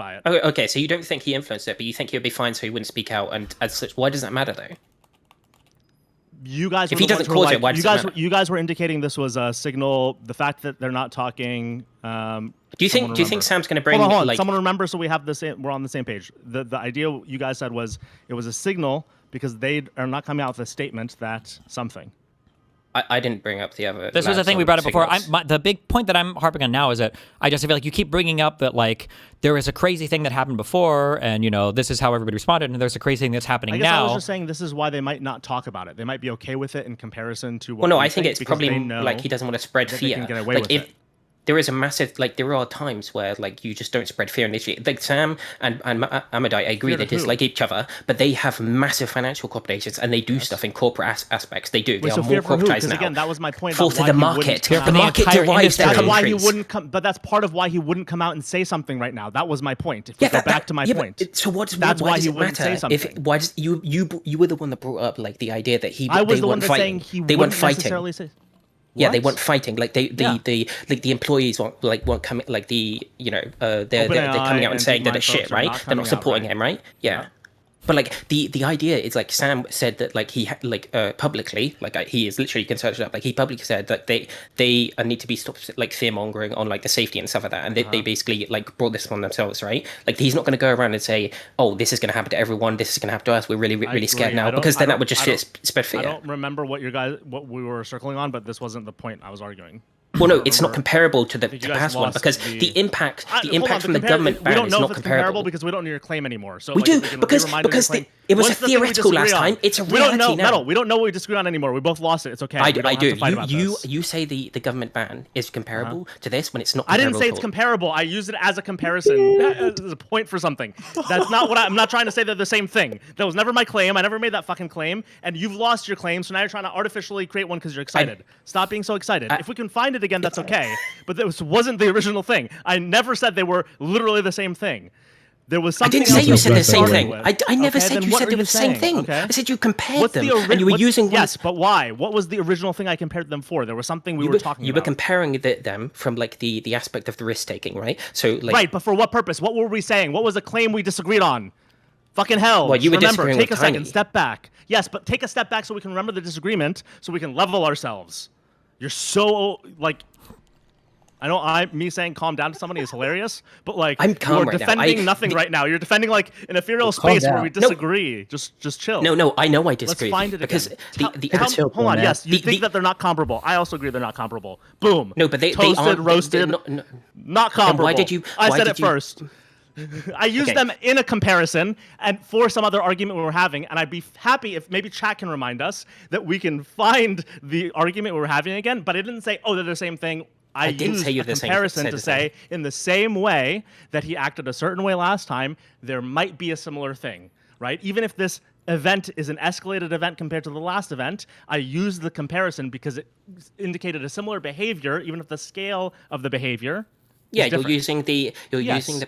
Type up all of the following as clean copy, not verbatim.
by it. Okay, so you don't think he influenced it, but you think he would be fine, so he wouldn't speak out, and as such, why does that matter though? You guys, If were he the ones doesn't who were cause it, like, why does you it guys, matter? you guys were indicating this was a signal. The fact that they're not talking. Do you think Sam's going to bring Hold on. like? Someone remember, so we have this. We're on the same page. The idea you guys said was it was a signal because they are not coming out with a statement that something. I didn't bring up the other. This was the thing we brought up before. The big point that I'm harping on now is that I just feel like you keep bringing up that like there is a crazy thing that happened before, and this is how everybody responded, and there's a crazy thing that's happening now. I was just saying this is why they might not talk about it. They might be okay with it in comparison to what. Well, no, we I think it's probably like he doesn't want to spread that fear. they can get away with it. There is a massive there are times where like you just don't spread fear initially. Like Sam and Amadite, I agree they dislike each other, but they have massive financial corporations and they do stuff in corporate aspects. They do. They are more corporatized now. Again, that was my point. Fall to the market. The market derives their That's why he countries. wouldn't come. But that's part of why he wouldn't come out and say something right now. That was my point. If we go back to my point. So that's why why does he it wouldn't matter? say something. Why does you were the one that brought up like the idea that I was the one that's saying they weren't fighting. Necessarily say. Yeah, they weren't fighting. Like the employees won't come. Like they're coming out and saying that it's shit, right? They're not supporting him, right? Yeah. But like the idea is like Sam said that like he publicly he is literally can search it up, like he publicly said that they need to be stopped like fear mongering on like the safety and stuff like that, and they basically like brought this upon themselves, right? Like he's not going to go around and say, oh, this is going to happen to everyone, this is going to happen to us, we're really scared now, because then that would just spread fear. I don't remember what we were circling on, but this wasn't the point I was arguing. Well, no, it's not comparable to the past one because the impact from the government ban is not comparable because we don't need your claim anymore. So we do because it was a theoretical last time. It's a reality now. We don't know what we disagree on anymore. We both lost it. It's okay. I do. You say the government ban is comparable to this when it's not. I didn't say it's comparable. I used it as a comparison, as a point for something. That's not what I'm not trying to say they're the same thing. That was never my claim. I never made that fucking claim. And you've lost your claim, so now you're trying to artificially create one because you're excited. Stop being so excited. If we can find it again, that's okay. But this wasn't the original thing. I never said they were literally the same thing. There was something. I didn't say you said the same thing. I never said you said they were the same thing. Okay. I said you compared them, and you were using. Yes, but why? What was the original thing I compared them for? There was something we were talking about. You were comparing them from like the aspect of the risk taking, right? So like. Right, but for what purpose? What were we saying? What was the claim we disagreed on? Fucking hell. Well, you were disagreeing take with a second, Tiny. step back. Yes, but take a step back so we can remember the disagreement, so we can level ourselves. You're so like. I know me saying calm down to somebody is hilarious, but like I'm calm you're defending nothing right now. You're defending like an ethereal space where we disagree. No. Just chill. No, I know I disagree. Let's find it because again. Hold on, yes, you think that they're not comparable. I also agree they're not comparable. Boom. No, but they toasted, are roasted, not comparable. Why did you? I said it first. I used them in a comparison and for some other argument we were having, and I'd be happy if maybe chat can remind us that we can find the argument we were having again, but I didn't say, oh, they're the same thing. I used a comparison to say, in the same way that he acted a certain way last time, there might be a similar thing, right? Even if this event is an escalated event compared to the last event, I used the comparison because it indicated a similar behavior, even if the scale of the behavior. Yeah, you're using the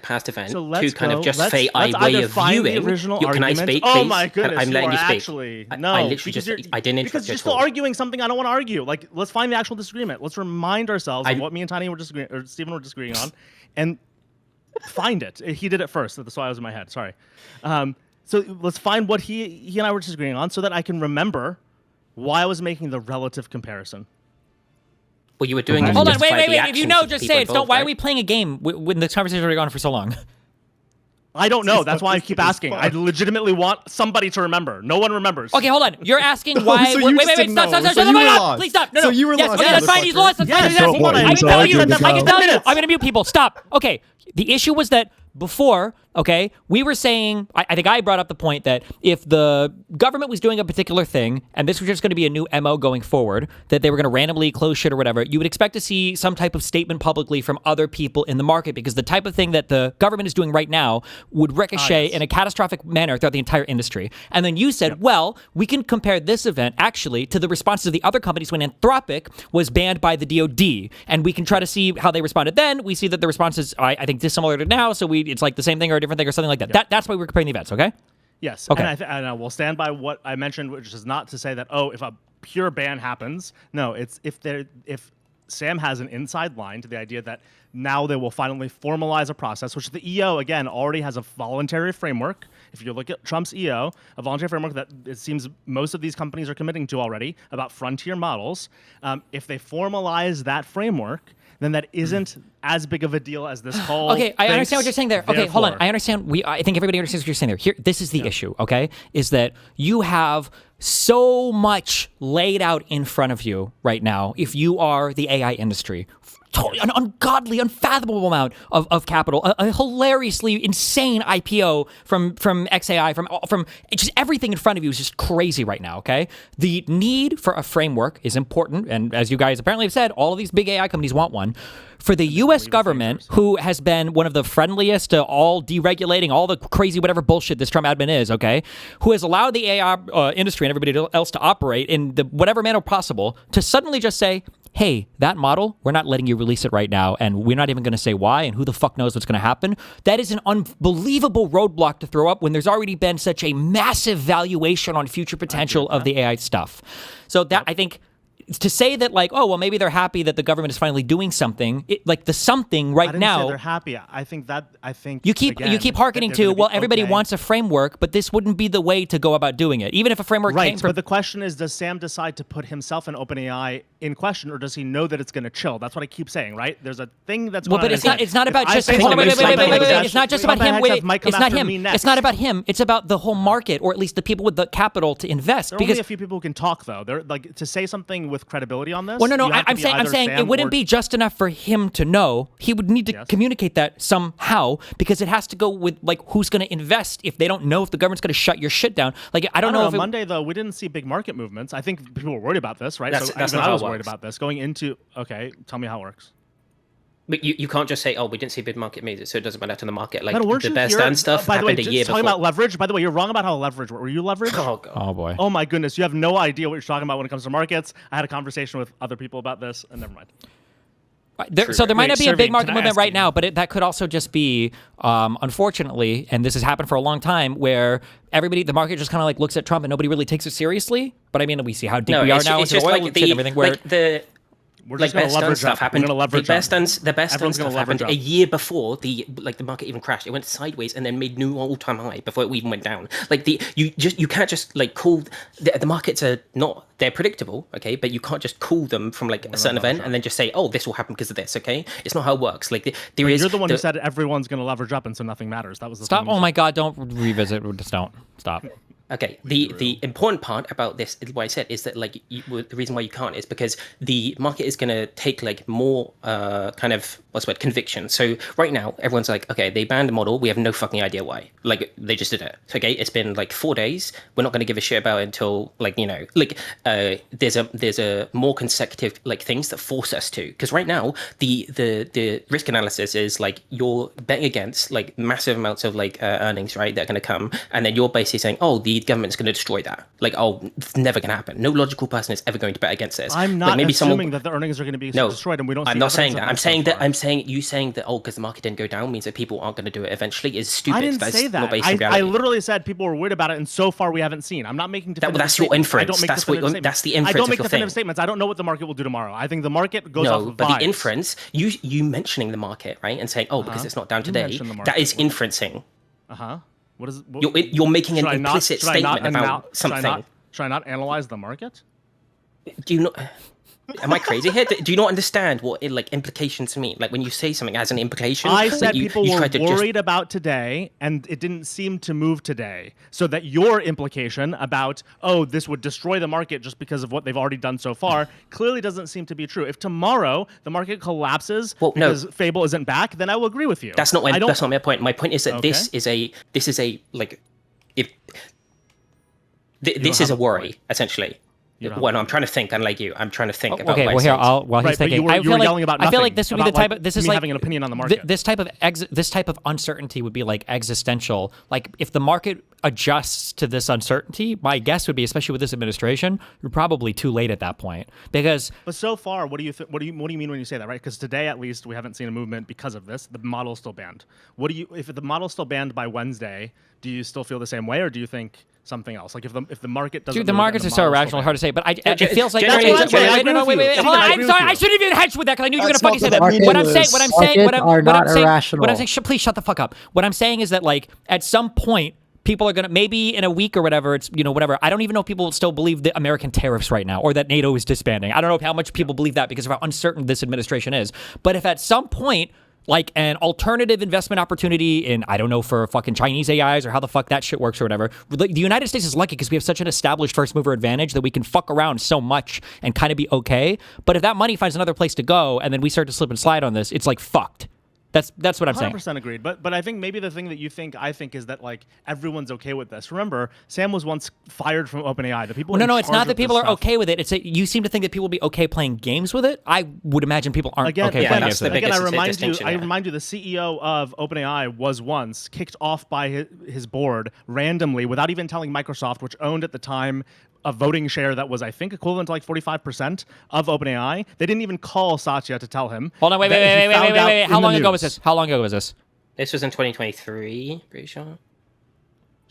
past event to kind of justify a way of viewing. Can I speak, please? Oh my goodness! I'm letting you speak. Actually, no, I literally I didn't interrupt because you're still arguing something I don't want to argue. Like, let's find the actual disagreement. Let's remind ourselves of what me and Tiny were disagreeing, or Stephen were disagreeing on, and find it. He did it first. That's why I was in my head. Sorry. So let's find what he and I were disagreeing on, so that I can remember why I was making the relative comparison. Well, you were doing. Hold on, wait. If you know, just say it. Why are we playing a game when the conversation's already gone on for so long? I don't know. That's why I keep asking. I legitimately want somebody to remember. No one remembers. Okay, hold on. You're asking why. So wait, stop. Please stop. No. So you were yes, lost. okay, that's fine. He's lost. That's fine. I can tell you. I'm going to mute people. Stop. Okay. The issue was that before, okay, we were saying, I think I brought up the point that if the government was doing a particular thing, and this was just going to be a new MO going forward, that they were going to randomly close shit or whatever, you would expect to see some type of statement publicly from other people in the market, because the type of thing that the government is doing right now would ricochet in a catastrophic manner throughout the entire industry. And then you said, well, we can compare this event actually to the responses of the other companies when Anthropic was banned by the DoD, and we can try to see how they responded then. We see that the response is, I think, dissimilar to now, so it's like the same thing or a different thing or something like that. Yeah. That's why we're comparing the events, okay? Yes. Okay. And I will stand by what I mentioned, which is not to say that, if a pure ban happens. No, it's if Sam has an inside line to the idea that now they will finally formalize a process, which the EO, again, already has a voluntary framework. If you look at Trump's EO, a voluntary framework that it seems most of these companies are committing to already about frontier models. If they formalize that framework, then that isn't as big of a deal as this whole. Okay, I understand what you're saying there. Okay, hold on. I understand. I think everybody understands what you're saying there. Here, this is the issue. Okay, is that you have so much laid out in front of you right now. If you are the AI industry, an ungodly, unfathomable amount of capital, a hilariously insane IPO from XAI, from just everything in front of you is just crazy right now, okay? The need for a framework is important, and as you guys apparently have said, all of these big AI companies want one. For the U.S. government, who has been one of the friendliest to all deregulating, all the crazy whatever bullshit this Trump admin is, okay, who has allowed the AI industry and everybody else to operate in the whatever manner possible, to suddenly just say, hey, that model, we're not letting you release it right now, and we're not even going to say why, and who the fuck knows what's going to happen. That is an unbelievable roadblock to throw up when there's already been such a massive valuation on future potential of the AI stuff. So that, I think, to say that, like, oh, well, maybe they're happy that the government is finally doing something, like the something right now. I didn't say they're happy. I think you keep hearkening to, well, everybody wants a framework, but this wouldn't be the way to go about doing it, even if a framework came from. But the question is, does Sam decide to put himself and OpenAI in question, or does he know that it's going to chill? That's what I keep saying, right? There's a thing that's going on. Well, but it's not about just. Wait. It's not just about him. Wait, it's not him. It's not about him. It's about the whole market, or at least the people with the capital to invest. There are only a few people who can talk, though. They're like, to say something with credibility on this. Well, no. I'm saying it wouldn't be just enough for him to know. He would need to communicate that somehow, because it has to go with, like, who's going to invest if they don't know if the government's going to shut your shit down. Like, I don't know if on Monday, though, we didn't see big market movements. I think people were worried about this, right? That's not I was worried about this going into. Okay, tell me how it works. But you can't just say, oh, we didn't see big market moves, so it doesn't matter to the market. Like, the Bear Stearns stuff happened a year before. Talking about leverage, by the way, you're wrong about how leverage works. Were you leveraged? Oh, God. Oh, boy. Oh, my goodness. You have no idea what you're talking about when it comes to markets. I had a conversation with other people about this, and never mind. So there might not be a big market movement right now, but that could also just be, unfortunately, and this has happened for a long time, where the market just kind of like looks at Trump and nobody really takes it seriously. But I mean, we see how deep we are now into oil and everything. We're just going to leverage stuff happened. The Bear Stearns stuff happened a year before the market even crashed. It went sideways and then made new all-time high before it even went down. Like you can't just like call the markets are not, they're predictable, okay, but you can't just call them from like a certain event and then just say, oh, this will happen because of this, okay? It's not how it works. Like you're the one who said everyone's going to leverage up and so nothing matters. That was the stop. Oh my God! Don't revisit. Just don't stop. Okay, the important part about this, what I said, is that like the reason why you can't is because the market is going to take like more kind of conviction. So right now everyone's like, okay, they banned a model, we have no fucking idea why. Like they just did it. Okay, it's been like 4 days. We're not going to give a shit about it until like there's a more consecutive like things that force us to. Because right now the risk analysis is like you're betting against like massive amounts of like earnings, right? That are going to come, and then you're basically saying, oh, the government's going to destroy that. Like, oh, it's never going to happen. No logical person is ever going to bet against this. I'm not assuming that the earnings are going to be destroyed, and we don't. I'm not saying that. I'm saying that. Oh, because the market didn't go down means that people aren't going to do it eventually is stupid. I didn't say that. I literally said people were worried about it, and so far we haven't seen. I'm not making definitive that's your inference. That's the inference. I don't make definitive statements. I don't know what the market will do tomorrow. I think the market goes off of but vibes. The inference, you mentioning the market, right, and saying, oh, because it's not down today, that is inferencing. What is? You're making an implicit statement about something. Should I not analyze the market? Do you not? Am I crazy here? Do you not understand what implications mean? Like when you say something as an implication, I said people were worried about today, and it didn't seem to move today. So that your implication about, oh, this would destroy the market just because of what they've already done so far, clearly doesn't seem to be true. If tomorrow the market collapses because Fable isn't back, then I will agree with you. That's not my point. My point is that this is a worry essentially. Well, no, I'm trying to think, unlike you. I'm trying to think about. Okay, well here, while he's thinking, I feel like this would be the type of. This is like having an opinion on the market. This type of uncertainty would be like existential. Like if the market adjusts to this uncertainty, my guess would be, especially with this administration, you're probably too late at that point because. But so far, what do you mean when you say that, right? Because today, at least, we haven't seen a movement because of this. The model's still banned. If the model's still banned by Wednesday, do you still feel the same way, or do you think something else. Like if the market doesn't. Dude, the markets are so irrational, hard to say. But it feels like That's what I'm saying. wait. Hold on, I'm sorry. I shouldn't have even hedged with that because I knew you were gonna fucking say that. Markets are not irrational. Please shut the fuck up. What I'm saying is that like at some point, people are gonna, maybe in a week or whatever, it's, you know, whatever. I don't even know if people still believe the American tariffs right now or that NATO is disbanding. I don't know how much people believe that because of how uncertain this administration is. But if at some point, like an alternative investment opportunity in, I don't know, for fucking Chinese AIs or how the fuck that shit works or whatever. The United States is lucky because we have such an established first mover advantage that we can fuck around so much and kind of be okay. But if that money finds another place to go and then we start to slip and slide on this, it's like fucked. That's what I'm saying. 100% agreed. But I think maybe the thing that I think is that like everyone's okay with this. Remember, Sam was once fired from OpenAI. The people. No, it's not that people are okay with it. It's that you seem to think that people will be okay playing games with it. I would imagine people aren't okay playing games with it. Again, I remind you, the CEO of OpenAI was once kicked off by his board randomly without even telling Microsoft, which owned at the time a voting share that was, I think, equivalent to like 45% of OpenAI. They didn't even call Satya to tell him. Hold on, wait. How long ago was this? This was in 2023, pretty sure.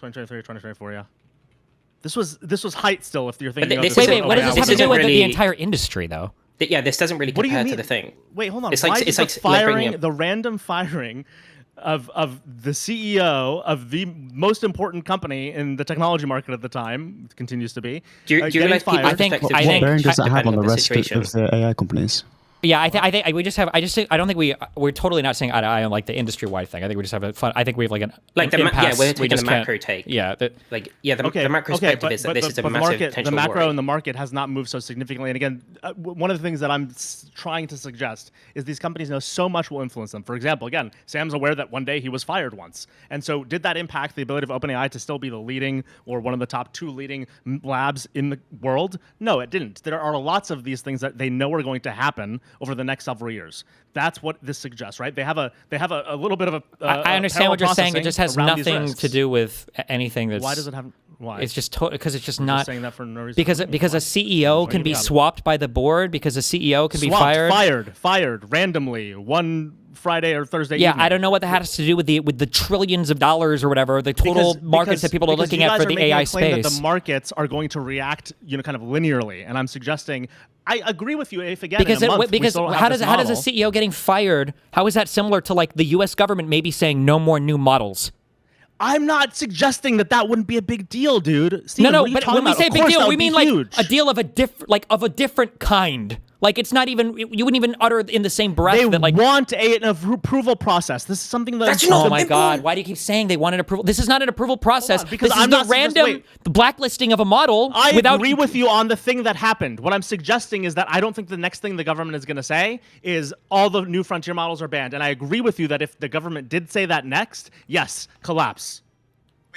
2023, 2024, yeah. This was height still, if you're thinking of this. Wait, what does this have to do with the entire industry, though? Yeah, this doesn't really compare to the thing. Wait, hold on. It's Why like, is the random firing of the CEO of the most important company in the technology market at the time, it continues to be. Do you realize people? What bearing does that have on the rest of the AI companies? Yeah, I think I don't think we're totally not saying eye to eye on like the industry wide thing. I think we just have a fun. I think we have like an impasse. We're taking a macro take. Yeah, the macro perspective is that this is a massive potential the macro worry. and the market has not moved so significantly. And again, one of the things that I'm trying to suggest is these companies know so much will influence them. For example, again, Sam's aware that one day he was fired once, and so did that impact the ability of OpenAI to still be the leading or one of the top 2 leading labs in the world? No, it didn't. There are lots of these things that they know are going to happen over the next several years. That's what this suggests, right? They have a little bit of a. I understand what you're saying. It just has nothing to do with anything that's. Why does it have? Why? It's just because it's just not. Saying that for no reason. Because a CEO can be swapped by the board. Because a CEO can be fired randomly one Friday or Thursday. Yeah, evening. I don't know what that has to do with the trillions of dollars or whatever, the total markets that people are looking at for the AI space. That the markets are going to react, kind of linearly, and I'm suggesting. I agree with you. If again, because how does a CEO getting fired? How is that similar to like the U.S. government maybe saying no more new models? I'm not suggesting that wouldn't be a big deal, dude. Steven, no, but when we say big deal, we mean like huge. a deal of a different kind. Like it's not even you wouldn't even utter in the same breath they that like want an approval process. This is something that's oh my god! Why do you keep saying they want an approval? This is not an approval process. Because this I'm is the blacklisting of a model. I agree with you on the thing that happened. What I'm suggesting is that I don't think the next thing the government is going to say is all the new frontier models are banned. And I agree with you that if the government did say that next, yes, collapse.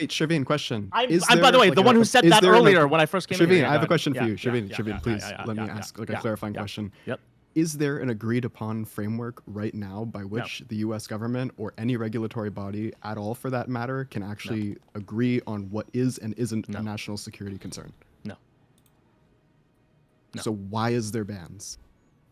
Wait, Shavine, question. I'm by the way, the one who said that earlier when I first came in. Shavine, I have a question for you. Shavine, please let me ask a clarifying question. Yep. Is there an agreed upon framework right now by which the U.S. government or any regulatory body at all for that matter can actually agree on what is and isn't a national security concern? No. So why is there bans?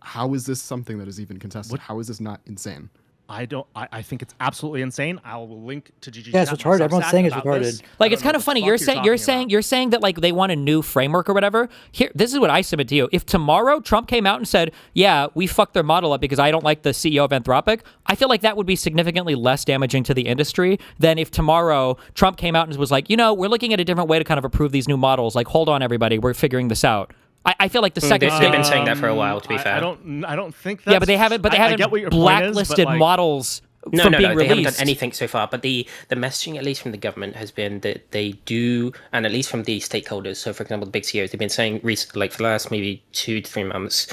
How is this something that is even contested? How is this not insane? I think it's absolutely insane. I'll link to GG. Yeah, it's retarded. Everyone's saying it's retarded. Like it's kind of funny. You're saying that like they want a new framework or whatever. Here, this is what I submit to you. If tomorrow Trump came out and said, "Yeah, we fucked their model up because I don't like the CEO of Anthropic," I feel like that would be significantly less damaging to the industry than if tomorrow Trump came out and was like, we're looking at a different way to kind of approve these new models. Like, hold on, everybody, we're figuring this out. I feel like the second they've been saying that for a while. To be fair, I don't think that. Yeah, but they haven't. Blacklisted models. No, from they being haven't done anything so far. But the messaging, at least from the government, has been that they do, and at least from the stakeholders. So, for example, the big CEOs, they've been saying like for the last maybe 2 to 3 months.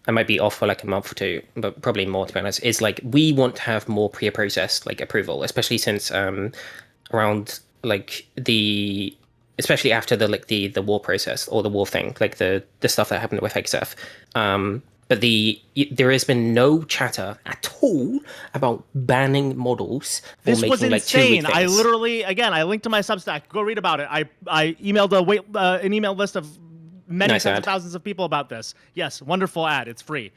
I might be off for like a month or 2, but probably more to be honest. Is like we want to have more pre-processed like approval, especially since around like especially after the war process or the war thing, like the stuff that happened with XF. But there has been no chatter at all about banning models. This was insane. Like, I linked to my Substack. Go read about it. I emailed an email list of many tens of thousands of people about this. Yes, wonderful ad. It's free.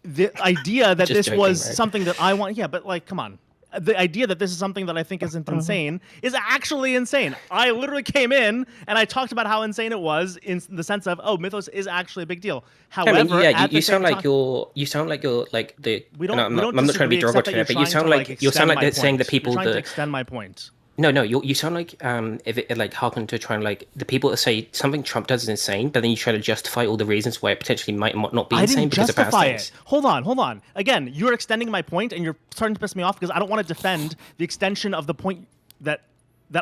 The idea that this was something that I want, but like, come on. the idea that this is something that I think isn't insane is actually insane. I literally came in and I talked about how insane it was in the sense of, oh, Mythos is actually a big deal. However, you sound like you're like the. I'm not trying to be derogatory, but you sound like they're saying the people that extend my point. No, you sound like if it like harken to trying like the people that say something Trump does is insane, but then you try to justify all the reasons why it potentially might not be insane because of past things. Hold on. Again, you're extending my point, and you're starting to piss me off because I don't want to defend the extension of the point that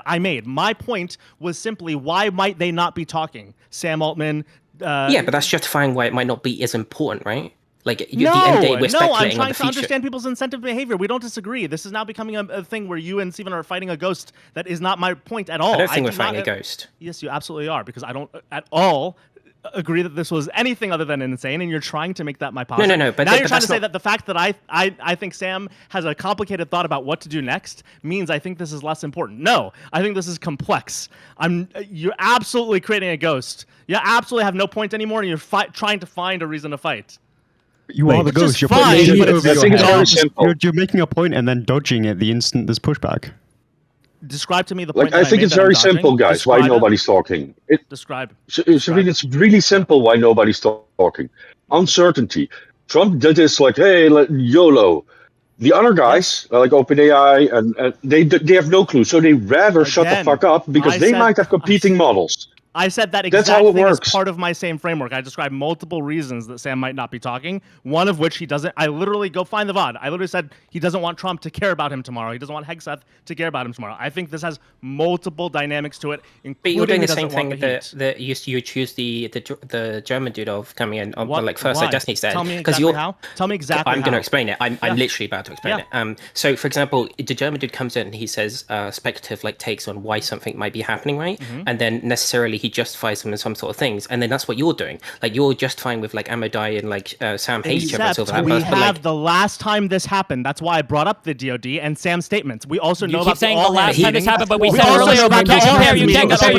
I made. My point was simply, why might they not be talking? Sam Altman. Yeah, but that's justifying why it might not be as important, right? Like, at the end of the day, we're speculating I'm trying on the to future. understand people's incentive behavior. We don't disagree. This is now becoming a thing where you and Steven are fighting a ghost. That is not my point at all. I don't think we're fighting a ghost. Yes, you absolutely are, because I don't at all agree that this was anything other than insane, and you're trying to make that my positive. No. But now you're trying to say that the fact that I think Sam has a complicated thought about what to do next means I think this is less important. No, I think this is complex. You're absolutely creating a ghost. You absolutely have no point anymore, and you're trying to find a reason to fight. You are the ghost. You're I think it's very simple. You're making a point and then dodging it the instant there's pushback. Describe to me the point. I think it's very simple, guys. Why nobody's talking? Describe. It's really simple why nobody's talking. Uncertainty. Trump did this like, hey, YOLO. The other guys, like OpenAI, and they have no clue, so they rather shut the fuck up because they might have competing models. I said that exact thing as part of my same framework. I described multiple reasons that Sam might not be talking, one of which he doesn't. I literally, go find the VOD. I literally said he doesn't want Trump to care about him tomorrow. He doesn't want Hegseth to care about him tomorrow. I think this has multiple dynamics to it, including but you're doing the same thing that you choose the German dude of coming in on like first like Destiny said. Tell me exactly how. Tell me exactly I'm going to explain it. I'm literally about to explain it. So, for example, the German dude comes in and he says speculative like takes on why something might be happening, right? And then necessarily he justifies them in some sort of things, and then that's what you're doing. Like you're justifying with like Amadai and like Sam hates each other. The last time this happened. That's why I brought up the DoD and Sam's statements. We also know about saying the last time this happened, but we said earlier about you can't compare.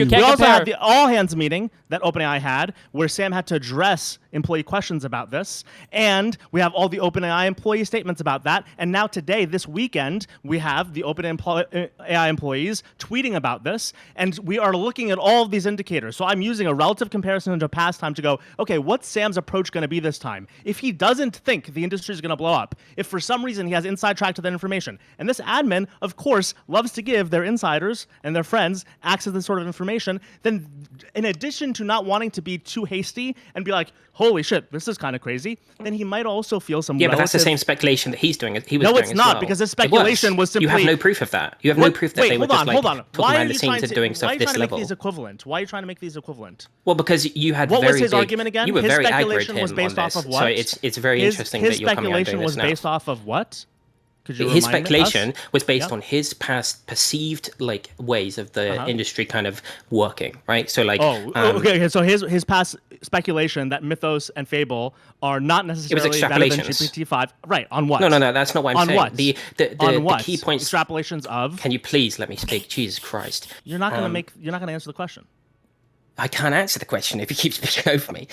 We also had the all hands meeting that OpenAI had, where Sam had to address employee questions about this, and we have all the OpenAI employee statements about that. And now today, this weekend, we have the OpenAI employees tweeting about this, and we are looking at all of these indicators. So I'm using a relative comparison to past time to go, okay, what's Sam's approach going to be this time? If he doesn't think the industry is going to blow up, if for some reason he has inside track to that information, and this admin, of course, loves to give their insiders and their friends access to this sort of information, then in addition to not wanting to be too hasty and be like, holy shit, this is kind of crazy, then he might also feel some but that's the same speculation that he's doing. No, it's not, because his speculation was simply... You have no proof of that. You have no proof that they were just like talking behind the scenes and doing stuff this level. Why are you trying to make these equivalent? Well, because you had what was his argument again? You were his very speculation aggro was based off of what? So it's very interesting that you're coming out doing this now. His speculation was based off of what? His speculation was based on his past perceived like ways of the industry kind of working, right? So like okay. So his past speculation that Mythos and Fable are not necessarily better than GPT-5, right? On what? No, that's not what I'm saying. On what? The key points. Extrapolations of. Can you please let me speak? Jesus Christ! You're not gonna answer the question. I can't answer the question if you keep speaking over me.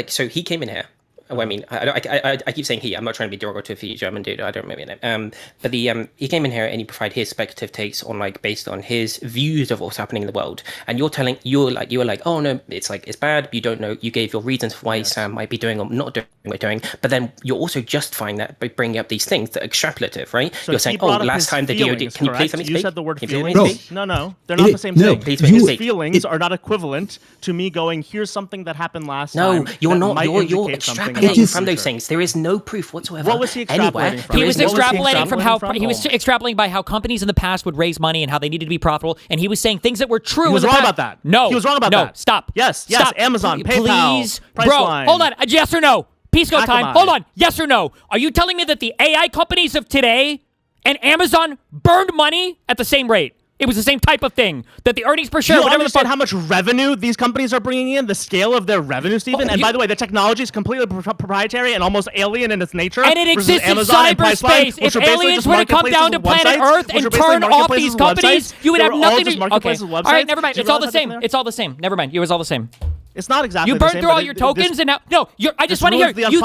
So he came in here. Oh, I mean, I keep saying he. I'm not trying to be derogatory for you, German dude. I don't remember your name. But he came in here and he provided his speculative takes on like based on his views of what's happening in the world. And you were like, oh no, it's bad. You don't know. You gave your reasons for why Sam might be doing or not doing what you're doing. But then you're also justifying that by bringing up these things that are extrapolative, right? So you're saying, last time the DoD. Can you please let me speak? You said the word feelings. No, they're not the same thing. His feelings are not equivalent to me going, here's something that happened last time. No, you're not. You're extrapolating from those things. There is no proof whatsoever. What was he extrapolating from? He was extrapolating from how he was extrapolating by how companies in the past would raise money and how they needed to be profitable, and he was saying things that were true. He was wrong about that. No, he was wrong about that. No, stop. Yes, stop. Amazon, PayPal, please, Priceline. bro. Hold on. Yes or no? Pisco time. Hold on. Yes or no? Are you telling me that the AI companies of today and Amazon burned money at the same rate? It was the same type of thing. That the earnings per share, you understand how much revenue these companies are bringing in? The scale of their revenue, Stephen? And by the way, the technology is completely proprietary and almost alien in its nature. And it exists in cyberspace. If aliens were to come down to planet Earth and turn off these companies, you would have nothing to... Okay, all right, never mind. It's all the same. It's all the same. Never mind. It was all the same. It's not exactly. You burned through all your tokens, and now I just want to hear. You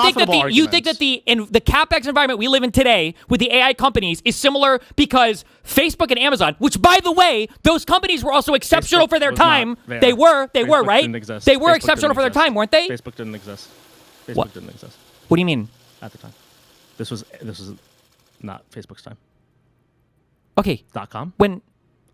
think that the capex environment we live in today with the AI companies is similar because Facebook and Amazon, which by the way, those companies were also exceptional for their time. They were right. They were exceptional for their time, weren't they? Facebook didn't exist. Facebook didn't exist. What do you mean? At the time, this was not Facebook's time. Okay. .com. When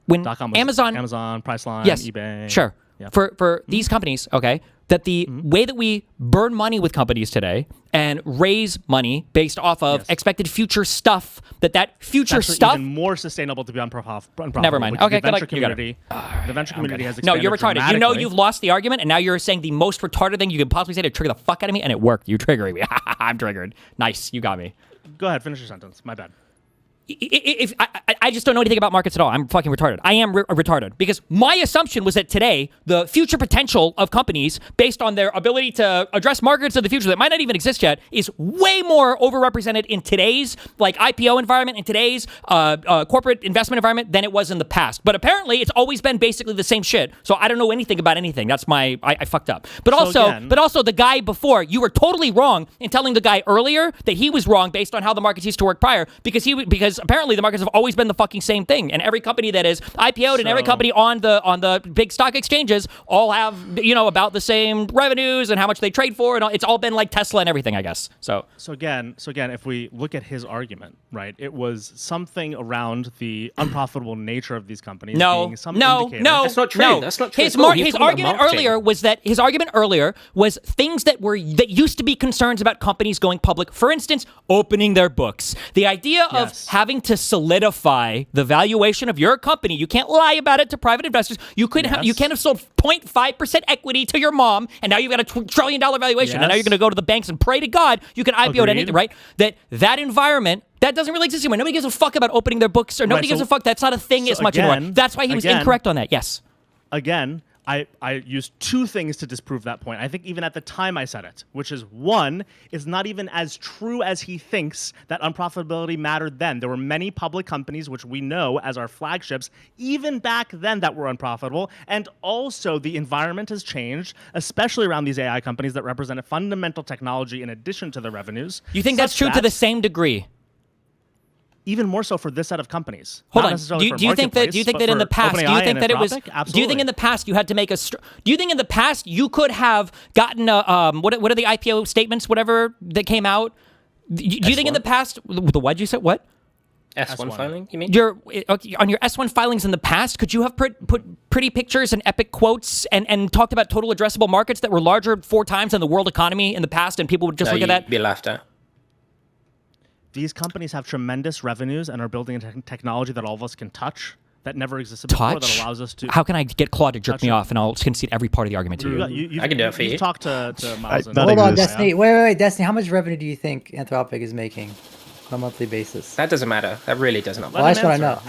.com was Amazon, Priceline, yes, eBay. Sure. Yeah. For these companies, okay, that the way that we burn money with companies today and raise money based off of expected future stuff, that future stuff even more sustainable to be unprofitable. Never mind. Okay, the venture community. The venture community has expanded. No, you're retarded. You know you've lost the argument, and now you're saying the most retarded thing you can possibly say to trigger the fuck out of me, and it worked. You triggering me. I'm triggered. Nice, you got me. Go ahead, finish your sentence. My bad. If I just don't know anything about markets at all. I'm fucking retarded. I am retarded because my assumption was that today the future potential of companies based on their ability to address markets of the future that might not even exist yet is way more overrepresented in today's like IPO environment, in today's corporate investment environment than it was in the past. But apparently it's always been basically the same shit. So I don't know anything about anything. That's I fucked up. But also the guy before, you were totally wrong in telling the guy earlier that he was wrong based on how the markets used to work prior because apparently the markets have always been the fucking same thing, and every company that is IPO'd and every company on the big stock exchanges all have about the same revenues and how much they trade for, and it's all been like Tesla and everything, I guess. So again, if we look at his argument, right, it was something around the unprofitable nature of these companies. No, being some indicator. That's not true. No. That's not true. His argument earlier was things that used to be concerns about companies going public. For instance, opening their books. The idea of having to solidify the valuation of your company. You can't lie about it to private investors. You can't have sold 0.5% equity to your mom, and now you've got a $1 trillion valuation, and now you're going to go to the banks and pray to God you can IPO at anything, right? That environment, that doesn't really exist anymore. Nobody gives a fuck about opening their books, or nobody gives a fuck. That's not a thing as much anymore. That's why he was incorrect on that. Yes. Again, I used two things to disprove that point. I think even at the time I said it, which is one, is not even as true as he thinks that unprofitability mattered then. There were many public companies, which we know as our flagships, even back then that were unprofitable. And also the environment has changed, especially around these AI companies that represented fundamental technology in addition to the revenues. You think that's true to the same degree? Even more so for this set of companies. Hold on. Do you think that in the past? Do you think that it was? Absolutely. Do you think in the past you had to make a? Do you think in the past you could have gotten a what are the IPO statements, whatever that came out? Do you think in the past? What'd you say? What? S1 filing, you mean? On your S1 filings in the past, could you have put pretty pictures and epic quotes and talked about total addressable markets that were larger 4 times than the world economy in the past, and people would just look at that? Be laughed at. These companies have tremendous revenues and are building a technology that all of us can touch that never existed before that allows us to... How can I get Claude to jerk me off and I'll concede every part of the argument to you? I can do it for you. You've talked to Miles. Hold on, Destiny. Wait, Destiny. How much revenue do you think Anthropic is making on a monthly basis? That doesn't matter. That really does not matter. Well, that's what I know.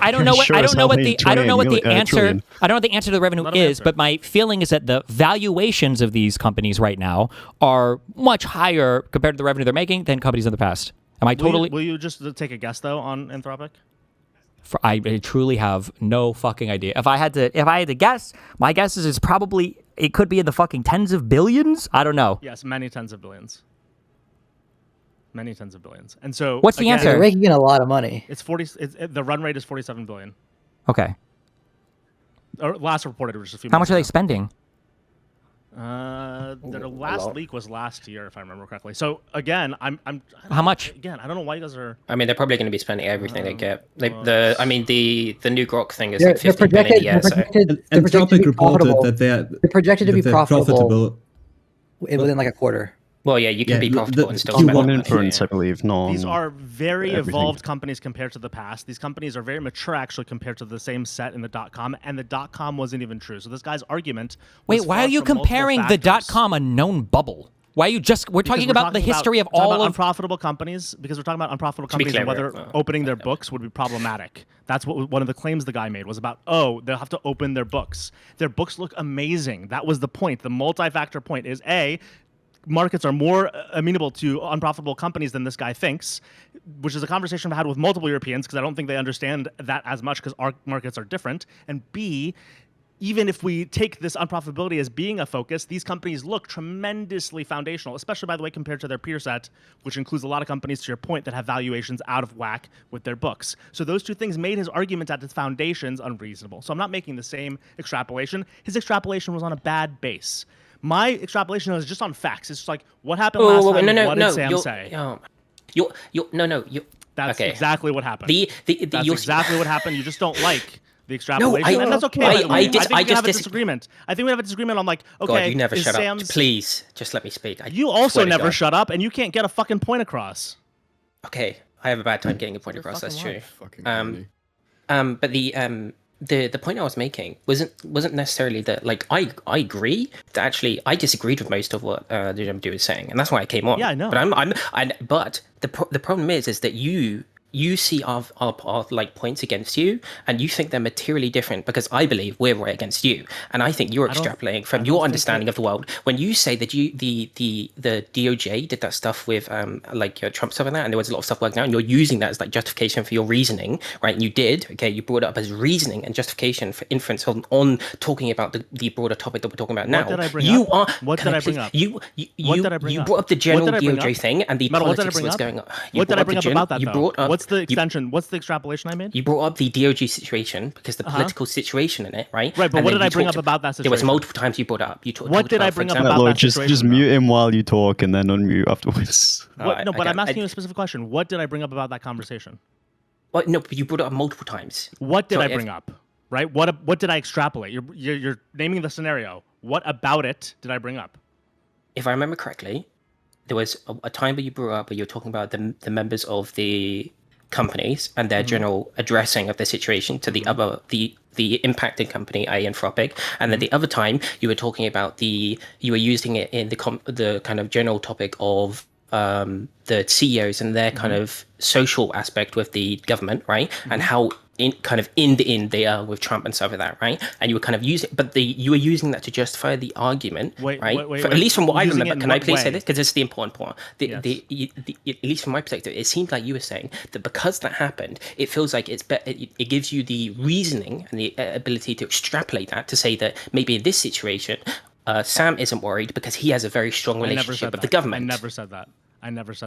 I don't know what the answer to the revenue is, but my feeling is that the valuations of these companies right now are much higher compared to the revenue they're making than companies in the past. Am I totally? Will you just take a guess though on Anthropic? I truly have no fucking idea. If I had to guess, my guess is it could be in the fucking tens of billions. I don't know. Yes, many tens of billions. Many tens of billions. And so what's the answer? They're raking in a lot of money. It's 40. The run rate is 47 billion. Okay. Or last reported was just a few. How much are they spending? Their last leak was last year, if I remember correctly. So again, How much? Again, I don't know why you guys are. I mean, they're probably going to be spending everything they get. The new Grok thing is like 15 billion a year. Anthropic reported that they're projected to be profitable within like a quarter. Well, yeah, you can be profitable and still spend money. Inference, I believe. No, these are very evolved companies compared to the past. These companies are very mature, actually, compared to the same set in the .com, and the .com wasn't even true. So this guy's argument. Wait, why are you comparing the .com a known bubble? Why are you we're talking about the history of all of unprofitable companies, because we're talking about unprofitable companies and whether opening their books would be problematic. That's what one of the claims the guy made was about, they'll have to open their books. Their books look amazing. That was the point. The multi-factor point is markets are more amenable to unprofitable companies than this guy thinks, which is a conversation I've had with multiple Europeans because I don't think they understand that as much because our markets are different. And B, even if we take this unprofitability as being a focus, these companies look tremendously foundational, especially, by the way, compared to their peer set, which includes a lot of companies, to your point, that have valuations out of whack with their books. So those two things made his argument at its foundations unreasonable. So I'm not making the same extrapolation. His extrapolation was on a bad base. My extrapolation is just on facts. It's just like, what happened last time? What did Sam say? That's exactly what happened. That's exactly what happened. You just don't like the extrapolation, and that's okay. I think we have a disagreement. I think we have a disagreement on like, okay, God, you never shut up. Please, just let me speak. You also never shut up, and you can't get a fucking point across. Okay, I have a bad time getting a point across. That's true. But the point I was making wasn't necessarily that, like, I agree that actually I disagreed with most of what the Dude was saying, and that's why I came on. Yeah, I know. But the problem is that you see our like points against you, and you think they're materially different because I believe we're right against you, and I think you're extrapolating from your understanding of the world when you say that the DOJ did that stuff with like Trump stuff and that, and there was a lot of stuff working out, and you're using that as like justification for your reasoning, right? And you brought it up as reasoning and justification for inference on talking about the broader topic that we're talking about now. What did I bring up? You brought up the general DOJ thing and the politics that's going on. What did I bring up about that? You brought up. What's the extension? What's the extrapolation I made? You brought up the DOJ situation because the political situation in it, right? Right, but what did I bring up about that situation? There was multiple times you brought it up. What did I bring up about that situation? Just mute him while you talk and then unmute afterwards. No, but I'm asking you a specific question. What did I bring up about that conversation? Well, no, but you brought it up multiple times. What did I bring up? Right? What did I extrapolate? You're naming the scenario. What about it did I bring up? If I remember correctly, there was a time where you brought up where you were talking about the members of the companies and their general addressing of the situation to the other the impacted company, i.e. Anthropic, and then the other time you were talking about you were using it in the kind of general topic of the CEOs and their kind of social aspect with the government, right? And how in the end they are with Trump and stuff like that, right? And you were kind of using, but you were using that to justify the argument, right? At least from what I remember, can I please say this? Because this is the important part. At least from my perspective, it seemed like you were saying that because that happened, it feels like it gives you the reasoning and the ability to extrapolate that to say that maybe in this situation, Sam isn't worried because he has a very strong relationship with the government. I never said that.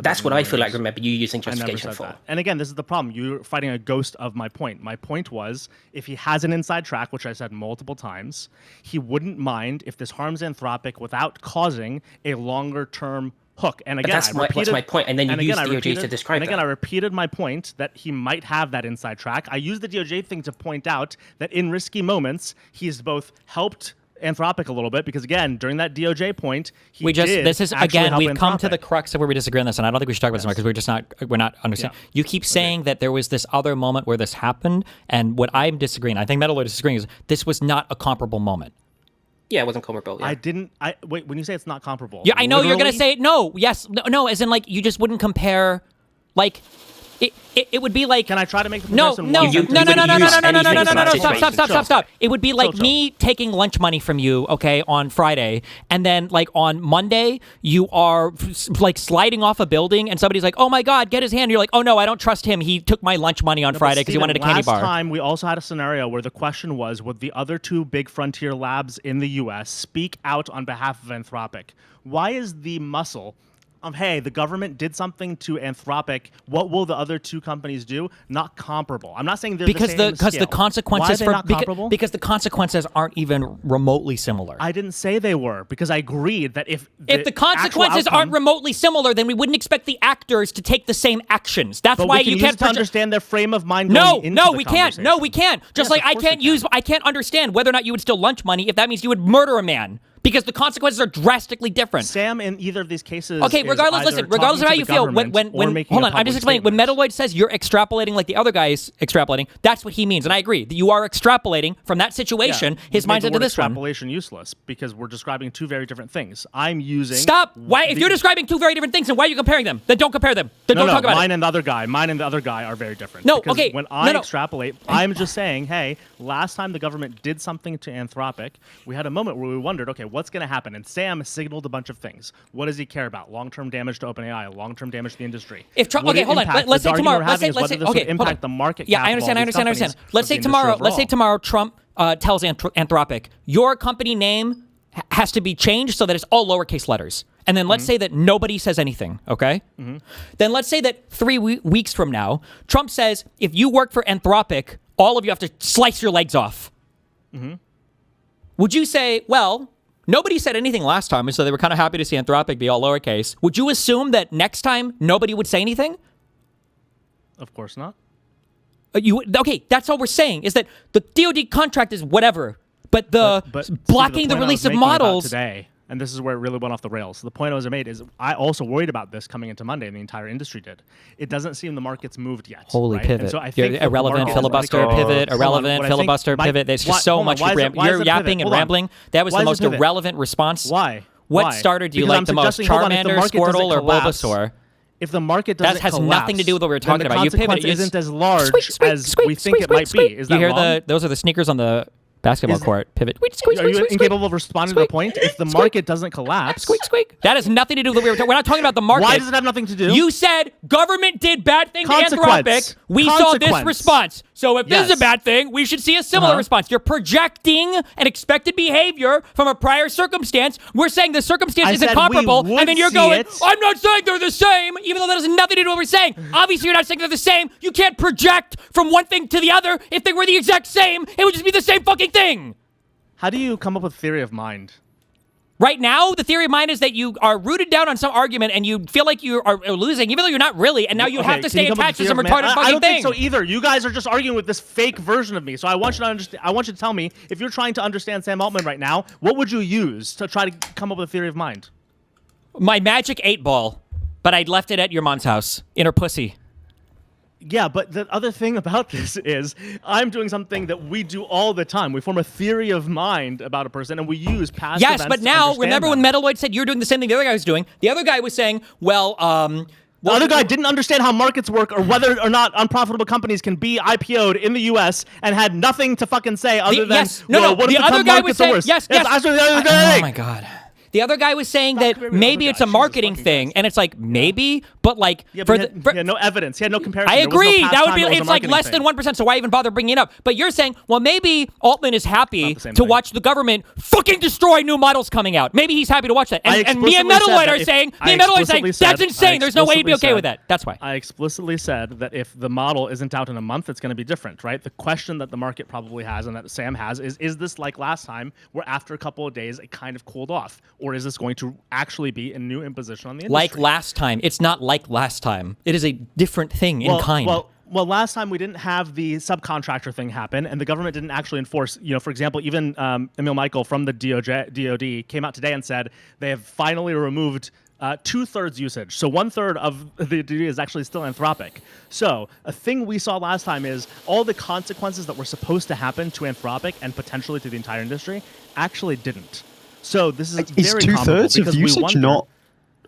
That's what I feel like. Remember you using justification for. That. And again, this is the problem. You're fighting a ghost of my point. My point was, if he has an inside track, which I said multiple times, he wouldn't mind if this harms Anthropic without causing a longer-term hook. And again, that's my point. And then you use DOJ to describe that. And again, I repeated my point that he might have that inside track. I used the DOJ thing to point out that in risky moments, he's both helped Anthropic a little bit because again during that DOJ point we've come to the crux of where we disagree on this, and I don't think we should talk about this because we're not understanding. You keep saying that there was this other moment where this happened, and what I'm disagreeing, I think Metaloid is disagreeing, is this was not a comparable moment. Yeah, it wasn't comparable. Yeah. Wait, when you say it's not comparable, yeah, I know you're gonna say no, yes, no, as in like you just wouldn't compare, like. It would be like. Can I try to make the comparison? No. Stop. It would be like me taking lunch money from you, okay, on Friday, and then like on Monday you are like sliding off a building, and somebody's like, "Oh my God, get his hand." And you're like, "Oh no, I don't trust him. He took my lunch money on Friday because he wanted a candy bar." Last time we also had a scenario where the question was, would the other two big frontier labs in the U.S. speak out on behalf of Anthropic? Why is the muscle of, hey, the government did something to Anthropic, what will the other two companies do? Not comparable. I'm not saying they're the same because the consequences Why are they not comparable? Because the consequences aren't even remotely similar. I didn't say they were because I agreed that if the consequences aren't remotely similar, then we wouldn't expect the actors to take the same actions. That's why you can't understand their frame of mind. No, we can't. No, we can't. Just like I can't understand whether or not you would steal lunch money if that means you would murder a man. Because the consequences are drastically different. Sam, in either of these cases, okay. Regardless of how you feel, when hold on, I'm just explaining. When Metaloid says you're extrapolating like the other guy is extrapolating, that's what he means, and I agree that you are extrapolating from that situation. His mindset to this one. Extrapolation useless because we're describing two very different things. I'm using. Stop. Why? If you're describing two very different things, then why are you comparing them? Then don't compare them. Then don't talk about it. Mine and the other guy are very different. No. Because okay. When I extrapolate, I'm just saying, hey, last time the government did something to Anthropic, we had a moment where we wondered, okay, what's going to happen? And Sam signaled a bunch of things. What does he care about? Long-term damage to OpenAI, long-term damage to the industry. If Trump, okay, hold on. Let's say tomorrow. Let's say the market. Yeah, I understand. Let's say tomorrow. Trump tells Anthropic, your company name has to be changed so that it's all lowercase letters. And then let's say that nobody says anything, okay? Then let's say that 3 weeks from now, Trump says, if you work for Anthropic, all of you have to slice your legs off. Would you say, well, nobody said anything last time, and so they were kind of happy to see Anthropic be all lowercase. Would you assume that next time nobody would say anything? Of course not. Okay, that's all we're saying, is that the DoD contract is whatever, but blocking the release of models today, and this is where it really went off the rails. So the point I was made is I also worried about this coming into Monday, and the entire industry did. It doesn't seem the market's moved yet. Holy right? pivot. And so I think irrelevant filibuster pivot, irrelevant filibuster pivot. There's just so much you're yapping and rambling. That was the most irrelevant response. Why? What starter do you like the most, Charmander, Squirtle, or Bulbasaur? If the market doesn't that has nothing to do with what we were talking about. The consequence isn't as large as we think it might be. Is that wrong? Those are the sneakers on the basketball court. Pivot. Are you incapable of responding to the point? If the market doesn't collapse, squeak. That has nothing to do with what we were talking. We're not talking about the market. Why does it have nothing to do? You said government did bad things to Anthropic. We saw this response. So if this is a bad thing, we should see a similar response. You're projecting an expected behavior from a prior circumstance. We're saying the circumstance isn't comparable, and then you're going, I'm not saying they're the same, even though that has nothing to do with what we're saying. Obviously, you're not saying they're the same. You can't project from one thing to the other. If they were the exact same, it would just be the same fucking thing. How do you come up with theory of mind? Right now, the theory of mind is that you are rooted down on some argument and you feel like you are losing, even though you're not really, and now you have to stay attached to some retarded fucking thing. I don't think so either. You guys are just arguing with this fake version of me. So I want you to understand. I want you to tell me, if you're trying to understand Sam Altman right now, what would you use to try to come up with a theory of mind? My magic 8-ball, but I'd left it at your mom's house in her pussy. Yeah, but the other thing about this is I'm doing something that we do all the time. We form a theory of mind about a person, and we use past events Yes, but now, remember when Metalloid said you're doing the same thing the other guy was doing? The other guy was saying, well, the other guy didn't understand how markets work or whether or not unprofitable companies can be IPO'd in the U.S. and had nothing to fucking say other than, what the if other guy was saying, yes. Oh, my God. The other guy was saying that maybe it's a marketing thing, and it's like, maybe, but like... Yeah, but he had no evidence. He had no comparison. I agree. That would be, it's like less than 1%, so why even bother bringing it up? But you're saying, well, maybe Altman is happy to watch the government fucking destroy new models coming out. Maybe he's happy to watch that. And me and Metalloid are saying, that's insane. There's no way he'd be okay with that. That's why. I explicitly said that if the model isn't out in a month, it's going to be different, right? The question that the market probably has and that Sam has is this like last time, where after a couple of days, it kind of cooled off? Or is this going to actually be a new imposition on the industry? Like last time. It's not like last time. It is a different thing in kind. Well, last time we didn't have the subcontractor thing happen, and the government didn't actually enforce, for example, even Emil Michael from the DOD came out today and said they have finally removed 2/3 usage. So 1/3 of the DOD is actually still Anthropic. So a thing we saw last time is all the consequences that were supposed to happen to Anthropic and potentially to the entire industry actually didn't. So this is very 2/3 of usage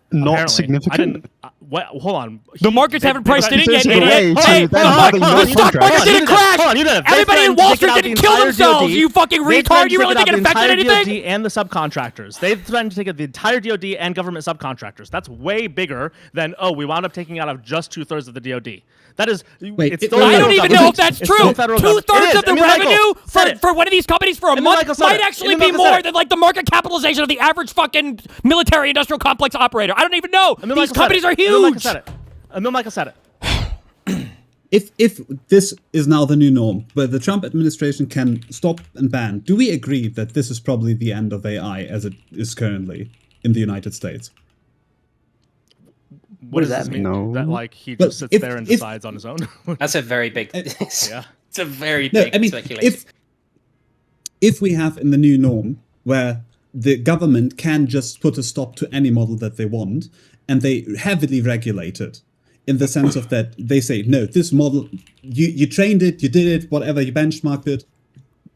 not significant? Hold on. The markets haven't priced it in yet, idiot. Hey, the stock market didn't crash. Everybody in Wall Street didn't kill themselves. You fucking retard. You really think it affected anything? And the subcontractors. They've threatened to take out the entire DOD and government subcontractors. That's way bigger than, we wound up taking out of just 2/3 of the DOD. That is... Wait, I don't even know if that's true. 2/3 of the revenue for one of these companies for a month might actually be more than like the market capitalization of the average fucking military industrial complex operator. I don't even know. These companies are huge. Emil Michael said it. If this is now the new norm, where the Trump administration can stop and ban, do we agree that this is probably the end of AI as it is currently in the United States? What does that mean? No. That he just sits there and decides on his own? That's a very big... It's a very big speculation. If we have in the new norm where the government can just put a stop to any model that they want, and they heavily regulate it, in the sense of that they say, no, this model, you trained it, you did it, whatever, you benchmarked it,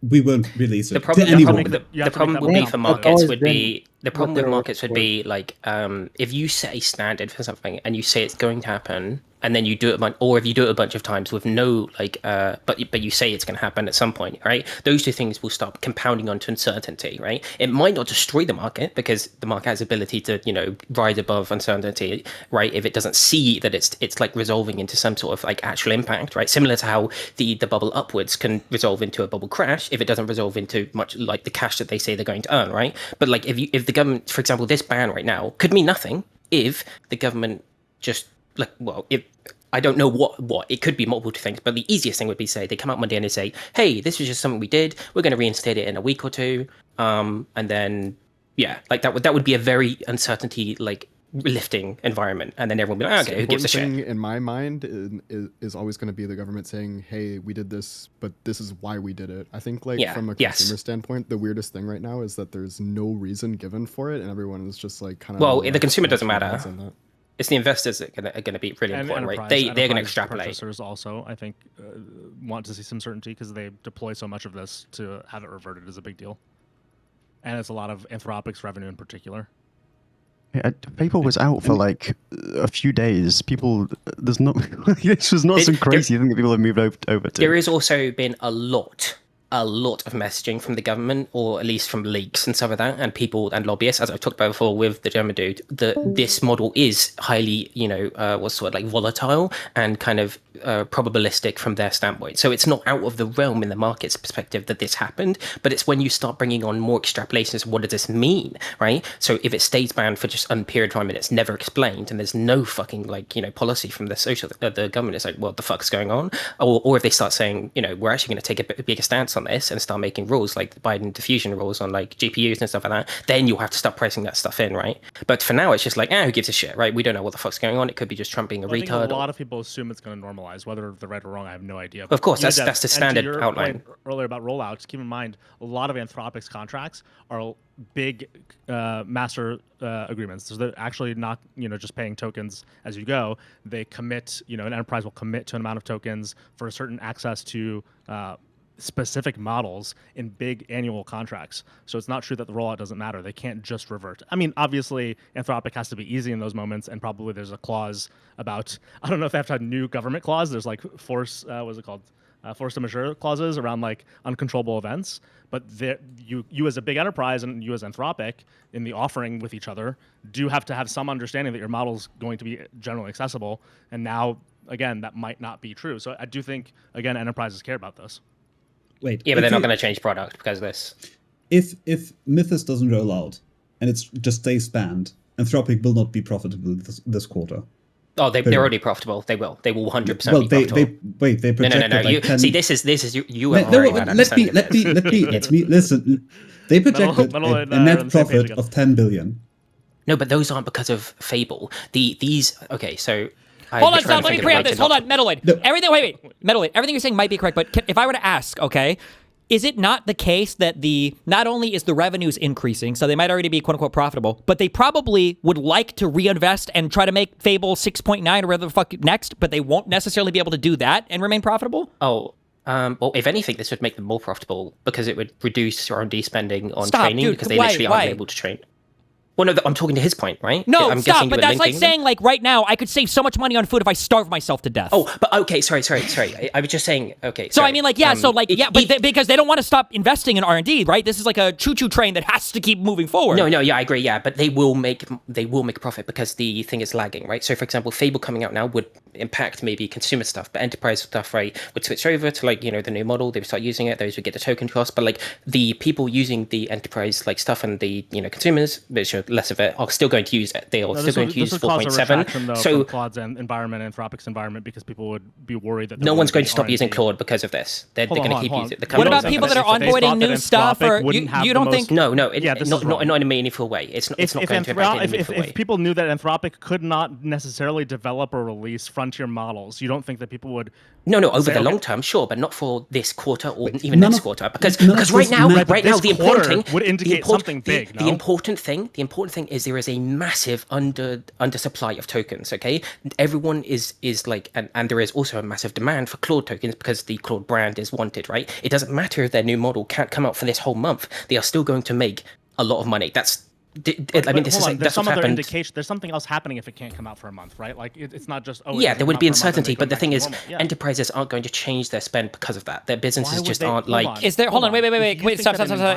we won't release it to anyone. The problem would be for markets would be... The problem with markets would be, if you set a standard for something and you say it's going to happen, and then you do it, or if you do it a bunch of times with no but you say it's going to happen at some point, right? Those two things will start compounding onto uncertainty, right? It might not destroy the market because the market has the ability to rise above uncertainty, right? If it doesn't see that it's like resolving into some sort of like actual impact, right? Similar to how the bubble upwards can resolve into a bubble crash if it doesn't resolve into much like the cash that they say they're going to earn, right? But like if the government, for example, this ban right now could mean nothing if the government just I don't know what it could be multiple things, but the easiest thing would be say they come out Monday and they say, hey, this was just something we did, we're going to reinstate it in a week or two, and then like that would be a very uncertainty like lifting environment, and then everyone would be like, okay, who gives a shit? In my mind is always going to be the government saying, hey, we did this, but this is why we did it. I think from a consumer standpoint, the weirdest thing right now is that there's no reason given for it, and everyone is just like kind of the consumer doesn't matter. It's the investors that are going to be really important, right? They're going to extrapolate. Purchasers also, I think, want to see some certainty because they deploy so much of this to have it reverted is a big deal. And it's a lot of Anthropic's revenue in particular. Yeah, Fable was out for like a few days. People, there's not. This was not some crazy thing that people have moved over to. There has also been a lot of messaging from the government, or at least from leaks and stuff like that, and people and lobbyists, as I've talked about before with the German dude, that this model is highly, volatile and kind of probabilistic from their standpoint. So it's not out of the realm in the market's perspective that this happened, but it's when you start bringing on more extrapolations, what does this mean, right? So if it stays banned for just a period of time and it's never explained, and there's no fucking policy from the government, it's like, what the fuck's going on? Or if they start saying, we're actually going to take a bigger stance on this and start making rules like the Biden diffusion rules on like GPUs and stuff like that, then you'll have to start pricing that stuff in, right? But for now, it's just like, who gives a shit, right? We don't know what the fuck's going on. It could be just Trump being a retard. I think a lot of people assume it's going to normalize, whether they're right or wrong. I have no idea. Of course, that's the standard outline. Earlier about rollouts, keep in mind a lot of Anthropic's contracts are big master agreements. So they're actually not just paying tokens as you go. They commit, an enterprise will commit to an amount of tokens for a certain access to specific models in big annual contracts. So it's not true that the rollout doesn't matter. They can't just revert. I mean, obviously, Anthropic has to be easy in those moments, and probably there's a clause about, I don't know if they have to have a new government clause. There's like force majeure clauses around like uncontrollable events. But you as a big enterprise and you as Anthropic in the offering with each other do have to have some understanding that your model's going to be generally accessible. And now, again, that might not be true. So I do think, again, enterprises care about this. Wait. Yeah, but they're not going to change product because of this. If Mythos doesn't roll out and it just stays banned, Anthropic will not be profitable this quarter. Oh, they're already profitable. They will 100% be profitable. They projected no. like 10... See, this is you. Let me listen. They projected a net profit of 10 billion. No, but those aren't because of Fable. Okay, so. Hold on, stop. Let me preempt this. Hold on, Metaloid. No. Metaloid. Everything you're saying might be correct, but if I were to ask, okay, is it not the case that not only is the revenues increasing, so they might already be quote unquote profitable, but they probably would like to reinvest and try to make Fable 6.9 or whatever the fuck next, but they won't necessarily be able to do that and remain profitable? Oh. Well, if anything, this would make them more profitable because it would reduce R&D spending on training because they literally aren't able to train. Well, no, I'm talking to his point, right? No, stop, but that's like saying, like, right now, I could save so much money on food if I starve myself to death. Oh, but okay, sorry. I was just saying, okay. So, I mean, like, because they don't want to stop investing in R&D, right? This is like a choo-choo train that has to keep moving forward. No, yeah, I agree, yeah, but they will make a profit because the thing is lagging, right? So, for example, Fable coming out now would impact maybe consumer stuff, but enterprise stuff, right, would switch over to, like, the new model, they would start using it, those would get the token cost, but, like, the people using the enterprise, like, stuff and the, consumers, which are less of it, are still going to use it. They are still going to use 4.7. So Claude's environment, Anthropic's environment, because people would be worried that no one's going to stop using Claude because of this. They're going to keep using it. What about people that are onboarding new stuff? Or you don't think? No, not in a meaningful way. It's not going to impact in a meaningful way. If people knew that Anthropic could not necessarily develop or release frontier models, you don't think that people would? No, over the long term, sure, but not for this quarter or even next quarter, because right now the important thing would indicate something big. The important thing is there is a massive undersupply of tokens. Okay, everyone is like, and there is also a massive demand for Claude tokens because the Claude brand is wanted. Right, it doesn't matter if their new model can't come out for this whole month; they are still going to make a lot of money. That's I mean, that's some what other happened. indication. There's something else happening if it can't come out for a month, right? Like it's not just there would be uncertainty, but the thing is, enterprises aren't going to change their spend because of that. Their businesses just aren't like. Is there? Hold on, wait, stop.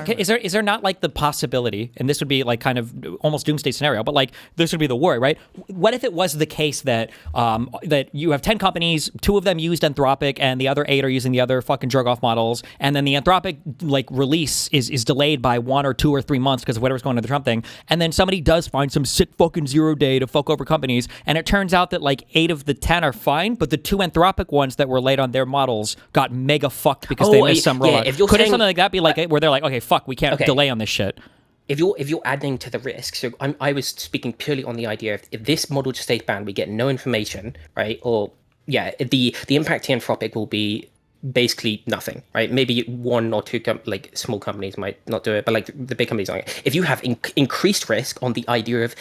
Is there not like the possibility, and this would be like kind of almost doomsday scenario, but like this would be the worry, right? What if it was the case that that you have 10 companies, 2 of them used Anthropic, and the other 8 are using the other fucking jerk-off models, and then the Anthropic like release is delayed by 1 or 2 or 3 months because of whatever's going on with the Trump thing, and then somebody does find some sick fucking 0 day to fuck over companies, and it turns out that like 8 of the 10 are fine, but the 2 Anthropic ones that were late on their models got mega fucked because they missed some rollout. Could something like that be like where they're like, okay, fuck, we can't delay on this shit? If you're adding to the risk, so I was speaking purely on the idea of if this model just stays banned, we get no information, right? Or the impact to Anthropic will be basically nothing, right? Maybe 1 or 2 small companies might not do it, but like the big companies aren't. If you have increased risk on the idea of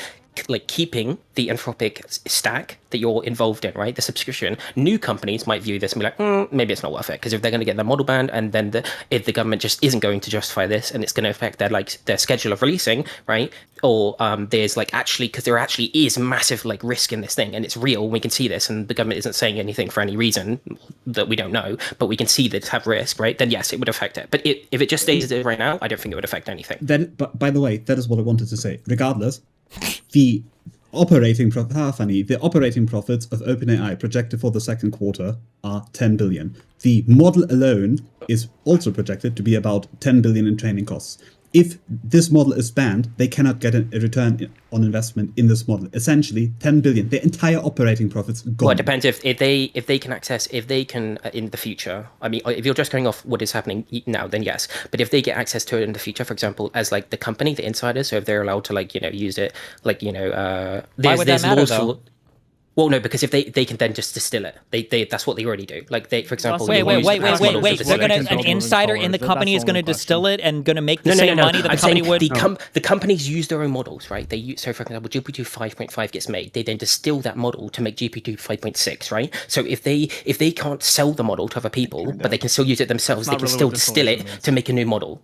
like keeping the Anthropic stack that you're involved in, right? The subscription, new companies might view this and be like, maybe it's not worth it, because if they're going to get their model banned, and then if the government just isn't going to justify this, and it's going to affect their schedule of releasing, right? Or there's like because there actually is massive like risk in this thing, and it's real. We can see this, and the government isn't saying anything for any reason that we don't know, but we can see that it's have risk, right? Then yes, it would affect it. But if it just stays there right now, I don't think it would affect anything. Then, but by the way, that is what I wanted to say. Regardless, the operating profits of OpenAI projected for the second quarter are 10 billion. The model alone is also projected to be about 10 billion in training costs. If this model is banned, they cannot get a return on investment in this model. Essentially, 10 billion, their entire operating profits gone. Well, it depends if they can in the future. I mean, if you're just going off what is happening now, then yes. But if they get access to it in the future, for example, as like the company, the insiders, so if they're allowed to use it, why would that matter though? Well, no, because if they can then just distill it, they that's what they already do. Like for example, wait. They're an insider in the company is going to distill it and going to make the same money that the company would. The companies use their own models, right? So for example, GPT 5.5 gets made. They then distill that model to make GPT 5.6, right? So if they can't sell the model to other people, but they can still use it themselves, they can still distill it to make a new model.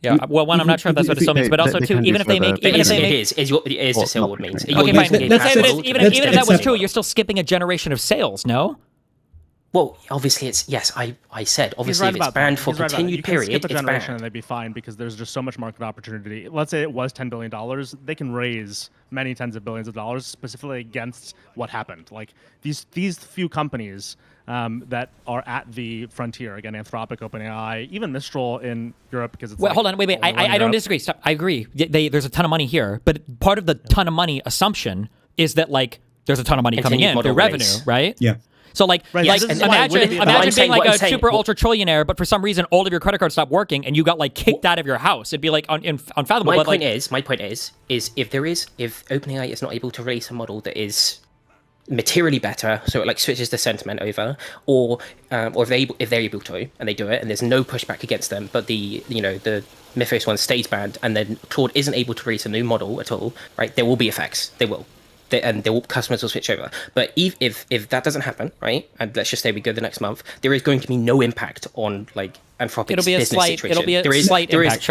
Yeah, well, one, I'm not sure if that's what it still means, but also two, even if they make, it is distill what means. Okay, fine. Even if that was true, you're still skipping a generation of sales, no? Well, obviously it's I said obviously if it's banned for continued period, skip a it's generation banned. And they'd be fine because there's just so much market opportunity. Let's say it was $10 billion, they can raise many tens of billions of dollars specifically against what happened. Like these few companies that are at the frontier, again, Anthropic, OpenAI, even Mistral in Europe, because it's hold on, wait. I don't disagree. Stop. I agree. There's a ton of money here, but part of the ton of money assumption is that like there's a ton of money coming in, their revenue, right? Yeah. So imagine being like a super ultra trillionaire, but for some reason all of your credit cards stopped working and you got like kicked out of your house. It'd be like unfathomable. My point is if OpenAI is not able to release a model that is materially better, so it like switches the sentiment over, or if they're able to and they do it and there's no pushback against them, but the Mythos one stays banned and then Claude isn't able to release a new model at all, right? There will be effects. They will. And customers will switch over. But if that doesn't happen, right, and let's just say we go the next month, there is going to be no impact on like Anthropic's business situation. It'll be a slight impact.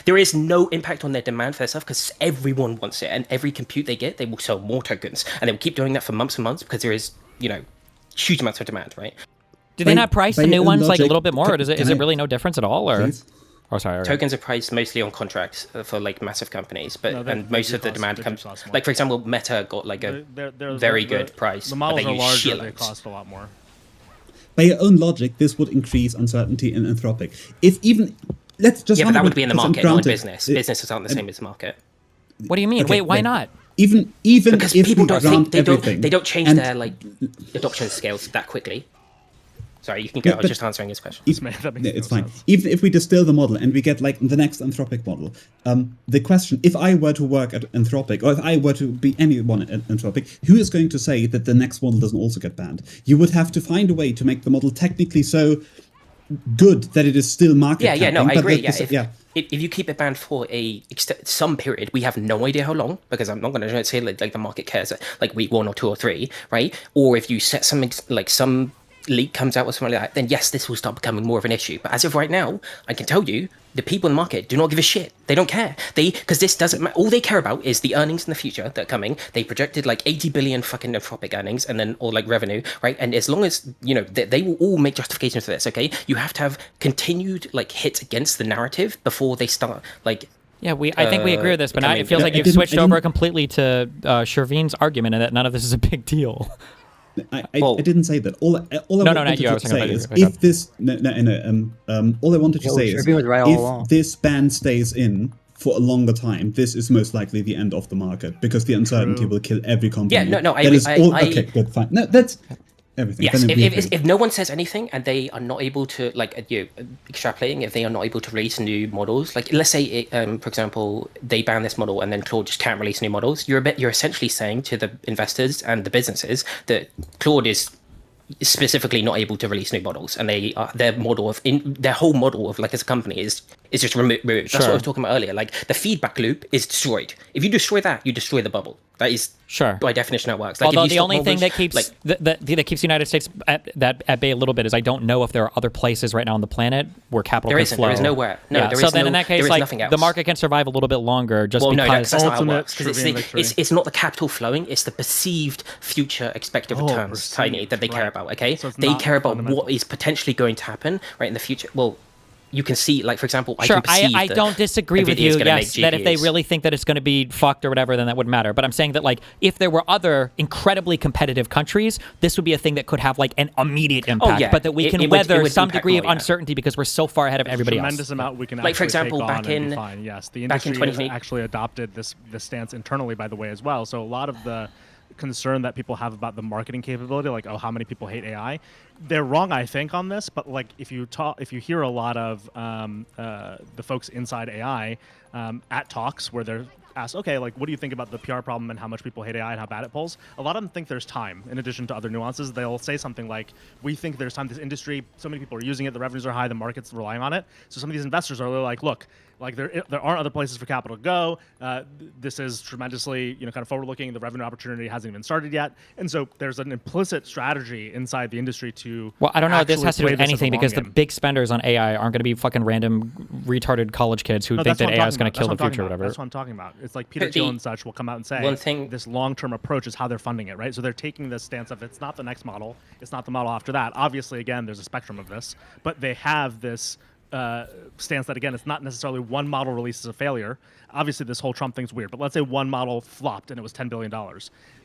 There is no impact on their demand for their stuff because everyone wants it, and every compute they get, they will sell more tokens, and they will keep doing that for months and months because there is huge amounts of demand, right? Do they not price the new ones like a little bit more, or is it really no difference at all, or? Please? Oh, sorry. Tokens are priced mostly on contracts for like massive companies, and most of the demand comes. Like for example, Meta got like a very good price. The models are larger; they cost a lot more. By your own logic, this would increase uncertainty in Anthropic. But that would be in the market, not in business. Businesses aren't the same as market. What do you mean? Okay, why not? Even because if people don't think everything, they don't change their like adoption scales that quickly. Sorry, you can go. I was just answering his question. It's fine. Even if we distill the model and we get like the next Anthropic model, the question, if I were to work at Anthropic, or if I were to be anyone at Anthropic, who is going to say that the next model doesn't also get banned? You would have to find a way to make the model technically so good that it is still market I agree. If you keep it banned for some period, we have no idea how long, because I'm not going to say like the market cares, like week 1 or 2 or 3, right? Or if you set something like some leak comes out or something like that, then yes, this will start becoming more of an issue. But as of right now, I can tell you the people in the market do not give a shit. They don't care. Because this doesn't matter. All they care about is the earnings in the future that are coming. They projected like 80 billion fucking Anthropic earnings and then, or like revenue, right? And as long as, they will all make justifications for this, okay? You have to have continued like hits against the narrative before they start like... Yeah, I think we agree with this, but it feels like you've switched over completely to Shervin's argument and that none of this is a big deal. I didn't say that. All I wanted to say is if this all I wanted to say is if this ban stays in for a longer time, this is most likely the end of the market because the uncertainty will kill every company. Yeah, okay, good, fine. No, that's everything. Yes, if no one says anything and they are not able to extrapolating, if they are not able to release new models, like let's say for example they ban this model and then Claude just can't release new models, you're essentially saying to the investors and the businesses that Claude is specifically not able to release new models, and their whole model of like as a company is just removed. That's what I was talking about earlier. Like the feedback loop is destroyed. If you destroy that, you destroy the bubble. That is by definition how it works. Like, although the only thing that keeps that keeps the United States at bay a little bit is I don't know if there are other places right now on the planet where capital can flow. There is nowhere. No, so then in that case, like the market can survive a little bit longer just because that's not how it works. Because it's not the capital flowing; it's the perceived future expected returns, Tiny, that they care about. Okay, so they care about what is potentially going to happen right in the future. Well, you can see, like, for example, I don't disagree with you, yes, that if they really think that it's going to be fucked or whatever, then that wouldn't matter. But I'm saying that, like, if there were other incredibly competitive countries, this would be a thing that could have, like, an immediate impact, but that we can weather some degree of uncertainty because we're so far ahead of everybody else. Tremendous amount we can like, for example, back in yes, the industry has actually adopted this stance internally, by the way, as well. So a lot of the concern that people have about the marketing capability, like, oh, how many people hate AI, they're wrong, I think, on this. But like, if you hear a lot of the folks inside AI at talks where they're asked, okay, like, what do you think about the PR problem and how much people hate AI and how bad it pulls? A lot of them think there's time. In addition to other nuances, they'll say something like, we think there's time. This industry, so many people are using it. The revenues are high. The market's relying on it. So some of these investors are like, look, like there aren't other places for capital to go. This is tremendously, kind of forward-looking. The revenue opportunity hasn't even started yet, and so there's an implicit strategy inside the industry to. Well, I don't know if this has to do with anything because the big spenders on AI aren't going to be fucking random retarded college kids who think that AI is going to kill the future or whatever. That's what I'm talking about. It's like Peter Thiel and such will come out and say this long-term approach is how they're funding it, right? So they're taking this stance of it's not the next model, it's not the model after that. Obviously, again, there's a spectrum of this, but they have this stance that, again, it's not necessarily one model release is a failure. Obviously, this whole Trump thing's weird, but let's say one model flopped and it was $10 billion.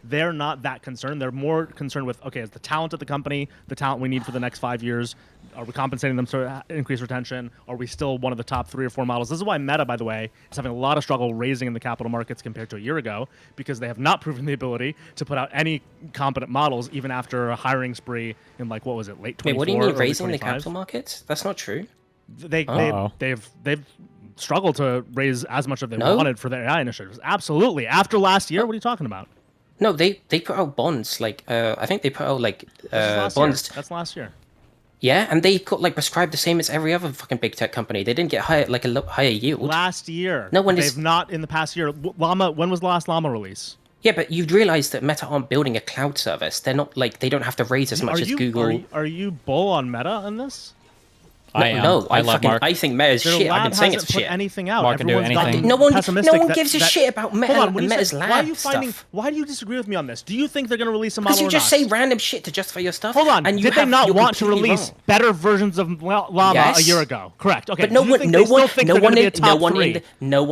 They're not that concerned. They're more concerned with, okay, is the talent of the company the talent we need for the next 5 years? Are we compensating them to increase retention? Are we still one of the top 3 or 4 models? This is why Meta, by the way, is having a lot of struggle raising in the capital markets compared to a year ago, because they have not proven the ability to put out any competent models, even after a hiring spree in, like, what was it, late 24? Wait, what do you mean raising the capital markets? That's not true. They've struggled to raise as much as they wanted for their AI initiatives. Absolutely. After last year, what are you talking about? No, they put out bonds. Like I think they put out like bonds. That's last year. Yeah, and they got like prescribed the same as every other fucking big tech company. They didn't get higher yield. Last year. No, they've not in the past year. Llama. When was the last Llama release? Yeah, but you've realized that Meta aren't building a cloud service. They're not like they don't have to raise as much as Google. Are you bull on Meta on this? I think Meta's shit. I've been saying it's shit. Anything out. Mark can do anything. No one gives a shit about Meta and Meta's lab stuff. Why do you disagree with me on this? Do you think they're going to release a model? Because you just say random shit to justify your stuff. Hold on. And did they not want to release better versions of Llama a year ago? Correct. Okay. But no one in the financial space. Do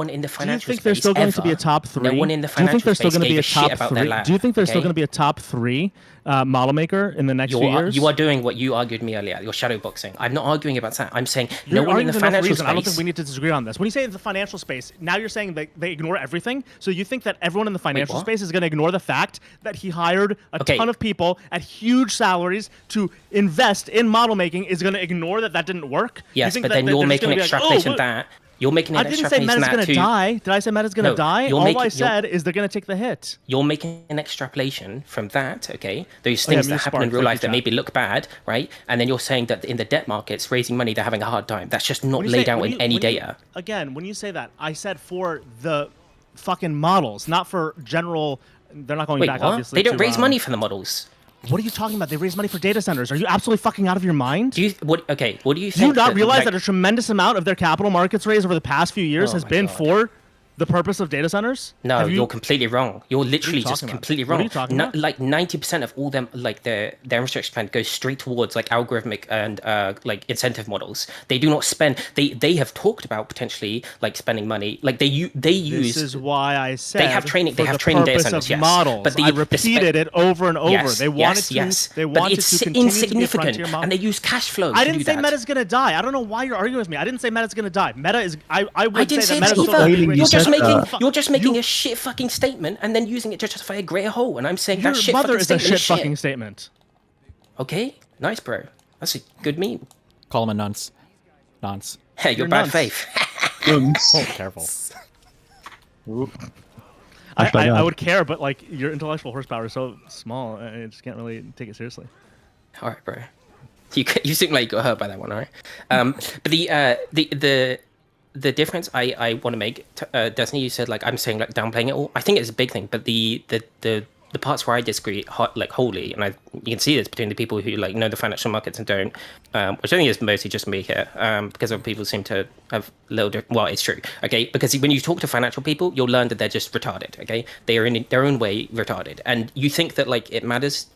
you think they're still going to be a top 3? No one in the financial space gave a shit about their lab. Do you think they're still going to be a top 3 model maker in the next few years? You are doing what you argued me earlier. You're shadow boxing. I'm not arguing about that. I'm saying no one in the financial space. I don't think we need to disagree on this. When you say the financial space, now you're saying they ignore everything. So you think that everyone in the financial space is going to ignore the fact that he hired a ton of people at huge salaries to invest in model making, is going to ignore that didn't work? Yes, but then you're making an extrapolation that. You're making an extrapolation that I didn't say Meta's going to die. Did I say Meta's going to die? All I said is they're going to take the hit. You're making an extrapolation from that, okay? Those things that happen in real life that maybe look bad, right? And then you're saying that in the debt markets, raising money, they're having a hard time. That's just not laid out in any data. Again, when you say that, I said for the fucking models, not for general. They're not going back, obviously. They don't raise money for the models. What are you talking about? They raised money for data centers. Are you absolutely fucking out of your mind? What do you think? Do you not realize that a tremendous amount of their capital markets raise over the past few years has been for the purpose of data centers? No, you're completely wrong. You're literally just completely wrong. What are you talking about? Like 90% of all them, like their infrastructure plan goes straight towards like algorithmic and like incentive models. They do not spend. They have talked about potentially like spending money. Like they use. This is why I said they have training. They have training data centers. Yes, models. But I repeated it over and over. Yes, they wanted to. They wanted but it's to continue insignificant, to be a model. and they use cash flow. I didn't say Meta's gonna die. I don't know why you're arguing with me. I didn't say Meta's gonna die. Meta is. I would didn't say that Meta's either. You're just making a shit fucking statement and then using it to justify a greater whole. And I'm saying that shit mother fucking is statement a shit fucking statement. Okay, nice, bro. That's a good meme. Call him a nonce. Nonce. Hey, you're bad faith. Oh, careful. I would care, but like your intellectual horsepower is so small, I just can't really take it seriously. All right, bro. You seem like you got hurt by that one, all right? But the difference I want to make, Destiny, you said like I'm saying like downplaying it all. I think it's a big thing, but the parts where I disagree like wholly, and you can see this between the people who like know the financial markets and don't, which I think is mostly just me here, because other people seem to have little different. Well, it's true, okay? Because when you talk to financial people, you'll learn that they're just retarded, okay? They are in their own way retarded, and you think that like it matters.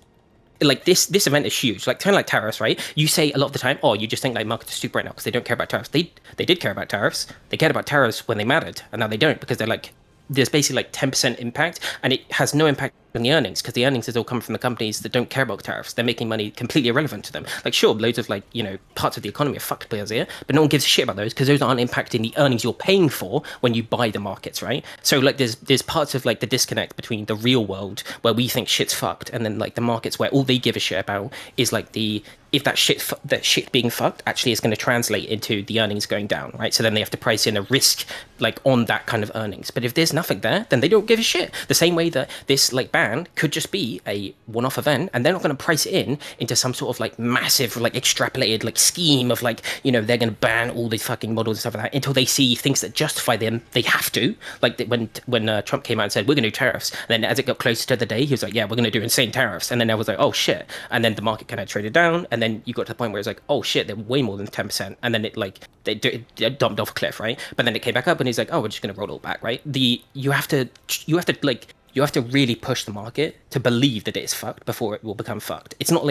Like this event is huge. Like kind of like tariffs, right? You say a lot of the time, oh, you just think like markets are stupid right now because they don't care about tariffs. They did care about tariffs. They cared about tariffs when they mattered, and now they don't because they're like there's basically like 10% impact, and it has no impact on the earnings because the earnings is all coming from the companies that don't care about tariffs. They're making money completely irrelevant to them. Like sure, loads of like parts of the economy are fucked players here, but no one gives a shit about those because those aren't impacting the earnings you're paying for when you buy the markets, right? So like there's parts of like the disconnect between the real world where we think shit's fucked and then like the markets where all they give a shit about is like if that shit being fucked actually is going to translate into the earnings going down, right? So then they have to price in a risk like on that kind of earnings. But if there's nothing there, then they don't give a shit. The same way that this like ban could just be a one-off event, and they're not going to price it into some sort of like massive like extrapolated like scheme of like they're going to ban all these fucking models and stuff like that until they see things that justify them. They have to like when Trump came out and said we're going to do tariffs, and then as it got closer to the day, he was like, yeah, we're going to do insane tariffs, and then I was like, oh shit, and then the market kind of traded down, and then you got to the point where it's like, oh shit, they're way more than 10%, and then it like they dumped off a cliff, right? But then it came back up, and he's like, oh, we're just gonna roll it all back, right? You have to really push the market to believe that it is fucked before it will become fucked. It's not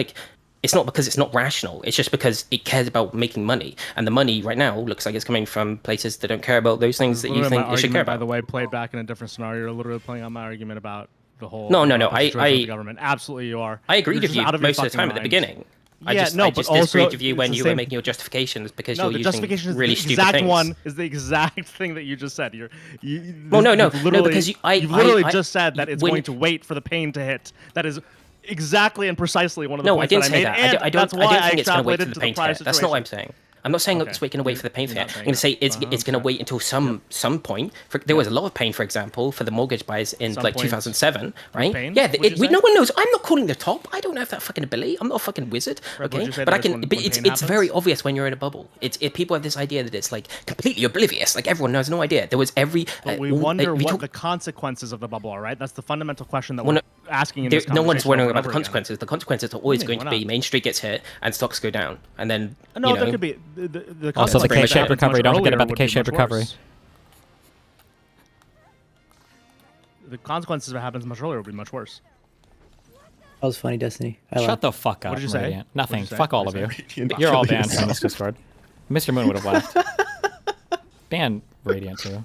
because it's not rational. It's just because it cares about making money, and the money right now looks like it's coming from places that don't care about those things that you think they should care about. By the way, played back in a different scenario. You're literally playing on my argument about the whole. No. The government. Absolutely, you are. I agreed with you most of the time at the beginning. I just disagreed with you when you were making your justifications because you're using really stupid things. One is the exact thing that you just said. No, because you've literally just said that it's going to wait for the pain to hit. That is exactly and precisely one of the points that I made. I don't think it's going to wait for the pain to hit. That's not what I'm saying. I'm not saying it's going to wait for the pain for that. I'm going to say it's going to wait until some point. There was a lot of pain, for example, for the mortgage buyers in like 2007, right? Pain? Yeah, no one knows. I'm not calling the top. I don't have that fucking ability. I'm not a fucking wizard, okay? But I can. But it's very obvious when you're in a bubble. People have this idea that it's like completely oblivious. Like everyone has no idea. There was every. But we wonder what the consequences of the bubble are, right? That's the fundamental question that we're asking in this conversation. No one's wondering about the consequences. The consequences are always going to be Main Street gets hit and stocks go down, and then there could be. Also, the K-shaped recovery. Don't forget about the K-shaped recovery. The consequences of what happens much earlier would be much worse. That was funny, Destiny. Shut the fuck up. What did you say? Radiant. Nothing. Fuck all of you. You're all banned from this Discord. Mr. Moon would have left. Ban Radiant too.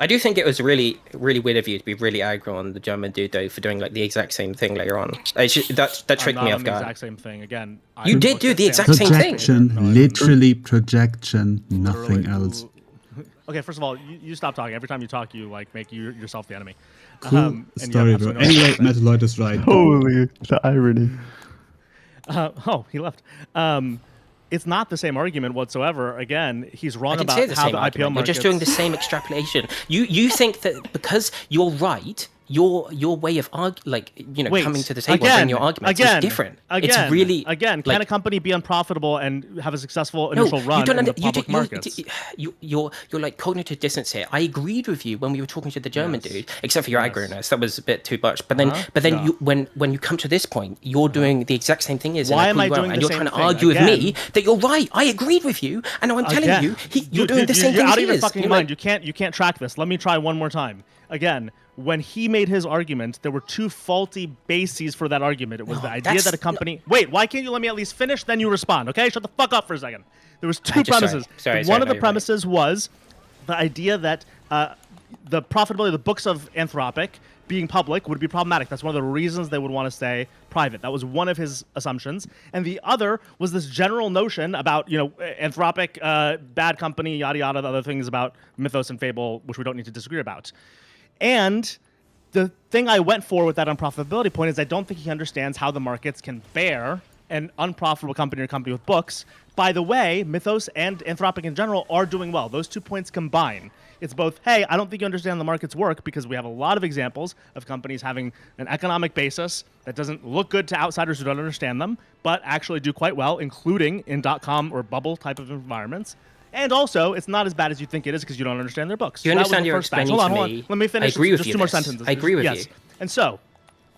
I do think it was really, really weird of you to be really aggro on the German dude though for doing like the exact same thing later on. That tricked me off guard. The exact same thing again. You did do the exact same thing. Projection, literally projection, nothing else. Okay, first of all, you stop talking. Every time you talk, you like make yourself the enemy. Cool story, bro. Anyway, Metaloid is right. Holy, the irony. He left. It's not the same argument whatsoever. Again, he's wrong about how the IPO market. You're just doing the same extrapolation. You think that because you're right, your way of coming to the table and bringing your arguments is different. It's really can a company be unprofitable and have a successful initial run in the public markets? You're like cognitive dissonance here. I agreed with you when we were talking to the German dude, except for your agroness. That was a bit too much. But then when you come to this point, you're doing the exact same thing as why am I doing and the you're same trying to thing? argue with me that you're right. I agreed with you, and now I'm telling you you're doing the same thing. You're out of your is. fucking mind. You can't track this. Let me try one more time. Again, when he made his argument, there were two faulty bases for that argument. It was the idea that a company... Wait, why can't you let me at least finish? Then you respond, okay? Shut the fuck up for a second. There was two premises. One of the premises was the idea that the profitability of the books of Anthropic being public would be problematic. That's one of the reasons they would want to stay private. That was one of his assumptions. And the other was this general notion about, Anthropic, bad company, yada, yada, the other things about Mythos and Fable, which we don't need to disagree about. And the thing I went for with that unprofitability point is I don't think he understands how the markets can bear an unprofitable company or company with books. By the way, Mythos and Anthropic in general are doing well. Those 2 points combine. It's both, hey, I don't think you understand the markets work, because we have a lot of examples of companies having an economic basis that doesn't look good to outsiders who don't understand them, but actually do quite well, including in .com or bubble type of environments. And also, it's not as bad as you think it is because you don't understand their books. You understand your explaining to me. Let me finish. I agree with just you. Two more sentences. I agree with you. And so,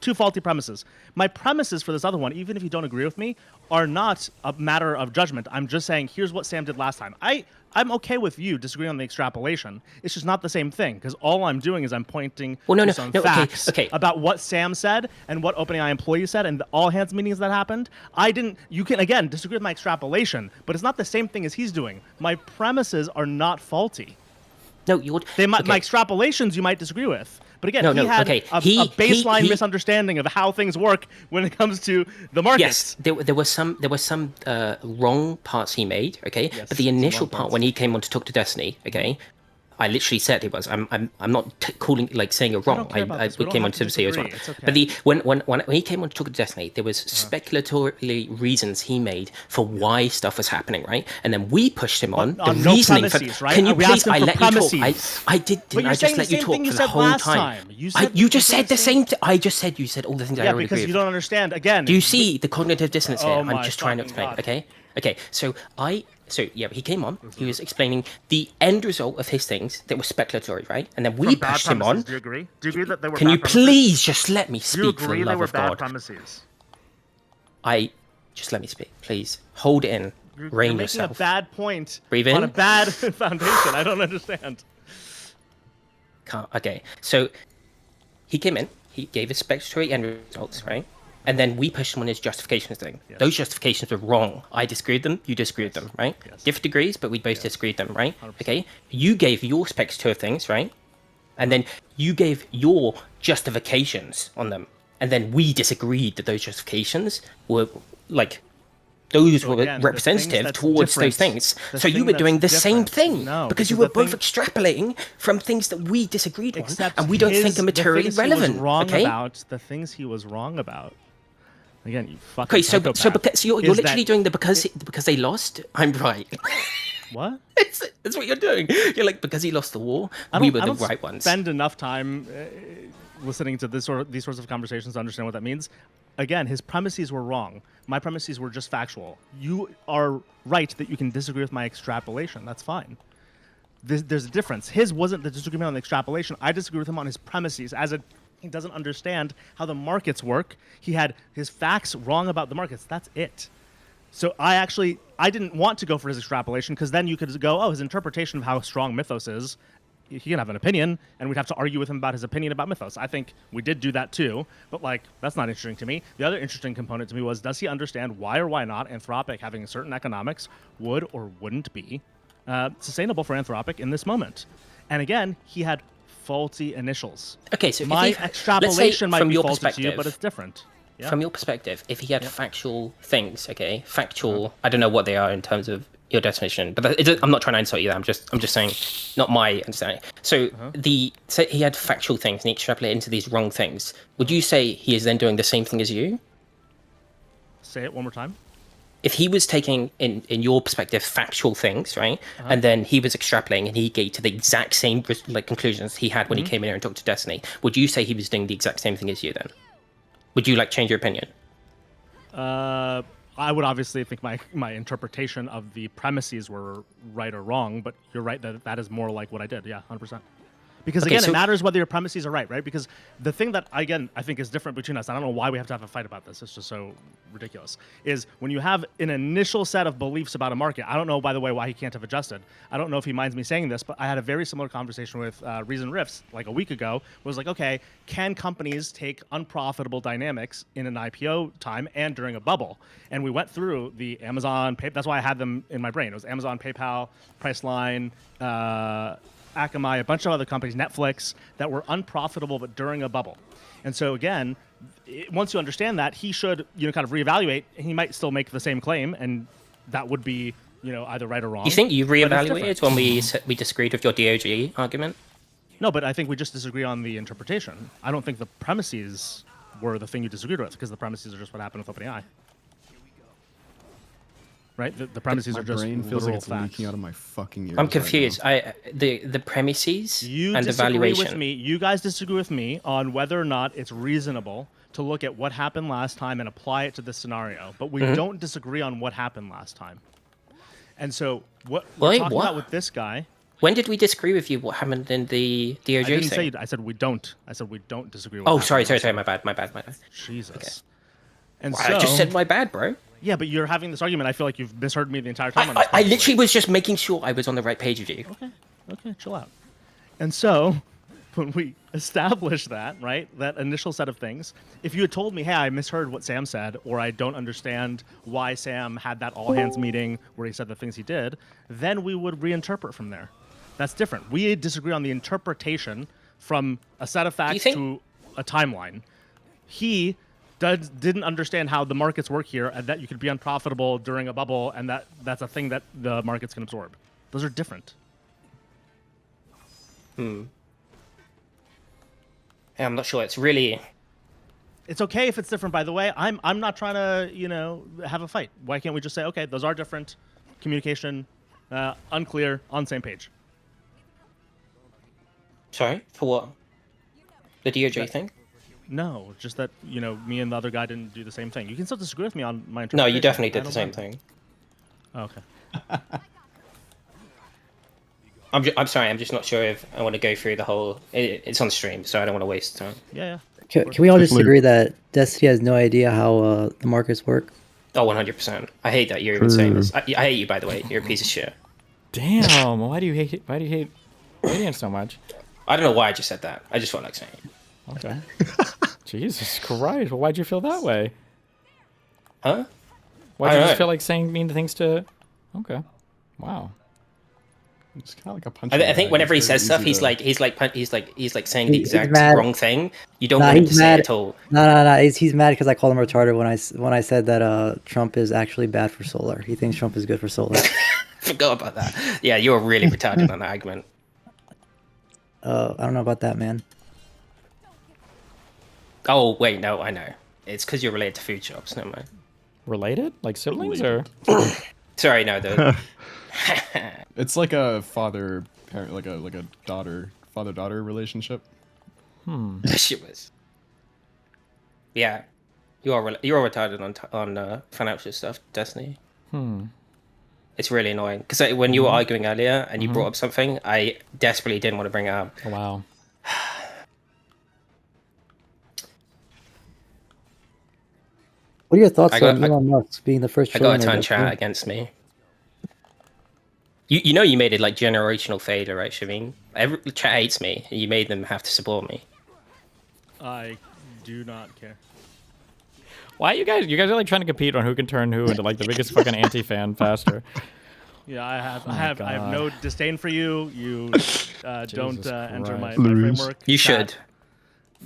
two faulty premises. My premises for this other one, even if you don't agree with me, are not a matter of judgment. I'm just saying, here's what Sam did last time. I'm okay with you disagreeing on the extrapolation. It's just not the same thing, because all I'm doing is I'm pointing to some facts about what Sam said and what OpenAI employees said and the all-hands meetings that happened. You can, again, disagree with my extrapolation, but it's not the same thing as he's doing. My premises are not faulty. No, my extrapolations you might disagree with. But again, he had a baseline misunderstanding of how things work when it comes to the markets. Yes, there were some wrong parts he made. Okay, yes, but the initial part when he came on to talk to Destiny, okay, I literally said it was. I'm not saying it wrong. I came on to say it was wrong. Okay. But when he came on to talk to Destiny, there was speculatorily reasons he made for why stuff was happening, right? And then we pushed him on the reasoning premises, for. Right? Can you please? I let premises. you talk. I did. Didn't I just let you talk for the whole time? You just said the same. I just said you said all the things I don't agree with. Yeah, because you don't understand. Again, do you see the cognitive dissonance here? I'm just trying to explain. Okay. So he came on. He was explaining the end result of his things that were speculatory, right? And then we pushed him on. Do you agree? Do you agree that they were? Can you please just let me speak for the love of God? Do you agree they were bad premises? Just let me speak, please. Hold it in. Rein yourself. You're making a bad point. Breathe in. On a bad foundation. I don't understand. Okay, so he came in. He gave us speculatory end results, right? And then we pushed him on his justifications thing. Yes. Those justifications were wrong. I disagreed with them. You disagreed with them, right? Yes. Different degrees, but we both disagreed with them, right? 100%. Okay. You gave your speculative things, right? And then you gave your justifications on them. And then we disagreed that those justifications were representative towards those things. So you were doing the same thing because you were both extrapolating from things that we disagreed on, and we don't think are materially relevant. The things he was wrong about. Again, you fucking psychopath. So you're literally doing the because they lost. I'm right. What? It's what you're doing. You're like, because he lost the war, we were the right ones. Spend enough time listening to these sorts of conversations to understand what that means. Again, his premises were wrong. My premises were just factual. You are right that you can disagree with my extrapolation. That's fine. There's a difference. His wasn't the disagreement on the extrapolation. I disagree with him on his premises. He doesn't understand how the markets work. He had his facts wrong about the markets. That's it. So I didn't want to go for his extrapolation, because then you could go, his interpretation of how strong Mythos is, he can have an opinion, and we'd have to argue with him about his opinion about Mythos. I think we did do that too, but that's not interesting to me. The other interesting component to me was, does he understand why or why not Anthropic having certain economics would or wouldn't be sustainable for Anthropic in this moment? And again, he had faulty initials. Okay, so my extrapolation might be faulty to you, but it's different. Yeah. From your perspective, if he had factual things, I don't know what they are in terms of your definition, but I'm not trying to insult you. I'm just saying, not my understanding. So he had factual things and he extrapolated into these wrong things. Would you say he is then doing the same thing as you? Say it one more time. if he was taking in your perspective factual things, right, and then he was extrapolating and he gave to the exact same like conclusions he had when he came in here and talked to Destiny, would you say he was doing the exact same thing as you then? Would you like change your opinion? I would obviously think my interpretation of the premises were right or wrong, but you're right that is more like what I did. Yeah, 100%. Because again, it matters whether your premises are right? Because the thing that, again, I think is different between us, I don't know why we have to have a fight about this, it's just so ridiculous, is when you have an initial set of beliefs about a market. I don't know, by the way, why he can't have adjusted. I don't know if he minds me saying this, but I had a very similar conversation with Reason Riffs like a week ago. Was like, okay, can companies take unprofitable dynamics in an IPO time and during a bubble? And we went through the Amazon, that's why I had them in my brain. It was Amazon, PayPal, Priceline, Akamai, a bunch of other companies, Netflix, that were unprofitable but during a bubble. And so again, once you understand that, he should kind of reevaluate. He might still make the same claim, and that would be either right or wrong. You think you reevaluated when we disagreed with your DOJ argument? No, but I think we just disagree on the interpretation. I don't think the premises were the thing you disagreed with, because the premises are just what happened with OpenAI. Right, the premises are just brain feels like it's facts. leaking out of my fucking ears. I'm confused. The premises and the valuation. You guys disagree with me on whether or not it's reasonable to look at what happened last time and apply it to this scenario, but we don't disagree on what happened last time. And so what we're talking about with this guy. When did we disagree with you? What happened in the DOJ I didn't thing? say. I said we don't. I said we don't disagree with. Oh, sorry. My bad. Jesus. Okay. And so I just said my bad, bro. Yeah, but you're having this argument. I feel like you've misheard me the entire time. I literally was just making sure I was on the right page with you. Okay, chill out. And so, when we established that, right, that initial set of things, if you had told me, hey, I misheard what Sam said, or I don't understand why Sam had that all-hands meeting where he said the things he did, then we would reinterpret from there. That's different. We disagree on the interpretation from a set of facts to a timeline. He didn't understand how the markets work here, and that you could be unprofitable during a bubble, and that's a thing that the markets can absorb. Those are different. Yeah, I'm not sure. It's really. It's okay if it's different. By the way, I'm not trying to have a fight. Why can't we just say, okay, those are different? Communication, unclear, on same page. Sorry, for what? The DOJ thing? No, just that me and the other guy didn't do the same thing. You can still disagree with me on my interpretation. No, you definitely did the same thing. Oh, okay. I'm sorry. I'm just not sure if I want to go through the whole. It's on stream, so I don't want to waste time. Yeah. Can we all just agree that Destiny has no idea how the markets work? Oh, 100%. I hate that you're even saying this. I hate you, by the way. You're a piece of shit. Damn. Why do you hate Radiant so much? I don't know why I just said that. I just felt like saying it. Okay. Jesus Christ. Well, why'd you feel that way? Huh? Why'd you just feel like saying mean things to... Okay. Wow. It's kind of like a punch. I think whenever he says stuff, he's like saying the exact wrong thing. You don't want him to say it at all. No. He's mad because I called him retarded when I said that Trump is actually bad for solar. He thinks Trump is good for solar. Forgot about that. Yeah, you were really retarded on that argument. I don't know about that, man. Oh wait, no, I know. It's because you're related to food shops. Never mind. Related, like siblings, or? Sorry, no. It's like a father-parent, like a father-daughter relationship. Shit was. Yeah, you are retarded on financial stuff, Destiny. It's really annoying because when you were arguing earlier and you brought up something, I desperately didn't want to bring it up. Oh, wow. What are your thoughts on Elon Musk being the first? I got a ton of chat against me. You know you made it like generational failure, right, Shaveen? Chat hates me. You made them have to support me. I do not care. Why you guys are like trying to compete on who can turn who into like the biggest fucking anti-fan faster? Yeah, I have no disdain for you. You don't enter my framework. You should.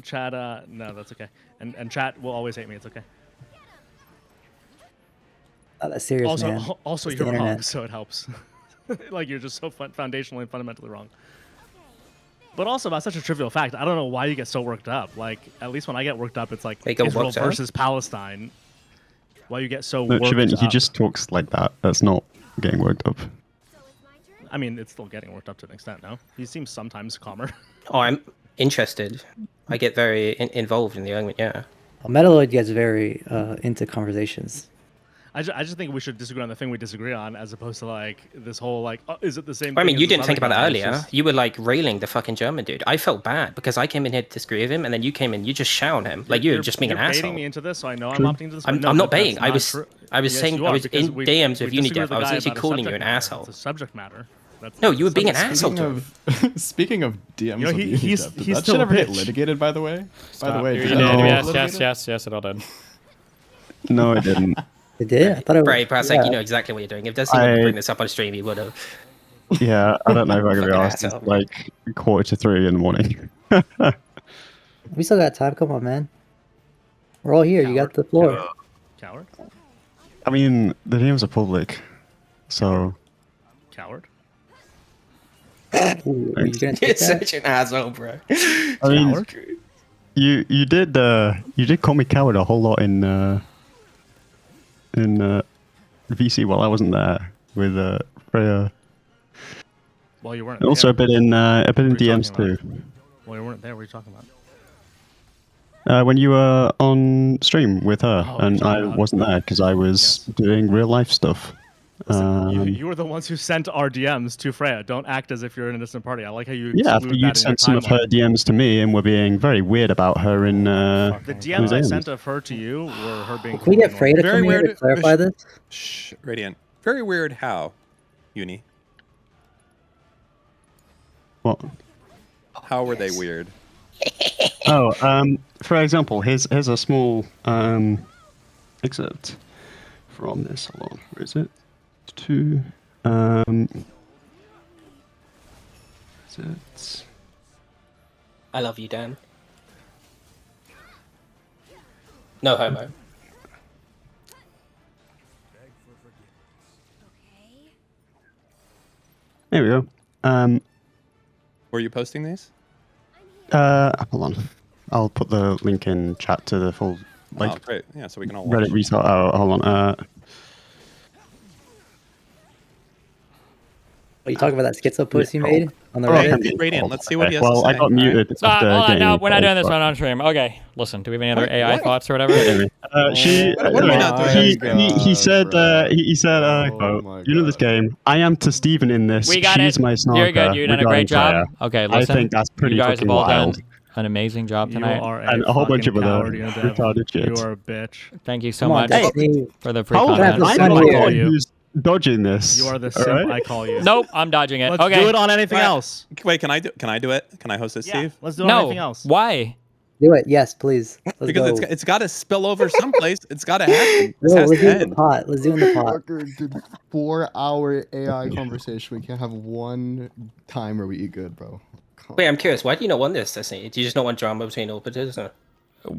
Chat, no, that's okay. And chat will always hate me. It's okay. Not that serious, man. Also, you're wrong, so it helps. Like, you're just so foundationally and fundamentally wrong. But also, about such a trivial fact, I don't know why you get so worked up. Like, at least when I get worked up, it's like Israel versus Palestine. Why you get so No, worked Shavin, up. he just talks like that. That's not getting worked up. I mean, it's still getting worked up to an extent, no? He seems sometimes calmer. Oh, I'm interested. I get very involved in the argument, yeah. Well, Metaloid gets very into conversations. I just think we should disagree on the thing we disagree on, as opposed to like this whole like, oh, is it the same? I mean, thing you as this didn't think other about that guy? It's earlier. just- You were like railing the fucking German dude. I felt bad because I came in here to disagree with him, and then you came in, you just shout him like you're just being an you're asshole. baiting me into this, so I know I'm opting into this. I'm but no, not that's baiting. I was true. Yes, saying you I are, was because in we- DMs with we disagree Unidev, with the I was guy literally about a calling you subject an matter. asshole. It's a subject matter. That's, No, you were being an that's- asshole. Speaking of DMs, You know, of he's Unidev, did that still shit a ever get bitch. litigated? By the way, You did did, that ever get yes, litigated? yes, it all did. No, it didn't. It did? I thought it was. Right, perhaps yeah. like you know exactly what you're doing. If Dusty wanted to bring this up on stream, he would have. Yeah, I don't know if I'm gonna be Fucking asked. It's asshole. like 2:45 in the morning. We still got time. Come on, man. We're all here. You got the floor. Coward. I mean, the DMs are public, so Coward. Ooh, are you gonna take You're that? such an asshole, bro. I mean, you did call me coward a whole lot in VC while I wasn't there with Freya. Well, you weren't. And also there. a bit in What are you DMs talking too. about? Well, you weren't there. What are you talking about? When you were on stream with her, Oh, and you're I talking about- wasn't there because I was doing real life stuff. You were the ones who sent our DMs to Freya. Don't act as if you're an innocent party. I like how you Yeah, exclude after that you'd in your sent some of her timeline. DMs to me and were being very weird about her in The DMs I museums. sent of her to you were her being. Can we get cool Frey to Very come here to weird. clarify this? Shh, Radiant. Very weird how, Uni. what? How were they weird? Oh, for example, here's a small excerpt from this. Hold on, where is it? Is it? I love you, Dan. No homo. There we go. Were you posting these? Hold on. I'll put the link in chat to the full Oh, like great. Yeah, so we can all watch. Reddit restart. Oh, hold on. Are you talking about that schizo post you Yeah. made on the Oh, Reddit? okay. Radiant, let's see what he has Well, to I say. got muted. Stop, after hold on, getting no, we're not involved, doing this but- one on stream. Okay, listen, do we have any other AI What? thoughts or whatever? She, What are we not doing? he said, bro. he said, Oh quote, my you know this God. game. I am to Steven in this. We got She's it. my snarker. You're good. You've done a great regarding job. Freya. Okay, I listen. think that's pretty you guys fucking have all wild. done an amazing job You tonight. are And a whole bunch fucking of other coward, Unidev. retarded shit. You are a bitch. Thank you so Come on, much Destiny. for the free Hold Crap, content. it's I'm funny the here. one who's dodging this. You are the all simp right? I call you. Nope, I'm dodging it. Let's okay. do it on anything Right. else. Wait, can I do? Can I do it? Can I host it, Steve? Let's do it on No. anything else. Why? Do it. Yes, please. Let's Because go. it's got to spill over someplace. It's got to happen. This No, has let's to do it in the end. pot. Let's do it in the pot. Fucker did 4-hour AI conversation. We can't have one time where we eat good, bro. Come Wait, I'm curious. Why do you not want this, Destiny? Do you just not want drama between orbiters? Or?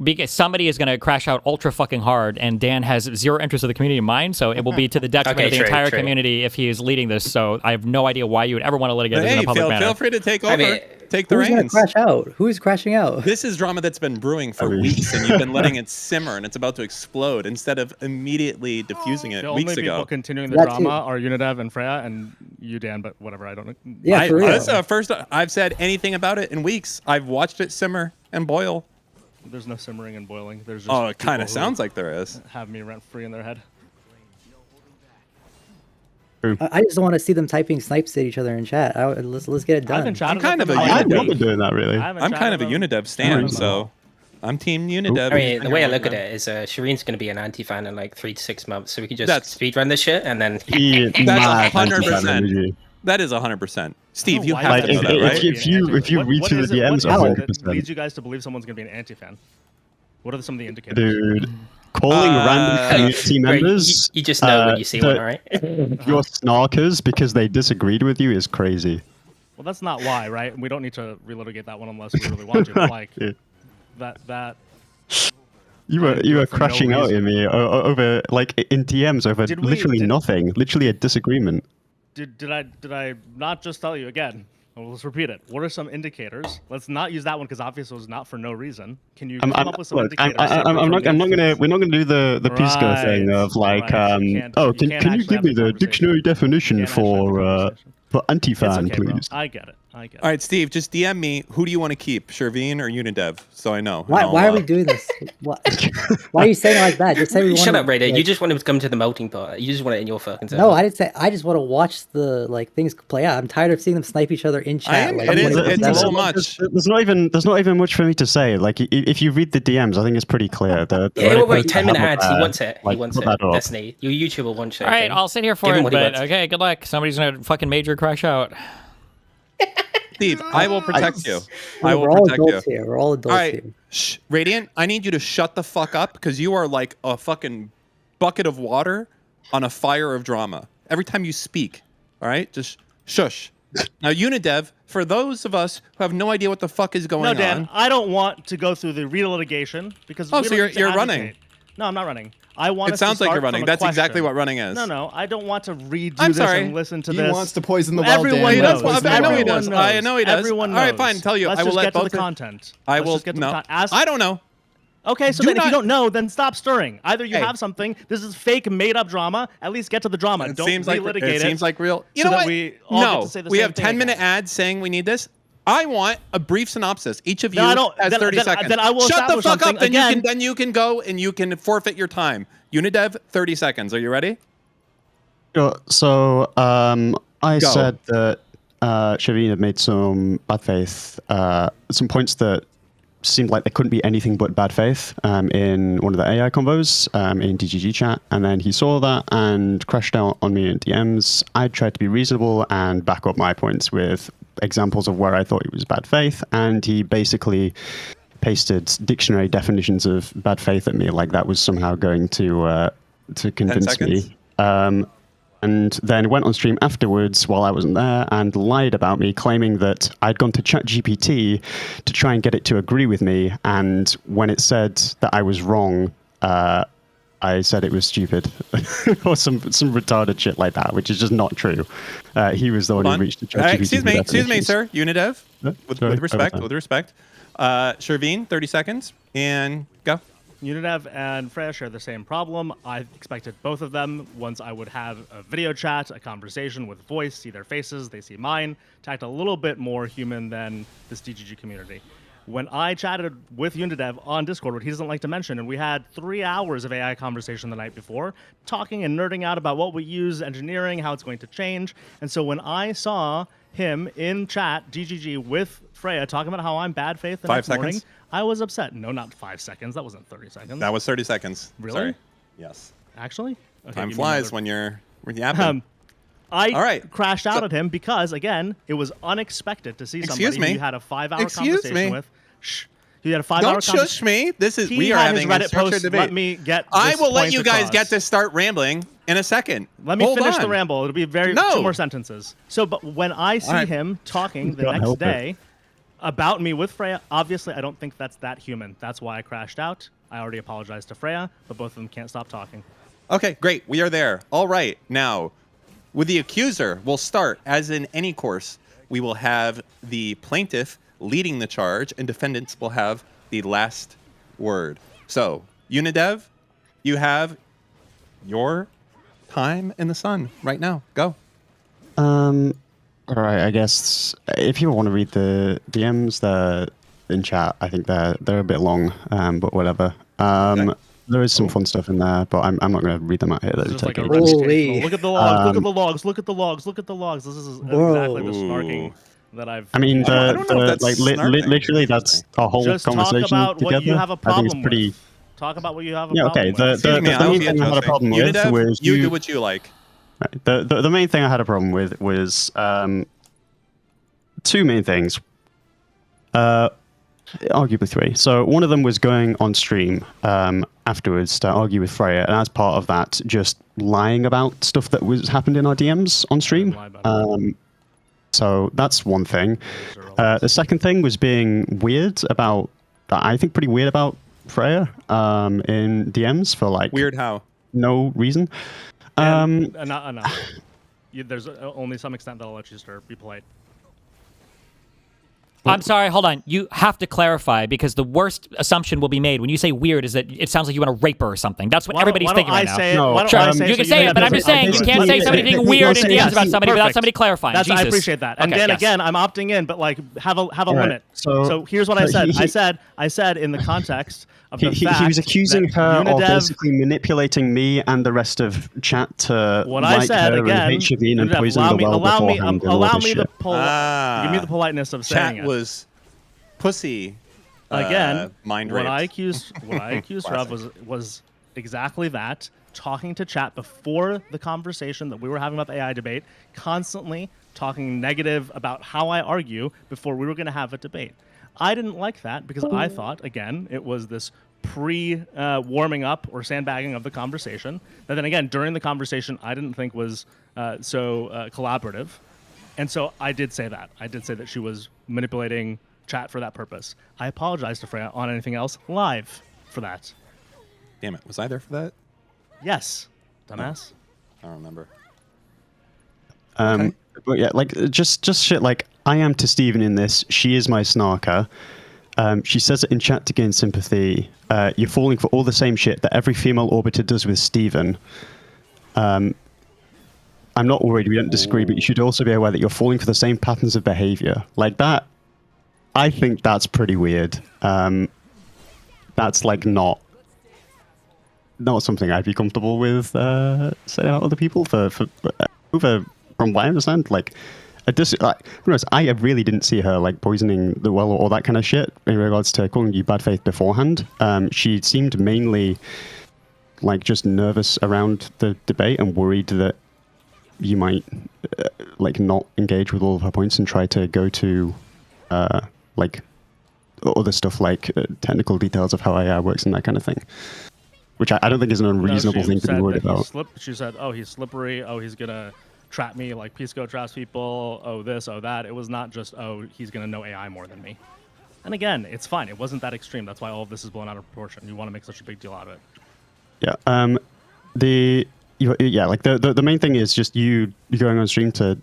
Because somebody is going to crash out ultra fucking hard, and Dan has zero interest of the community in mind, so it will be to the detriment Okay, of the true, entire true. community if he is leading this. So I have no idea why you would ever want to litigate this in Hey, a public manner. feel free to take over. I mean, take the Who's gonna reins. crash out? Who is crashing out? This is drama that's been brewing for I mean- weeks, and you've been letting it simmer, and it's about to explode instead of immediately diffusing it The only weeks people ago. continuing the That drama too. are Unidev and Freya and you, Dan, but whatever. I don't know. Yeah, for real. This is the first I've said anything about it in weeks. I've watched it simmer and boil. There's no simmering and boiling. There's just Oh, it kind people of who sounds like there is. have me rent free in their head. I just want to see them typing snipes at each other in chat. Let's get it I haven't done. chatted kind with of them a in I've a not week. been doing that really. I haven't I'm kind chatted of a with them. Unidev stan, so I'm Team Unidev. I mean, the way I look at man. it is Shireen's going to be an anti-fan in like 3 to 6 months, so we can just That's- speedrun this shit, and then... He That's mad 100%. anti-fan energy. That is 100%. Steve, No, you why have is to that know Like, that, if right? you- if you read What through is the it- what DMs, is it that 100%. leads you guys to believe someone's going to be an anti-fan? What are some of the indicators? Dude, calling random community Great, members you just know when you see one, that alright? you're snarkers because they disagreed with you is crazy. Well, that's not why, right? We don't need to relitigate that one unless we really want to. But like Dude. that. You were do it for no crashing out reason. at me over like in DMs over Did we- literally did- nothing, literally a disagreement. Did I not just tell you again? Well, let's repeat it. What are some indicators? Let's not use that one because obviously it was not for no reason. Can you come up with some indicators? I'm not gonna. We're not gonna do the Pisco thing of like, can you give me the dictionary definition for anti-fan, okay, please? Bro. I get it. All right, Steve, just DM me. Who do you want to keep, Shervin or Unidev? So I know. Why are we doing this? Why are you saying it like that? Just say we want. Shut up, Raider. You just want to come to the melting pot. You just want it in your fucking zone. No, I didn't say. I just want to watch the things play out. I'm tired of seeing them snipe each other in chat. It's so much. There's not even much for me to say. Like, if you read the DMs, I think it's pretty clear. Wait, 10-minute ads. He wants it. He wants it. Destiny, your YouTuber wants it. All right, I'll sit here for it. But okay, good luck. Somebody's gonna fucking major crash out. Steve, I will protect you. I will protect you. We're all adults here. Shh, Radiant, I need you to shut the fuck up because you are like a fucking bucket of water on a fire of drama. Every time you speak, all right? Just shush. Now, Unidev, for those of us who have no idea what the fuck is going on. No, Dan, I don't want to go through the real litigation because. Oh, so you're running? No, I'm not running. I want. It sounds like you're running. That's exactly what running is. No, I don't want to redo this and listen to this. He wants to poison the well. Everyone knows. I know he does. I know he does. Everyone knows. All right, fine. Tell you. Let's I will just let get to both the content. I will. No. I don't know. Okay, so then if you don't know, then stop stirring. Either you have something. This is fake, made-up drama. At least get to the drama. Don't relitigate it. It seems like real. You know what? No, we have 10-minute ads saying we need this. I want a brief synopsis. Each of you has 30 seconds. Then I will shut the fuck up. Then you can go and you can forfeit your time. Unidev, 30 seconds. Are you ready? Sure. So I said that Shervin had made some bad faith, some points that seemed like there couldn't be anything but bad faith in one of the AI convos in DGG chat. And then he saw that and crashed out on me in DMs. I tried to be reasonable and back up my points with examples of where I thought it was bad faith. And he basically pasted dictionary definitions of bad faith at me, like that was somehow going to convince me. And then went on stream afterwards while I wasn't there and lied about me, claiming that I'd gone to ChatGPT to try and get it to agree with me. And when it said that I was wrong, I said it was stupid or some retarded shit like that, which is just not true. He was the one who reached the ChatGPT. Excuse me, sir. Unidev, with respect. Shervin, 30 seconds, and go. Unidev and Freya share the same problem. I expected both of them. Once I would have a video chat, a conversation with voice, see their faces, they see mine, to act a little bit more human than this DGG community. When I chatted with Unidev on Discord, what he doesn't like to mention, and we had 3 hours of AI conversation the night before, talking and nerding out about what we use, engineering, how it's going to change. And so when I saw him in chat, DGG, with Freya, talking about how I'm bad faith the next morning, I was upset. No, not 5 seconds. That wasn't 30 seconds. That was 30 seconds. Really? Sorry. Yes. Actually? Okay, time flies when you're yapping. I crashed out at him because, again, it was unexpected to see somebody who you had a 5-hour conversation with. Shh. You had a 5-hour conversation. Don't shush me. We are having a structured debate. Let me get I will let you guys get to start rambling in a second. Let me finish the ramble. It'll be 2 more sentences. So, but when I see him talking the next day about me with Freya, obviously I don't think that's that human. That's why I crashed out. I already apologized to Freya, but both of them can't stop talking. Okay, great. We are there. All right. Now, with the accuser, we'll start, as in any course, we will have the plaintiff leading the charge, and defendants will have the last word. So, Unidev, you have your time in the sun right now. Go. All right, I guess if people want to read the DMs, they're in chat. I think they're a bit long, but whatever. Okay. There is some fun stuff in there, but I'm not going to read them out here. Look at the logs. Look at the logs. Look at the logs. Look at the logs. This is exactly the snarking that I've. I mean, literally, that's a whole conversation together. Talk about what you have a problem I think it's pretty. With. Talk about what you have a problem with. The main thing I had a problem with was you do what you like. The main thing I had a problem with was 2 main things. Arguably 3. So one of them was going on stream afterwards to argue with Freya, and as part of that, just lying about stuff that was happened in our DMs on stream. So that's one thing. The second thing was being weird about, I think pretty weird about Freya in DMs for like... Weird how? No reason. Enough. There's only some extent that I'll let you be polite. I'm sorry, hold on. You have to clarify because the worst assumption will be made when you say weird is that it sounds like you want to rape her or something. That's what everybody's thinking right now. You can say it, but I'm just saying you can't say somebody being weird and DMs about somebody without somebody clarifying. I appreciate that. And again, I'm opting in, but like have a limit. So here's what I said. I said in the context of the fact he was accusing her of basically manipulating me and the rest of chat to what I said again. And poison the well beforehand. Allow me the give me the politeness of saying it. Was pussy. Again, mind what raped. I accused her of was exactly that. Talking to chat before the conversation that we were having about the AI debate, constantly talking negative about how I argue before we were going to have a debate. I didn't like that because I thought, again, it was this warming up or sandbagging of the conversation. That then again, during the conversation, I didn't think was so collaborative. And so I did say that. I did say that she was manipulating chat for that purpose. I apologize to Freya on anything else live for that. Damn it. Was I there for that? Yes, dumbass. I don't remember. Okay. But yeah, like just shit like I am to Steven in this. She is my snarker. She says it in chat to gain sympathy. You're falling for all the same shit that every female orbiter does with Steven. I'm not worried. We don't disagree, but you should also be aware that you're falling for the same patterns of behavior. Like that, I think that's pretty weird. That's like not something I'd be comfortable with saying out other people for from what I understand, like, I really didn't see her like poisoning the well or that kind of shit in regards to calling you bad faith beforehand. She seemed mainly like just nervous around the debate and worried that you might like not engage with all of her points and try to go to like other stuff like technical details of how AI works and that kind of thing. Which I don't think is an unreasonable thing to be worried about. She said, oh, he's slippery. Oh, he's going to trap me like Pisco traps people. Oh, this, oh, that. It was not just, oh, he's going to know AI more than me. And again, it's fine. It wasn't that extreme. That's why all of this is blown out of proportion. You want to make such a big deal out of it. Yeah. The main thing is just you going on stream to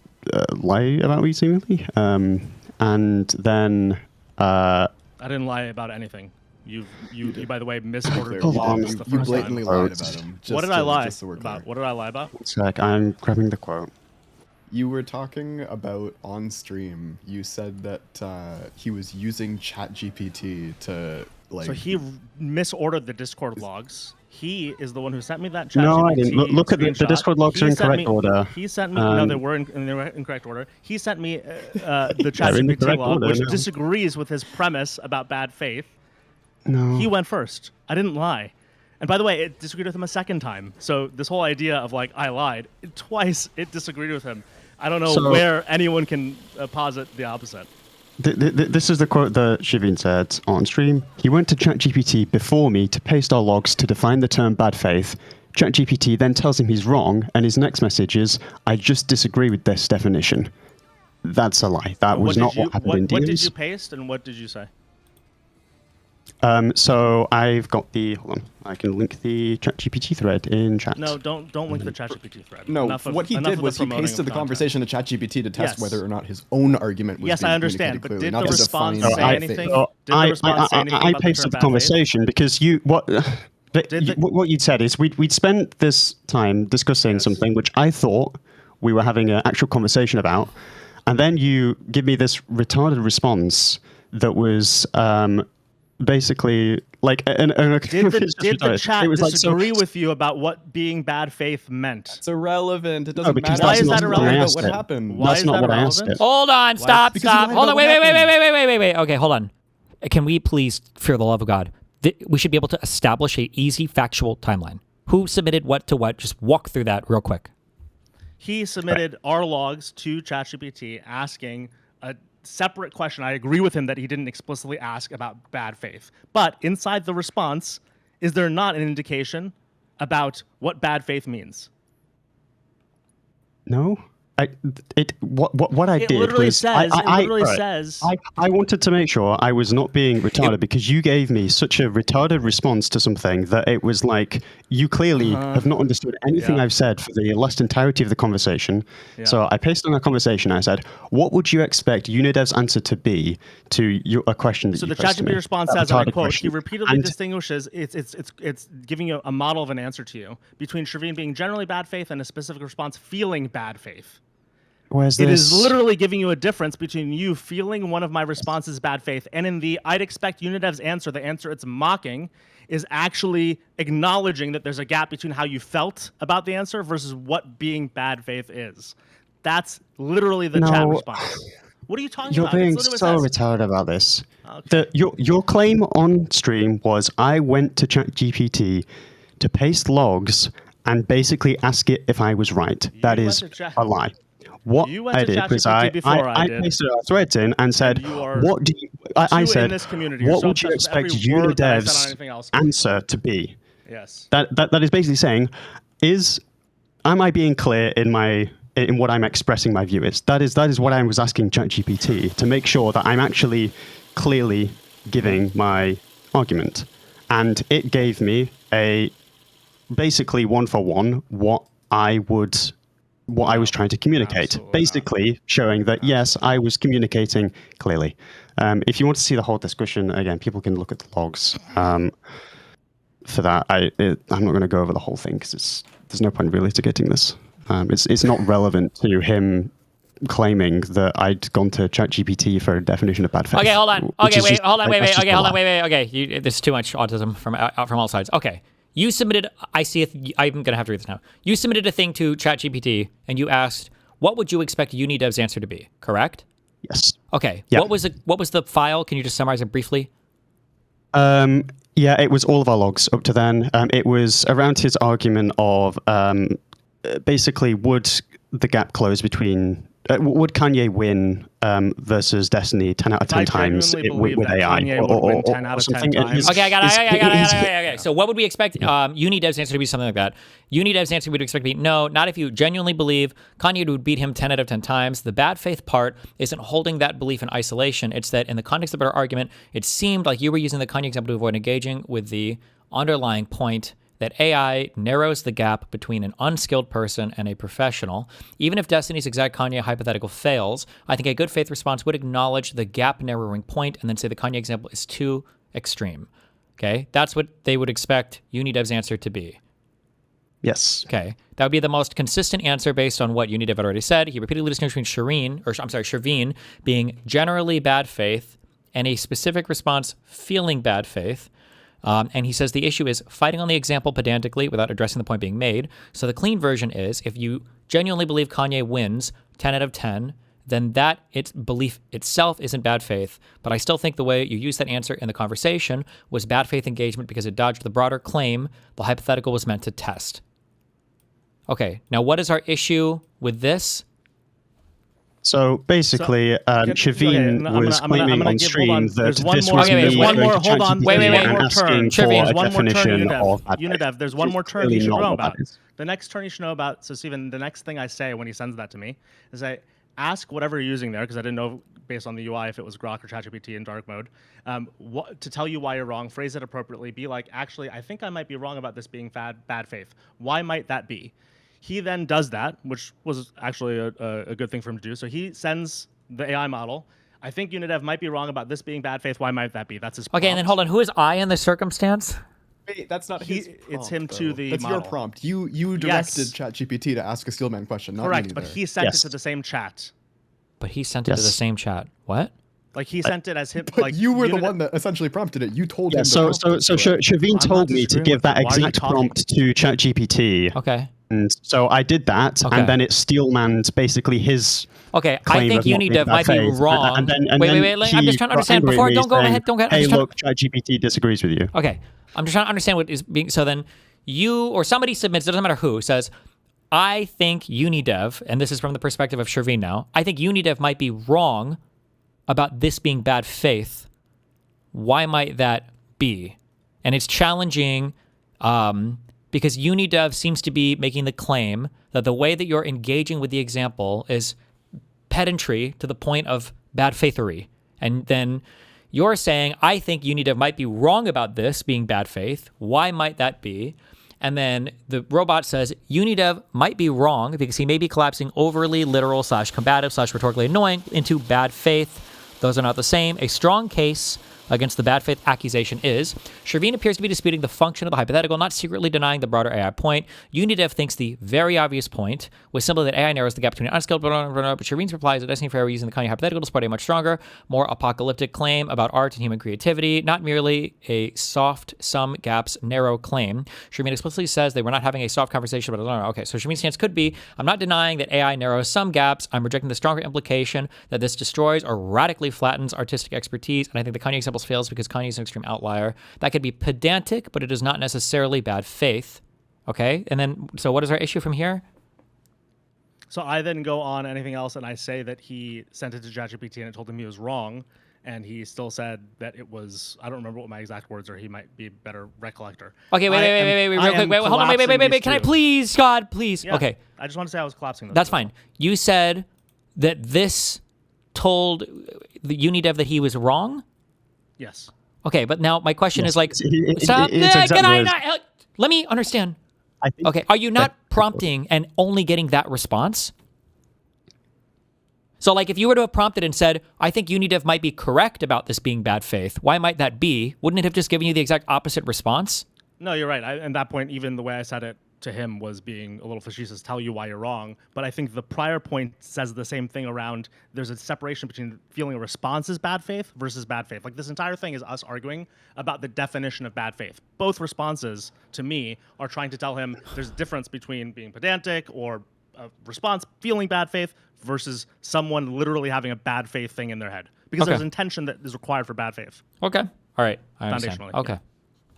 lie about me, seemingly. And then... I didn't lie about anything. You by the way, misordered. You blatantly lied about him. What did I lie about? What did I lie about? It's like I'm grabbing the quote. You were talking about on stream. You said that he was using ChatGPT to like. So he misordered the Discord logs. He is the one who sent me that ChatGPT. No, I didn't. Look at the Discord logs are in correct order. He sent me. No, they were in correct order. He sent me the ChatGPT log, which disagrees with his premise about bad faith. No. He went first. I didn't lie. And by the way, it disagreed with him a second time. So this whole idea of like, I lied, twice it disagreed with him. I don't know where anyone can posit the opposite. This is the quote that Shiveen said on stream. He went to ChatGPT before me to paste our logs to define the term bad faith. ChatGPT then tells him he's wrong, and his next message is, I just disagree with this definition. That's a lie. That was not what happened in DMs. What did you paste and what did you say? So I've got the, hold on, I can link the ChatGPT thread in chat. No, don't link the ChatGPT thread. No, what he did was he pasted the conversation to ChatGPT to test whether or not his own argument was Yes, I understand, but did the response say anything? I pasted the conversation because what you'd said is we'd spent this time discussing something which I thought we were having an actual conversation about, and then you give me this retarded response that was basically like did the chat disagree with you about what being bad faith meant? It's irrelevant. It doesn't matter. Why is that irrelevant? What happened? Why is that irrelevant? Hold on, stop. Hold on, wait. Okay, hold on. Can we please, for the love of God, we should be able to establish an easy factual timeline. Who submitted what to what? Just walk through that real quick. He submitted our logs to ChatGPT asking a separate question. I agree with him that he didn't explicitly ask about bad faith. But inside the response, is there not an indication about what bad faith means? No. what I did was I wanted to make sure I was not being retarded because you gave me such a retarded response to something that it was like you clearly have not understood anything I've said for the last entirety of the conversation. So I pasted on a conversation. I said, "What would you expect Unidev's answer to be to a question that you posed to me?" So the ChatGPT response says, and I quote, "He repeatedly distinguishes it's giving you a model of an answer to you between Shervin being generally bad faith and a specific response feeling bad faith." It is literally giving you a difference between you feeling one of my responses bad faith and in the I'd expect Unidev's answer, the answer it's mocking, is actually acknowledging that there's a gap between how you felt about the answer versus what being bad faith is. That's literally the chat response. What are you talking about? You're being so retarded about this. Okay. Your claim on stream was I went to ChatGPT to paste logs and basically ask it if I was right. That is a lie. What I did was I pasted our threads in and said, "What do you?" I said, "What would you expect Unidev's answer to be?" Yes. That is basically saying, am I being clear in what I'm expressing my view is? That is what I was asking ChatGPT to make sure that I'm actually clearly giving my argument, and it gave me basically one for one what I was trying to communicate, basically showing that, yes, I was communicating clearly. If you want to see the whole discussion, again, people can look at the logs. For that, I'm not going to go over the whole thing because there's no point really to getting this. It's not relevant to him claiming that I'd gone to ChatGPT for a definition of bad faith. Okay, hold on. Okay, wait. Okay, there's too much autism from all sides. Okay. You submitted, I'm going to have to read this now. You submitted a thing to ChatGPT and you asked, what would you expect Unidev's answer to be, correct? Yes. Okay. Yep. What was the file? Can you just summarize it briefly? Yeah, it was all of our logs up to then. It was around his argument of basically would the gap close between... would Kanye win versus Destiny 10 out of 10 times with AI? Or 10 out of 10 times. Okay, I got it. Okay. So what would we expect Unidev's answer to be? Something like that. Unidev's answer would expect to be, no, not if you genuinely believe Kanye would beat him 10 out of 10 times. The bad faith part isn't holding that belief in isolation. It's that in the context of our argument, it seemed like you were using the Kanye example to avoid engaging with the underlying point that AI narrows the gap between an unskilled person and a professional. Even if Destiny's exact Kanye hypothetical fails, I think a good faith response would acknowledge the gap narrowing point and then say the Kanye example is too extreme. Okay? That's what they would expect Unidev's answer to be. Yes. Okay. That would be the most consistent answer based on what Unidev had already said. He repeatedly distinguished between Shervin being generally bad faith and a specific response feeling bad faith. And he says the issue is fighting on the example pedantically without addressing the point being made. So the clean version is if you genuinely believe Kanye wins 10 out of 10, then that its belief itself isn't bad faith. But I still think the way you used that answer in the conversation was bad faith engagement because it dodged the broader claim the hypothetical was meant to test. Okay, now what is our issue with this? So basically, Shervin was claiming on stream that this was Unidev, there's one more term you should know about. The next term you should know about, so Steven, the next thing I say when he sends that to me is I ask whatever you're using there, because I didn't know based on the UI if it was Grok or ChatGPT in dark mode, to tell you why you're wrong, phrase it appropriately, be like, actually, I think I might be wrong about this being bad faith. Why might that be? He then does that, which was actually a good thing for him to do. So he sends the AI model. I think Unidev might be wrong about this being bad faith. Why might that be? That's his prompt. Okay, and then hold on. Who is I in this circumstance? Wait, that's not his prompt, it's him to the That's model. your prompt. You directed ChatGPT to ask a Steelman question, not correct, me but there. he sent it to the same chat. But he sent it to the same chat. What? Like he sent it as him. But like you were the one that essentially prompted it. You told him. So Shervin told me to give that exact prompt to ChatGPT. Okay. And so I did that, and then it steelmanned basically his. Okay, I think Unidev might be wrong. Wait. I'm just trying to understand. Before, don't go ahead. Hey, look, ChatGPT disagrees with you. Okay, I'm just trying to understand what is being. So then, you or somebody submits. It doesn't matter who says. I think Unidev, and this is from the perspective of Shervin now. I think Unidev might be wrong about this being bad faith. Why might that be? And it's challenging because Unidev seems to be making the claim that the way that you're engaging with the example is pedantry to the point of bad faithry. And then you're saying, I think Unidev might be wrong about this being bad faith. Why might that be? And then the robot says Unidev might be wrong because he may be collapsing overly literal / combative / rhetorically annoying into bad faith. Those are not the same. A strong case against the bad faith accusation is Shervin appears to be disputing the function of the hypothetical, not secretly denying the broader AI point. Unidev thinks the very obvious point was simply that AI narrows the gap between unskilled, but Shervin's reply is addressing fair using the Kanye hypothetical to support a much stronger, more apocalyptic claim about art and human creativity, not merely a soft, some gaps, narrow claim. Shervin explicitly says they were not having a soft conversation about okay, so Shervin's stance could be, I'm not denying that AI narrows some gaps, I'm rejecting the stronger implication that this destroys or radically flattens artistic expertise, and I think the Kanye example fails because Kanye is an extreme outlier. That could be pedantic, but it is not necessarily bad faith. Okay, and then, so what is our issue from here? So I then go on anything else, and I say that he sent it to ChatGPT and it told him he was wrong, and he still said that it was, I don't remember what my exact words are, he might be a better recollector. Okay, wait, real quick, hold on, wait, can I please, God, please? Yeah, okay. I just want to say I was collapsing those. That's fine. You said that this told the Unidev that he was wrong? Yes. Okay, but now my question is like, stop. Can I not? Let me understand. Okay, are you not prompting and only getting that response? So, like, if you were to have prompted and said, I think Unidev might be correct about this being bad faith, why might that be? Wouldn't it have just given you the exact opposite response? No, you're right. At that point, even the way I said it to him was being a little facetious, tell you why you're wrong. But I think the prior point says the same thing around there's a separation between feeling a response is bad faith versus bad faith. Like, this entire thing is us arguing about the definition of bad faith. Both responses, to me, are trying to tell him there's a difference between being pedantic or a response feeling bad faith versus someone literally having a bad faith thing in their head. Because there's intention that is required for bad faith. Okay. All right. I understand. Okay. Yeah.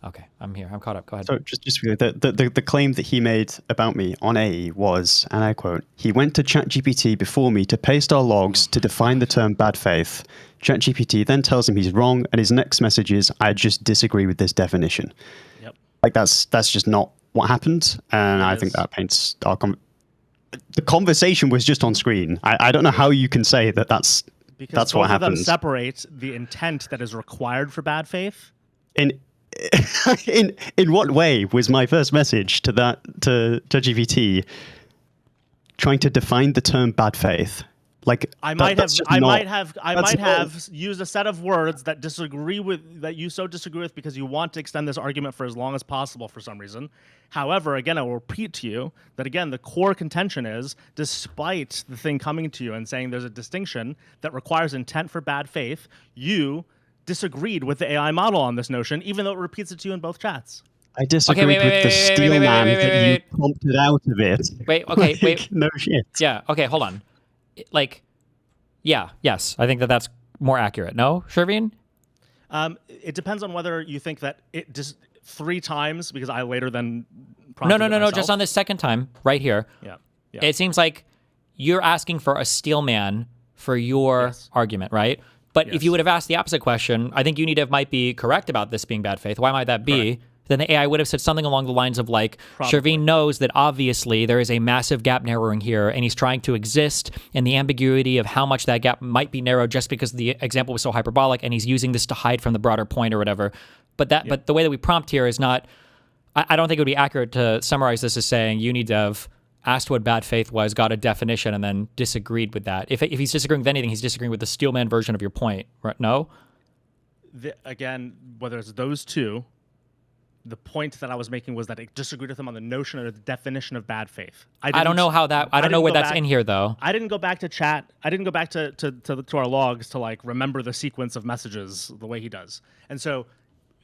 Okay, I'm here. I'm caught up. Go ahead. So just the claim that he made about me on AE was, and I quote, he went to ChatGPT before me to paste our logs to define the term bad faith. ChatGPT then tells him he's wrong, and his next message is, I just disagree with this definition. Yep. Like that's just not what happened, and I think that paints our the conversation was just on screen. I don't know how you can say that that's what happened. Because both of them separate the intent that is required for bad faith. In what way was my first message to ChatGPT trying to define the term bad faith? Like I might have used a set of words that you so disagree with because you want to extend this argument for as long as possible for some reason. However, again, I will repeat to you that again the core contention is, despite the thing coming to you and saying there's a distinction that requires intent for bad faith, you disagreed with the AI model on this notion, even though it repeats it to you in both chats. I disagreed with the steel man that you prompted out of it. Wait. No shit. Yeah, okay, hold on. Yes, I think that's more accurate. No, Shervin? It depends on whether you think that it just 3 times, because I later then prompted No, just on the second time, right here. Yeah. It seems like you're asking for a steel man for your argument, right? But if you would have asked the opposite question, I think Unidev might be correct about this being bad faith. Why might that be? Correct. Then the AI would have said something along the lines of like, Shervin knows that obviously there is a massive gap narrowing here, and he's trying to exist in the ambiguity of how much that gap might be narrowed just because the example was so hyperbolic, and he's using this to hide from the broader point or whatever. But the way that we prompt here is not, I don't think it would be accurate to summarize this as saying Unidev asked what bad faith was, got a definition, and then disagreed with that. If he's disagreeing with anything, he's disagreeing with the Steelman version of your point, right? No? Again, whether it's those two, the point that I was making was that it disagreed with him on the notion or the definition of bad faith. I don't know how that, I don't know where that's in here, though. I didn't go back to chat. I didn't go back to our logs to like remember the sequence of messages the way he does. And so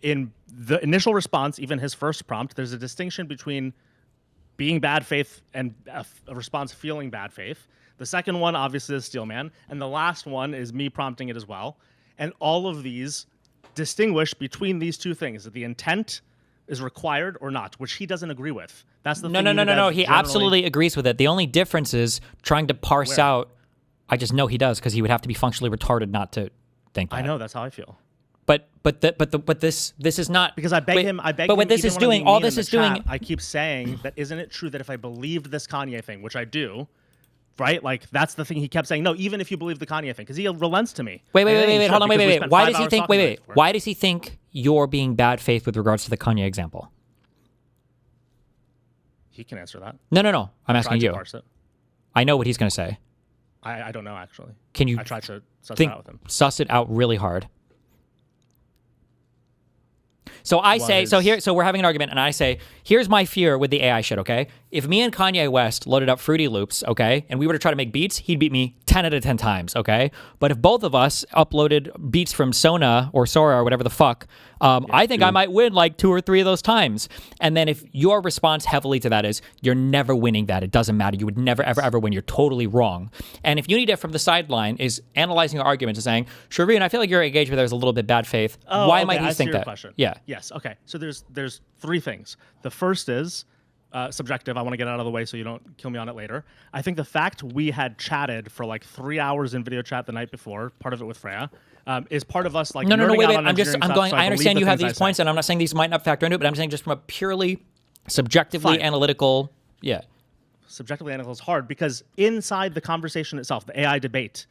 in the initial response, even his first prompt, there's a distinction between being bad faith and a response feeling bad faith. The second one, obviously, is Steelman. And the last one is me prompting it as well. And all of these distinguish between these two things, that the intent is required or not, which he doesn't agree with. That's the thing. No. He absolutely agrees with it. The only difference is trying to parse out. I just know he does, because he would have to be functionally retarded not to think that. I know, that's how I feel. But this is not because I beg him. But what this is doing, all this is doing. I keep saying that isn't it true that if I believed this Kanye thing, which I do, right? Like that's the thing he kept saying. No, even if you believe the Kanye thing, because he relents to me. Wait, hold on, wait. Why does he think? Why does he think you're being bad faith with regards to the Kanye example? He can answer that. No. I'm asking you. I know what he's going to say. I don't know actually. Can you? I tried to suss it out with him. Suss it out really hard. So I say, so we're having an argument, and I say, here's my fear with the AI shit, okay? If me and Kanye West loaded up Fruity Loops, okay, and we were to try to make beats, he'd beat me 10 out of 10 times, okay? But if both of us uploaded beats from Sora or whatever the fuck, I think I might win like 2 or 3 of those times. And then if your response heavily to that is, you're never winning that, it doesn't matter, you would never, ever win, you're totally wrong. And if you need it from the sideline is analyzing your argument and saying, Shereen, I feel like your engagement there is a little bit bad faith. Why might he think that? Question. Yeah. Yes. Okay. So there's 3 things. The first is subjective. I want to get out of the way so you don't kill me on it later. I think the fact we had chatted for like 3 hours in video chat the night before, part of it with Freya, is part of us like no, wait. I'm going. I understand you have these points, and I'm not saying these might not factor into it, but I'm saying just from a purely subjectively analytical. Yeah. Subjectively analytical is hard because inside the conversation itself, the AI debate,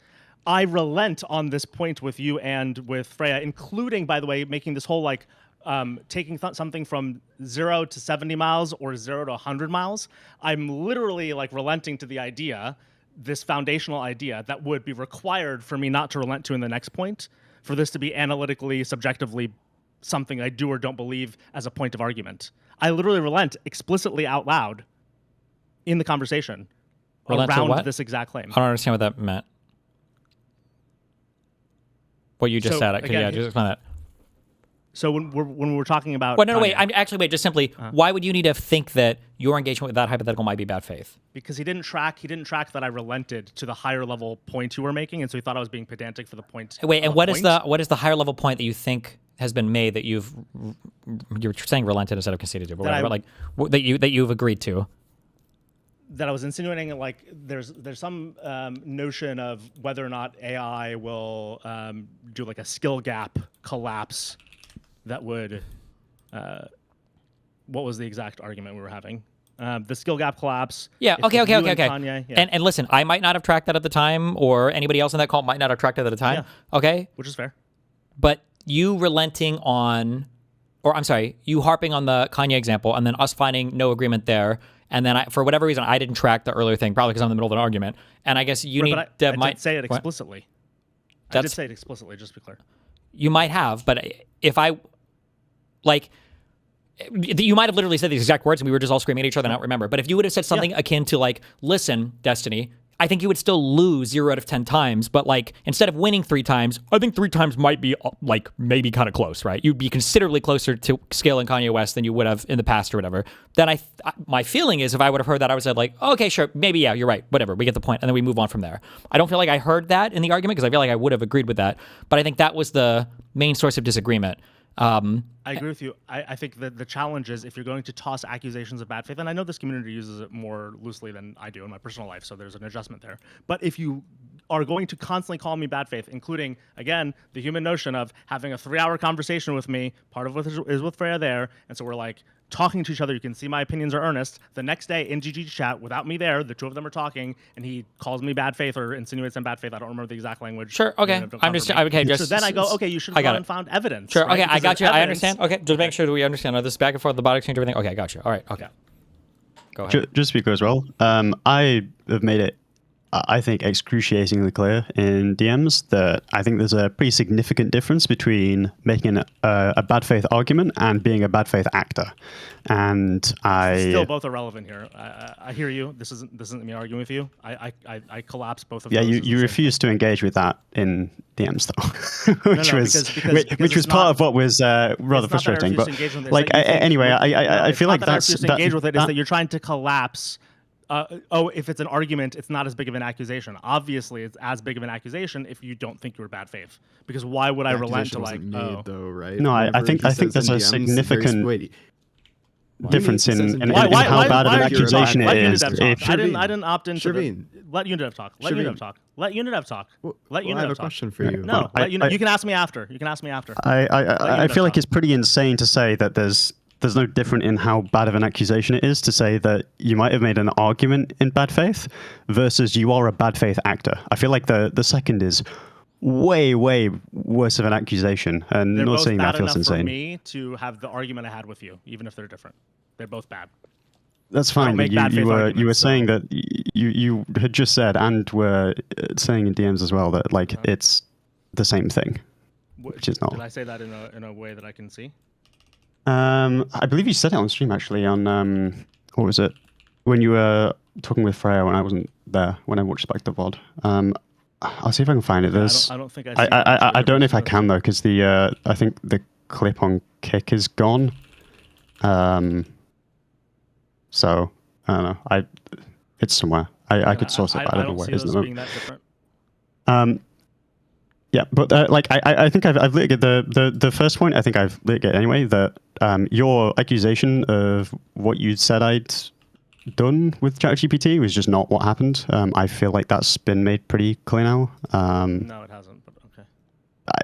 I relent on this point with you and with Freya, including, by the way, making this whole like taking something from 0 to 70 miles or 0 to 100 miles. I'm literally like relenting to the idea, this foundational idea that would be required for me not to relent to in the next point, for this to be analytically, subjectively something I do or don't believe as a point of argument. I literally relent explicitly out loud in the conversation around this exact claim. I don't understand what that meant. What you just said. Again, just explain that. So when we're talking about... Well, no, wait. Just simply, why would you need to think that your engagement with that hypothetical might be bad faith? Because he didn't track that I relented to the higher level point you were making, and so he thought I was being pedantic for the point. Wait, and what is the higher level point that you think has been made that you're saying relented instead of conceded to, but that you've agreed to? That I was insinuating, like there's some notion of whether or not AI will do like a skill gap collapse that would what was the exact argument we were having? The skill gap collapse. Yeah. Okay. Kanye, yeah. And listen, I might not have tracked that at the time, or anybody else in that call might not have tracked that at the time. Yeah. Okay. Which is fair. But you relenting on, or I'm sorry, you harping on the Kanye example, and then us finding no agreement there. And then for whatever reason, I didn't track the earlier thing, probably because I'm in the middle of an argument. And I guess you need to... I did say it explicitly. I did say it explicitly, just to be clear. You might have, but if I... Like, you might have literally said these exact words and we were just all screaming at each other and I don't remember. But if you would have said something akin to like, listen, Destiny, I think you would still lose 0 out of 10 times. But like, instead of winning 3 times, I think 3 times might be like maybe kind of close, right? You'd be considerably closer to scaling Kanye West than you would have in the past or whatever. Then my feeling is if I would have heard that, I would have said like, okay, sure, maybe, yeah, you're right, whatever, we get the point, and then we move on from there. I don't feel like I heard that in the argument because I feel like I would have agreed with that. But I think that was the main source of disagreement. I agree with you. I think that the challenge is if you're going to toss accusations of bad faith, and I know this community uses it more loosely than I do in my personal life, so there's an adjustment there. But if you are going to constantly call me bad faith, including, again, the human notion of having a 3-hour conversation with me, part of what is with Freya there, and so we're like talking to each other, you can see my opinions are earnest. The next day in GG chat, without me there, the 2 of them are talking, and he calls me bad faith or insinuates I'm bad faith. I don't remember the exact language. Sure, okay. I'm just, okay, just... So then I go, okay, you should have gone and found evidence. Sure, right? Okay, Because I got you. evidence. I understand. Okay, just make sure that we understand. This is back and forth, the bot exchange, everything. Okay, I got you. All right, okay. Go ahead. Just because, I have made it, I think, excruciatingly clear in DMs that I think there's a pretty significant difference between making a bad faith argument and being a bad faith actor. And still both are relevant here. I hear you. This isn't me arguing with you. I collapse both of those. Yeah, you refused to engage with that in DMs though, which was part of what was rather frustrating. But like anyway, I feel like that's to engage with it is that you're trying to collapse. If it's an argument, it's not as big of an accusation. Obviously, it's as big of an accusation if you don't think you were bad faith. Because why would I relent to like, though, right? No, I think there's a significant. difference in how bad of an accusation it is. I didn't opt into let Unidev talk. Let Unidev talk. Let Unidev talk. Let Unidev talk. I have a question for you. No, you can ask me after. You can ask me after. I feel like it's pretty insane to say that there's no different in how bad of an accusation it is to say that you might have made an argument in bad faith versus you are a bad faith actor. I feel like the second is way worse of an accusation, and not saying that feels insane. For me to have the argument I had with you, even if they're different, they're both bad. That's fine. But you were saying that you had just said and were saying in DMs as well that like it's the same thing, which is not. Did I say that in a way that I can see? I believe you said it on stream actually on what was it when you were talking with Freya when I wasn't there when I watched back the VOD. I'll see if I can find it. There's. I don't think I don't know if I can though, because I think the clip on Kick is gone. So I don't know. It's somewhere. I could source it, but I don't know where it is. Yeah, but I think I've litigated the first point. I think I've litigated anyway. That your accusation of what you said I'd done with ChatGPT was just not what happened. I feel like that's been made pretty clear now. No, it hasn't, but okay.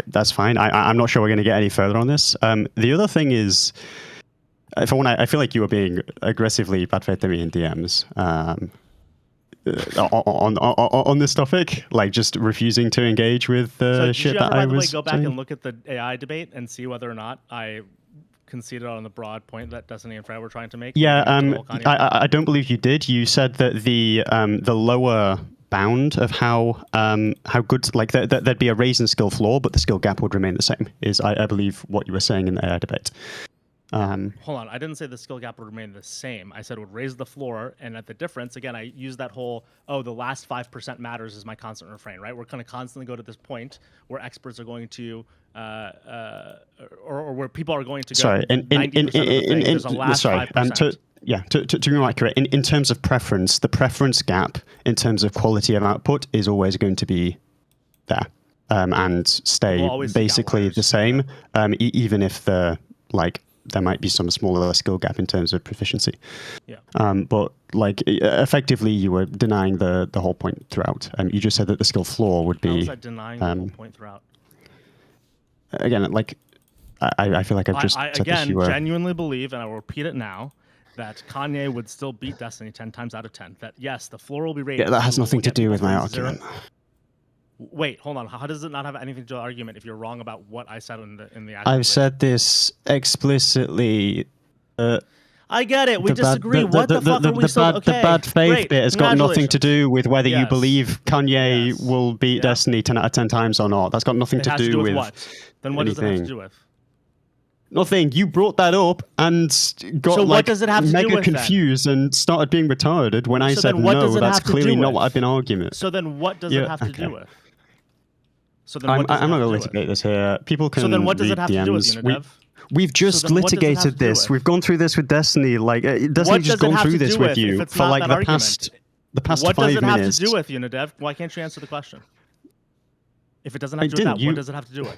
That's fine. I'm not sure we're going to get any further on this. The other thing is, for one, I feel like you were being aggressively bad faith to me in DMs on this topic, like just refusing to engage with the shit that I was saying. Did you ever, by the way, go back and look at the AI debate and see whether or not I conceded on the broad point that Destiny and Freya were trying to make? Yeah, I don't believe you did. You said that the lower bound of how good, like there'd be a raise in skill floor, but the skill gap would remain the same. Is I believe what you were saying in the AI debate. Hold on, I didn't say the skill gap would remain the same. I said it would raise the floor, and at the difference, again, I used that whole, the last 5% matters is my constant refrain, right? We're going to constantly go to this point where experts are going to, or where people are going to go. Sorry, 90% of the thing, there's a last 5%. To be more accurate, in terms of preference, the preference gap in terms of quality of output is always going to be there and stay basically the same, even if there might be some smaller skill gap in terms of proficiency. Yeah. But effectively, you were denying the whole point throughout. You just said that the skill floor would be. How was I denying the whole point throughout? Again, I feel like I've just said again this, you were... genuinely believe, and I will repeat it now, that Kanye would still beat Destiny 10 times out of 10. That yes, the floor will be raised. Yeah, that has nothing to do with my argument. Wait, hold on. How does it not have anything to do with the argument if you're wrong about what I said in the actual I've said this explicitly. I get it. We disagree. What the fuck are we so... Okay, the bad faith bit has got nothing to do with whether you believe Kanye will beat Destiny 10 out of 10 times or not. That's got nothing to do with what? Then what does it have to do with? Nothing. You brought that up and got what does it have to mega do with, confused and started being retarded when I said no. That's clearly not what I've been arguing. So then what does it have to do with? So then I'm not going to litigate this here. People can. So then what does it have to do with, Unidev? We've just litigated this. We've gone through this with Destiny. Destiny's just gone through this with you for the past 5 minutes. What does it have to do with, Unidev? Why can't you answer the question? If it doesn't have to do with that, what does it have to do with?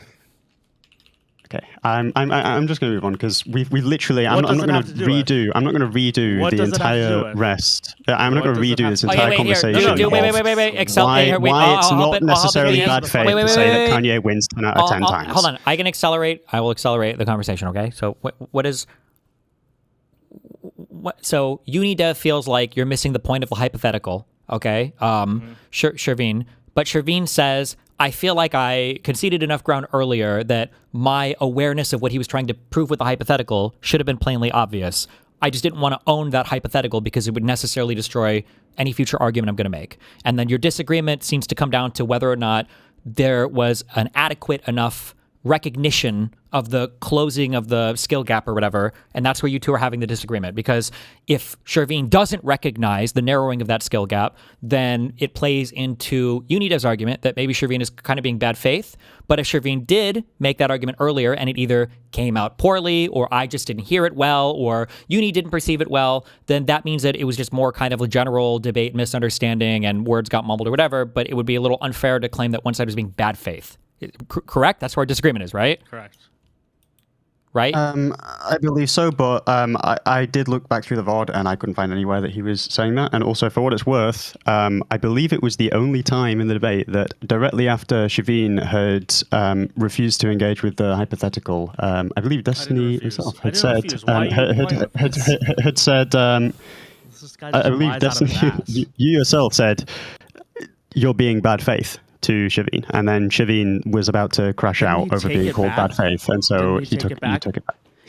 Okay, I'm just going to move on because we've literally. I'm not going to redo. I'm not going to redo the entire rest. I'm not going to redo this entire conversation. Wait. Accelerate. Why it's not necessarily bad faith to say that Kanye wins 10 out of 10 times. Hold on, I can accelerate. I will accelerate the conversation. Okay, so what is? So Unidev feels like you're missing the point of the hypothetical. Okay, Shervin, but Shervin says, I feel like I conceded enough ground earlier that my awareness of what he was trying to prove with the hypothetical should have been plainly obvious. I just didn't want to own that hypothetical because it would necessarily destroy any future argument I'm going to make. And then your disagreement seems to come down to whether or not there was an adequate enough recognition of the closing of the skill gap or whatever, and that's where you two are having the disagreement. Because if Shervin doesn't recognize the narrowing of that skill gap, then it plays into Unidev's argument that maybe Shervin is kind of being bad faith. But if Shervin did make that argument earlier and it either came out poorly, or I just didn't hear it well, or Uni didn't perceive it well, then that means that it was just more kind of a general debate, misunderstanding, and words got mumbled or whatever. But it would be a little unfair to claim that one side was being bad faith. Correct? That's where our disagreement is, right? Correct. right? I believe so, but I did look back through the VOD and I couldn't find anywhere that he was saying that. And also, for what it's worth, I believe it was the only time in the debate that directly after Shavine had refused to engage with the hypothetical, I believe Destiny himself had said, had said, I believe Destiny, you yourself said, you're being bad faith to Shavine, and then Shavine was about to crash out over being called bad faith, and so he took it back.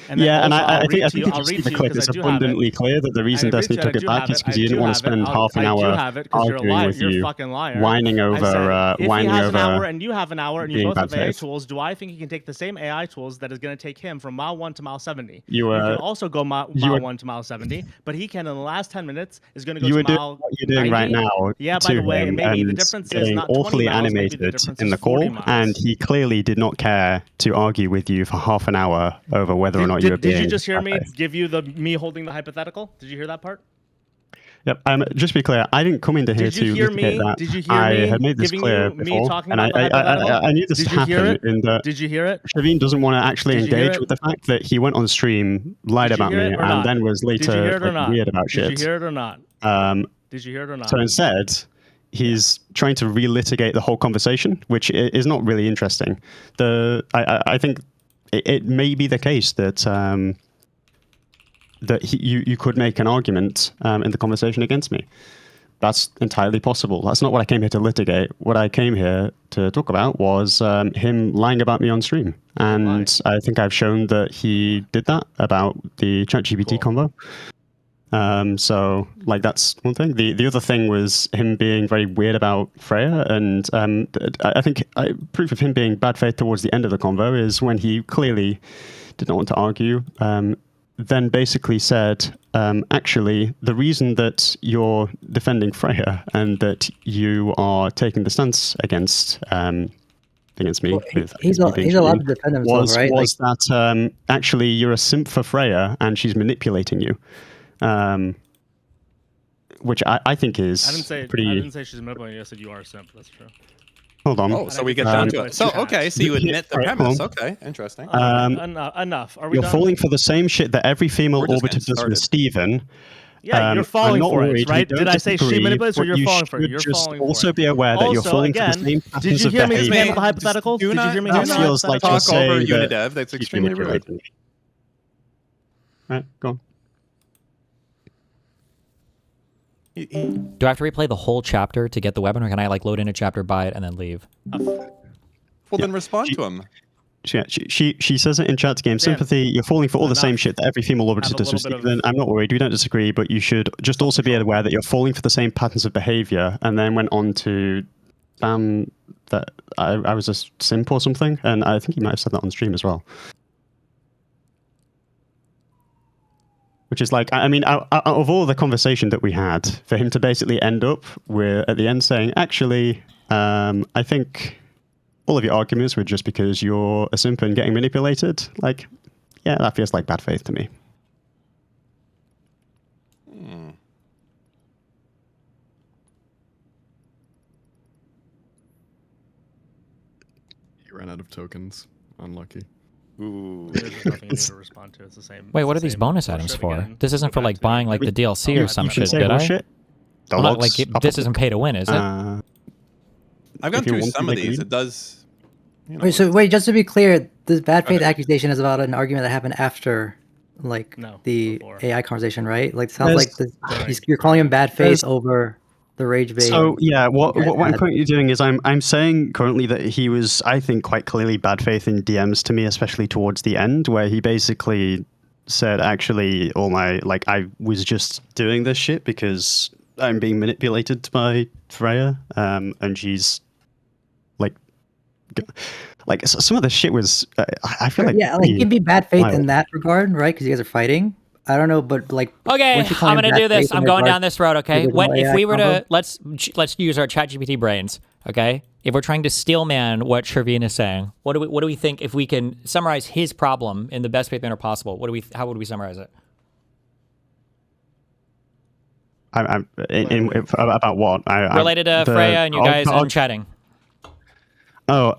And I think if you see the clip, it's abundantly clear that the reason Destiny took it back is because he didn't want to spend half an hour arguing with you, whining over, whining over. An hour and you have an hour, and you both have AI tools. Do I think he can take the same AI tools that is going to take him from mile 1 to mile 70? You can also go mile 1 to mile 70, but he can in the last 10 minutes is going to go to mile. What you're doing right now. Yeah, by the way, maybe the difference is not 20 awfully miles, animated in the call, and he clearly did not care to argue with you for half an hour over whether or not you were being. Did you just hear me give you me holding the hypothetical? Did you hear that part? Yep. Just to be clear, I didn't come into here to litigate that. Did you hear I me had made this clear before, and I knew this would happen. Did you hear it? Shavine doesn't want to actually engage with the fact that he went on stream, lied about me, and then was later weird about shit. Did you hear it or not? Did you hear it or not? So instead, he's trying to relitigate the whole conversation, which is not really interesting. I think it may be the case that you could make an argument in the conversation against me. That's entirely possible. That's not what I came here to litigate. What I came here to talk about was him lying about me on stream. And I think I've shown that he did that about the ChatGPT convo. So, like, that's one thing. The other thing was him being very weird about Freya, and I think proof of him being bad faith towards the end of the convo is when he clearly did not want to argue, then basically said, actually, the reason that you're defending Freya and that you are taking the stance against me, well, he's allowed to defend himself, right? Was that actually you're a simp for Freya and she's manipulating you. Which I think is pretty. I didn't say she's manipulating you. I said you are a simp. That's true. Hold on. Oh, so we get down to it. So okay, so you admit the premise. Okay, interesting. Enough. Are we You're done? falling for the same shit that every female orbiter does with Steven. Yeah, you're falling for it, right? Did I say she manipulates or you're falling for it? You're falling for it. Also be aware that you're falling for the same patterns of behavior. Did you hear me just handle the hypothetical? Did you hear me handle the hypothetical? Talk over Unidev. That's extremely rude. Right, go on. Do I have to replay the whole chapter to get the weapon, or can I like load in a chapter, buy it, and then leave? Well, then respond to him. She says it in chat game. Sympathy, you're falling for all the same shit that every female orbiter does with Steven. I'm not worried. We don't disagree, but you should just also be aware that you're falling for the same patterns of behavior. And then went on to that I was a simp or something, and I think he might have said that on stream as well. Which is like, I mean, out of all the conversation that we had, for him to basically end up at the end saying, actually, I think all of your arguments were just because you're a simp and getting manipulated. Like, yeah, that feels like bad faith to me. You ran out of tokens. Unlucky. Ooh. There's nothing new to respond to. It's the same. Wait, what are these bonus items for? Again. This isn't for like buying like the DLC or some shit, did I? Well, not, like this isn't pay to win, is it? I've gone through some of these. It does. You know, wait, just to be clear, this bad faith accusation is about an argument that happened after, like, before. AI conversation, right? Like, it sounds like you're calling him bad faith over the rage bait. So yeah, what I'm currently doing is I'm saying currently that he was, I think, quite clearly bad faith in DMs to me, especially towards the end, where he basically said, actually, I was just doing this shit because I'm being manipulated by Freya, and she's like some of the shit was, I feel like, yeah, like he can be bad faith in that regard, right? Because you guys are fighting. I don't know, but like, okay, I'm gonna do this. I'm going down this road. Okay, if we were to let's use our ChatGPT brains. Okay, if we're trying to steelman what Shavine is saying, what do we think if we can summarize his problem in the best faith manner possible? How would we summarize it? About what? Related to Freya and you guys chatting. Oh,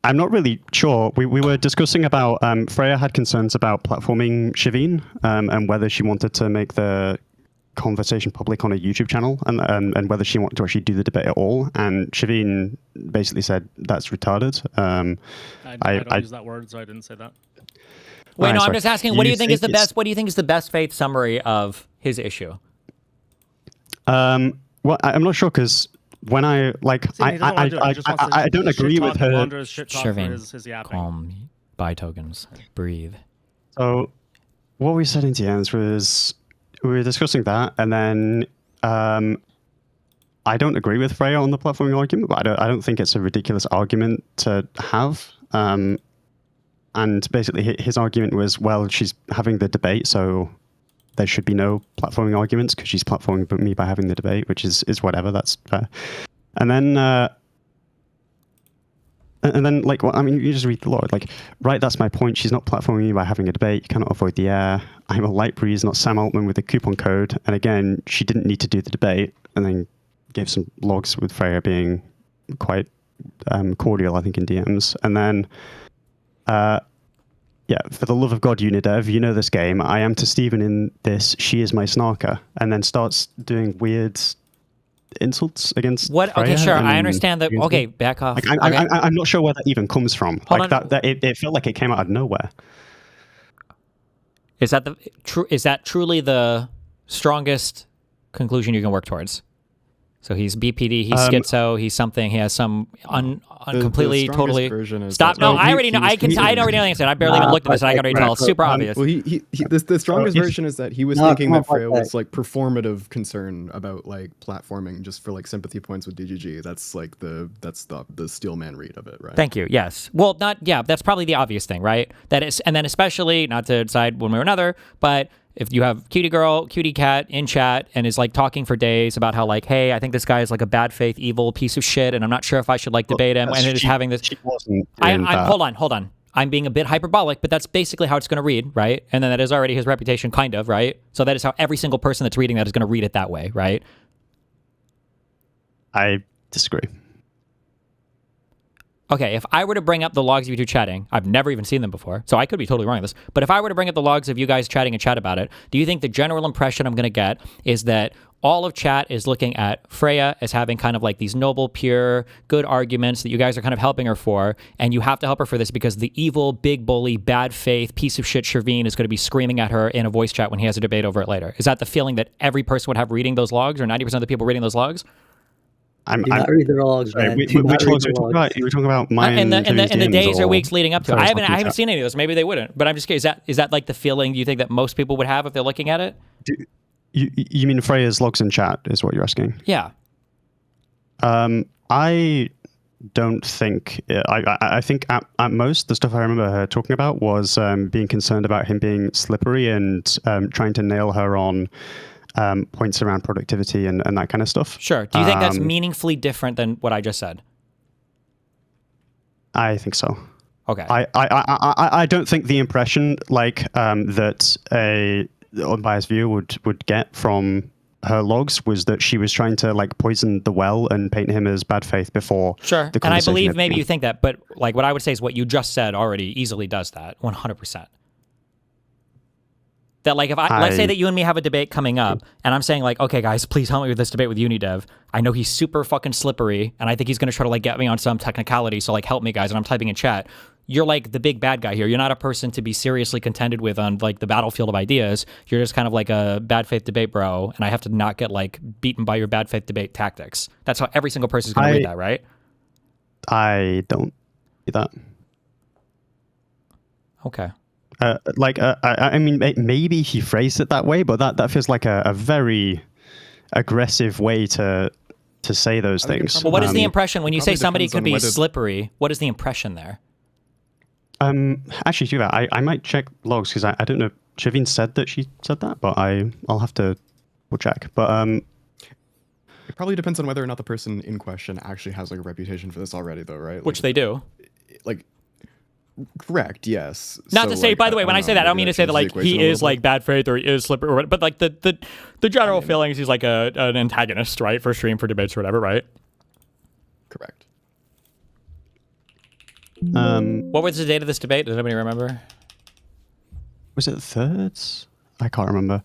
I'm not really sure. We were discussing about Freya had concerns about platforming Shiveen and whether she wanted to make the conversation public on a YouTube channel and whether she wanted to actually do the debate at all. And Shiveen basically said that's retarded. I don't use that word, so I didn't say that. Wait, no, I'm just asking. What do you think is the best? What do you think is the best faith summary of his issue? Well, I'm not sure because when I don't agree with her. Shiveen, calm, buy tokens, breathe. So what we said in DMs was we were discussing that, and then I don't agree with Freya on the platforming argument, but I don't think it's a ridiculous argument to have. And basically his argument was, well, she's having the debate, so there should be no platforming arguments because she's platforming me by having the debate, which is whatever, that's fair. And then like, well, I mean, you just read the law, like, right, that's my point. She's not platforming me by having a debate. You cannot avoid the air. I'm a light breeze, not Sam Altman with a coupon code. And again, she didn't need to do the debate, and then gave some logs with Freya being quite cordial, I think, in DMs. And then yeah, for the love of God, Unidev, you know this game. I am to Steven in this. She is my snarker. And then starts doing weird insults against what? Freya. Okay, sure. I understand that. Okay, back off. Like, I'm not sure where that even comes from. Hold like that it felt like it came out of nowhere. Is that Is that truly the strongest conclusion you can work towards? So he's BPD, he's schizo, he's something, he has some completely, totally... Stop, no, I already know, I already know the answer. I barely even looked at this, and I can already tell. It's super obvious. Well, the strongest version is that he was thinking that Freya was, like, performative concern about, like, platforming just for, like, sympathy points with DGG. That's, like, that's the Steelman read of it, right? Thank you, yes. Well, that's probably the obvious thing, right? That is, and then especially, not to decide one way or another, but... if you have cutie girl, cutie cat in chat and is like talking for days about how like, hey, I think this guy is like a bad faith, evil piece of shit, and I'm not sure if I should like debate him, and it is having this. Hold on. I'm being a bit hyperbolic, but that's basically how it's going to read, right? And then that is already his reputation, kind of, right? So that is how every single person that's reading that is going to read it that way, right? I disagree. Okay, if I were to bring up the logs of you two chatting, I've never even seen them before, so I could be totally wrong on this, but if I were to bring up the logs of you guys chatting and chat about it, do you think the general impression I'm going to get is that all of chat is looking at Freya as having kind of like these noble, pure, good arguments that you guys are kind of helping her for, and you have to help her for this because the evil, big bully, bad faith, piece of shit Shirveen is going to be screaming at her in a voice chat when he has a debate over it later? Is that the feeling that every person would have reading those logs, or 90% of the people reading those logs? Do not read the logs, man. Which logs are you talking about? You were talking about mine in the days or weeks leading up to it. I haven't seen any of those. Maybe they wouldn't. But I'm just curious. Is that like the feeling you think that most people would have if they're looking at it? You mean Freya's logs in chat is what you're asking? Yeah. I don't think. I think at most the stuff I remember her talking about was being concerned about him being slippery and trying to nail her on points around productivity and that kind of stuff. Sure. Do you think that's meaningfully different than what I just said? I think so. Okay. I don't think the impression that a unbiased viewer would get from her logs was that she was trying to like poison the well and paint him as bad faith before. Sure. And I believe maybe you think that, but like what I would say is what you just said already easily does that 100%. That like if let's say that you and me have a debate coming up and I'm saying like, okay guys, please help me with this debate with Unidev. I know he's super fucking slippery and I think he's going to try to like get me on some technicality. So like help me guys. And I'm typing in chat. You're like the big bad guy here. You're not a person to be seriously contended with on like the battlefield of ideas. You're just kind of like a bad faith debate bro. And I have to not get like beaten by your bad faith debate tactics. That's how every single person is going to read that, right? I don't do that. Okay. I mean, maybe he phrased it that way, but that feels like a very aggressive way to say those things. Well, what is the impression when you say somebody could be slippery? What is the impression there? Actually, do that. I might check logs because I don't know. Shiveen said that she said that, but I'll have to check. But it probably depends on whether or not the person in question actually has like a reputation for this already, though, right? Which they do. Like. Correct. Yes. Not to say, by the way, when I say that, I don't mean to say that like he is like bad faith or he is slippery, or but like the general feeling is he's like an antagonist, right? For stream, for debates, or whatever, right? Correct. What was the date of this debate? Does anybody remember? Was it the 3rd? I can't remember.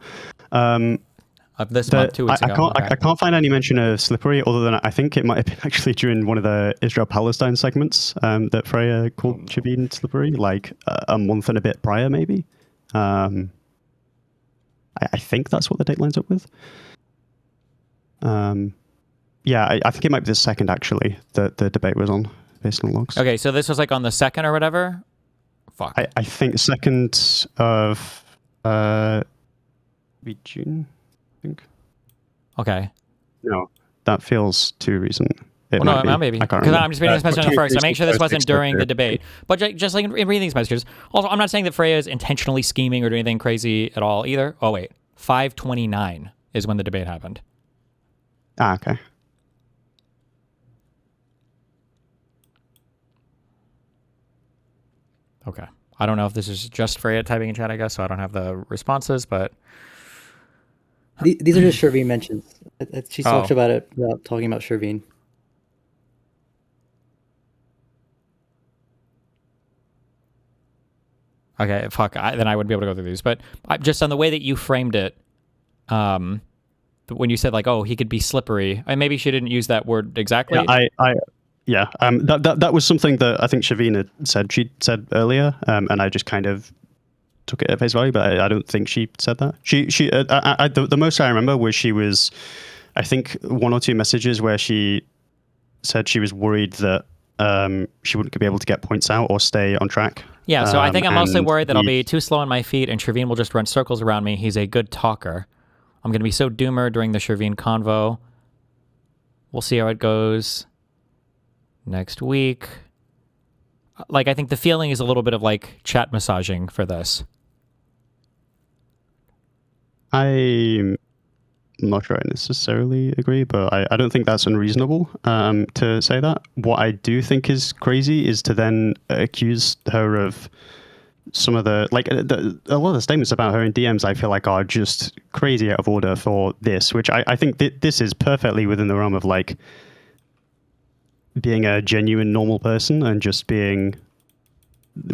Of this month, 2 weeks ago. I can't find any mention of Slippery, other than I think it might have been actually during one of the Israel-Palestine segments that Freya called Shavine Slippery, like a month and a bit prior, maybe. I think that's what the date lines up with. Yeah, I think it might be the 2nd, actually, that the debate was on, based on logs. Okay, so this was like on the 2nd or whatever? Fuck. I think 2nd of June, I think. Okay. No, that feels too recent. Well, no, maybe. Because I'm just reading this message on the first. I make sure this wasn't during the debate. But just like in reading these messages. Also, I'm not saying that Freya is intentionally scheming or doing anything crazy at all either. Oh, wait. 5/29 is when the debate happened. Ah, okay. Okay. I don't know if this is just Freya typing in chat, I guess, so I don't have the responses, but... These are just Shervine mentions. She talks about it without talking about Shervine. Okay, fuck. Then I wouldn't be able to go through these. But just on the way that you framed it, when you said, like, oh, he could be slippery, maybe she didn't use that word exactly. Yeah, that was something that I think Shavine had said. She said earlier, and I just kind of took it at face value, but I don't think she said that. The most I remember was she was, I think, 1 or 2 messages where she said she was worried that she wouldn't be able to get points out or stay on track. Yeah, so I think I'm mostly worried that I'll be too slow on my feet and Shervine will just run circles around me. He's a good talker. I'm going to be so doomer during the Shervine convo. We'll see how it goes next week. Like, I think the feeling is a little bit of, like, chat massaging for this. I'm not sure I necessarily agree, but I don't think that's unreasonable to say that. What I do think is crazy is to then accuse her of some of the, like, a lot of the statements about her in DMs I feel like are just crazy out of order for this, which I think this is perfectly within the realm of, like, being a genuine normal person and just being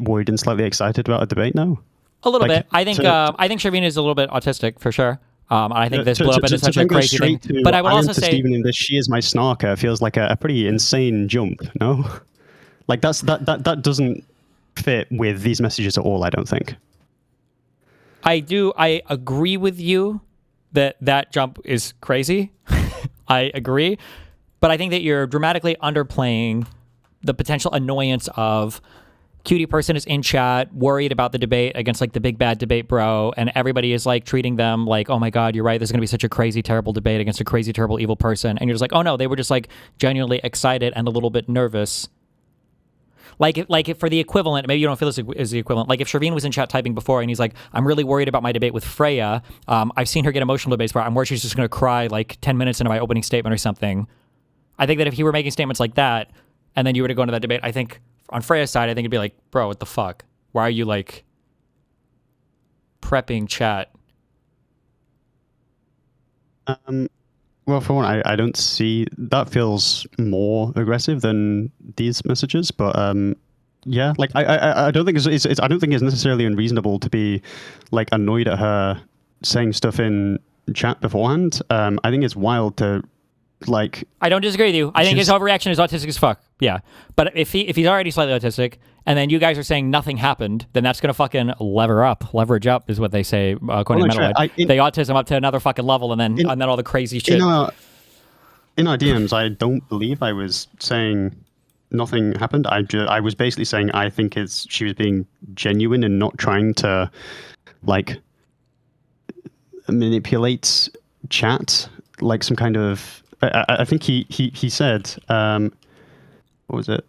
worried and slightly excited about a debate now. A little bit. I think Shervine is a little bit autistic for sure. I think this blew up into such a crazy thing. But I will also say, Steven in this, she is my snarker feels like a pretty insane jump. No, like that doesn't fit with these messages at all. I don't think. I agree with you that jump is crazy. I agree. But I think that you're dramatically underplaying the potential annoyance of cutie person is in chat, worried about the debate against, like, the big bad debate bro, and everybody is, like, treating them like, oh my god, you're right, there's going to be such a crazy, terrible debate against a crazy, terrible, evil person. And you're just like, oh no, they were just, like, genuinely excited and a little bit nervous. Like if for the equivalent, maybe you don't feel this is the equivalent. Like if Shervine was in chat typing before and he's like, I'm really worried about my debate with Freya. I've seen her get emotional debates where I'm worried she's just going to cry like 10 minutes into my opening statement or something. I think that if he were making statements like that, and then you were to go into that debate, I think on Freya's side, I think it'd be like, bro, what the fuck? Why are you, like, prepping chat? Well, for one, I don't see that feels more aggressive than these messages, but yeah, like I don't think I don't think it's necessarily unreasonable to be, like, annoyed at her saying stuff in chat beforehand. I think it's wild to, like, I don't disagree with you. I think his overreaction is autistic as fuck. Yeah, but if he's already slightly autistic, and then you guys are saying nothing happened, then that's gonna fucking leverage up is what they say according to Metalhead. They autism up to another fucking level, and then all the crazy shit. In our DMs, I don't believe I was saying nothing happened. I was basically saying I think she was being genuine and not trying to, like, manipulate chat like some kind of. I think he said, what was it?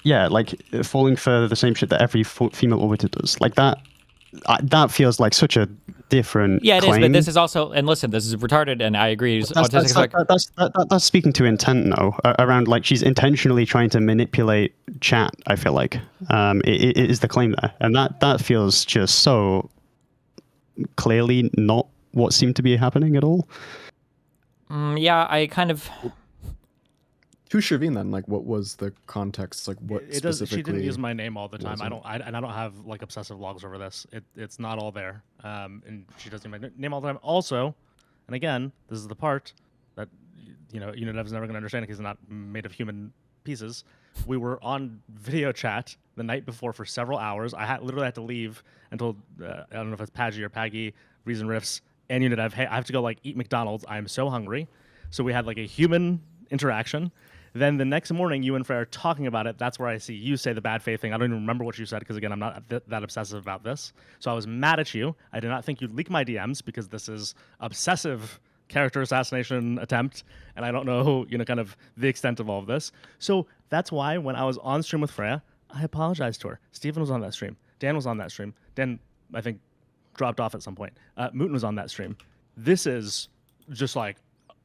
Yeah, like falling for the same shit that every female orbiter does. Like that feels like such a different. Yeah, it claim. Is. But this is also, and listen, this is retarded, and I agree. That's speaking to intent, though. Around, like, she's intentionally trying to manipulate chat. I feel like it is the claim there, and that feels just so clearly not what seemed to be happening at all. Yeah, I kind of. To Shervin then, like, what was the context? Like, what specifically? She didn't use my name all the time. I don't have like obsessive logs over this. It's not all there. And she doesn't use my name all the time. Also, and again, this is the part that Unidev's never gonna understand because it's not made of human pieces. We were on video chat the night before for several hours. I literally had to leave and told I don't know if it's Paggy or Paggy, Reason Riffs, and Unidev, hey, I have to go like eat McDonald's. I'm so hungry. So we had like a human interaction. Then the next morning, you and Frey are talking about it. That's where I see you say the bad faith thing. I don't even remember what you said because, again, I'm not that obsessive about this. So I was mad at you. I did not think you'd leak my DMs because this is obsessive character assassination attempt, and I don't know, kind of the extent of all of this. So that's why when I was on stream with Freya, I apologized to her. Steven was on that stream. Dan was on that stream. Dan, I think, dropped off at some point. Mooten was on that stream. This is just like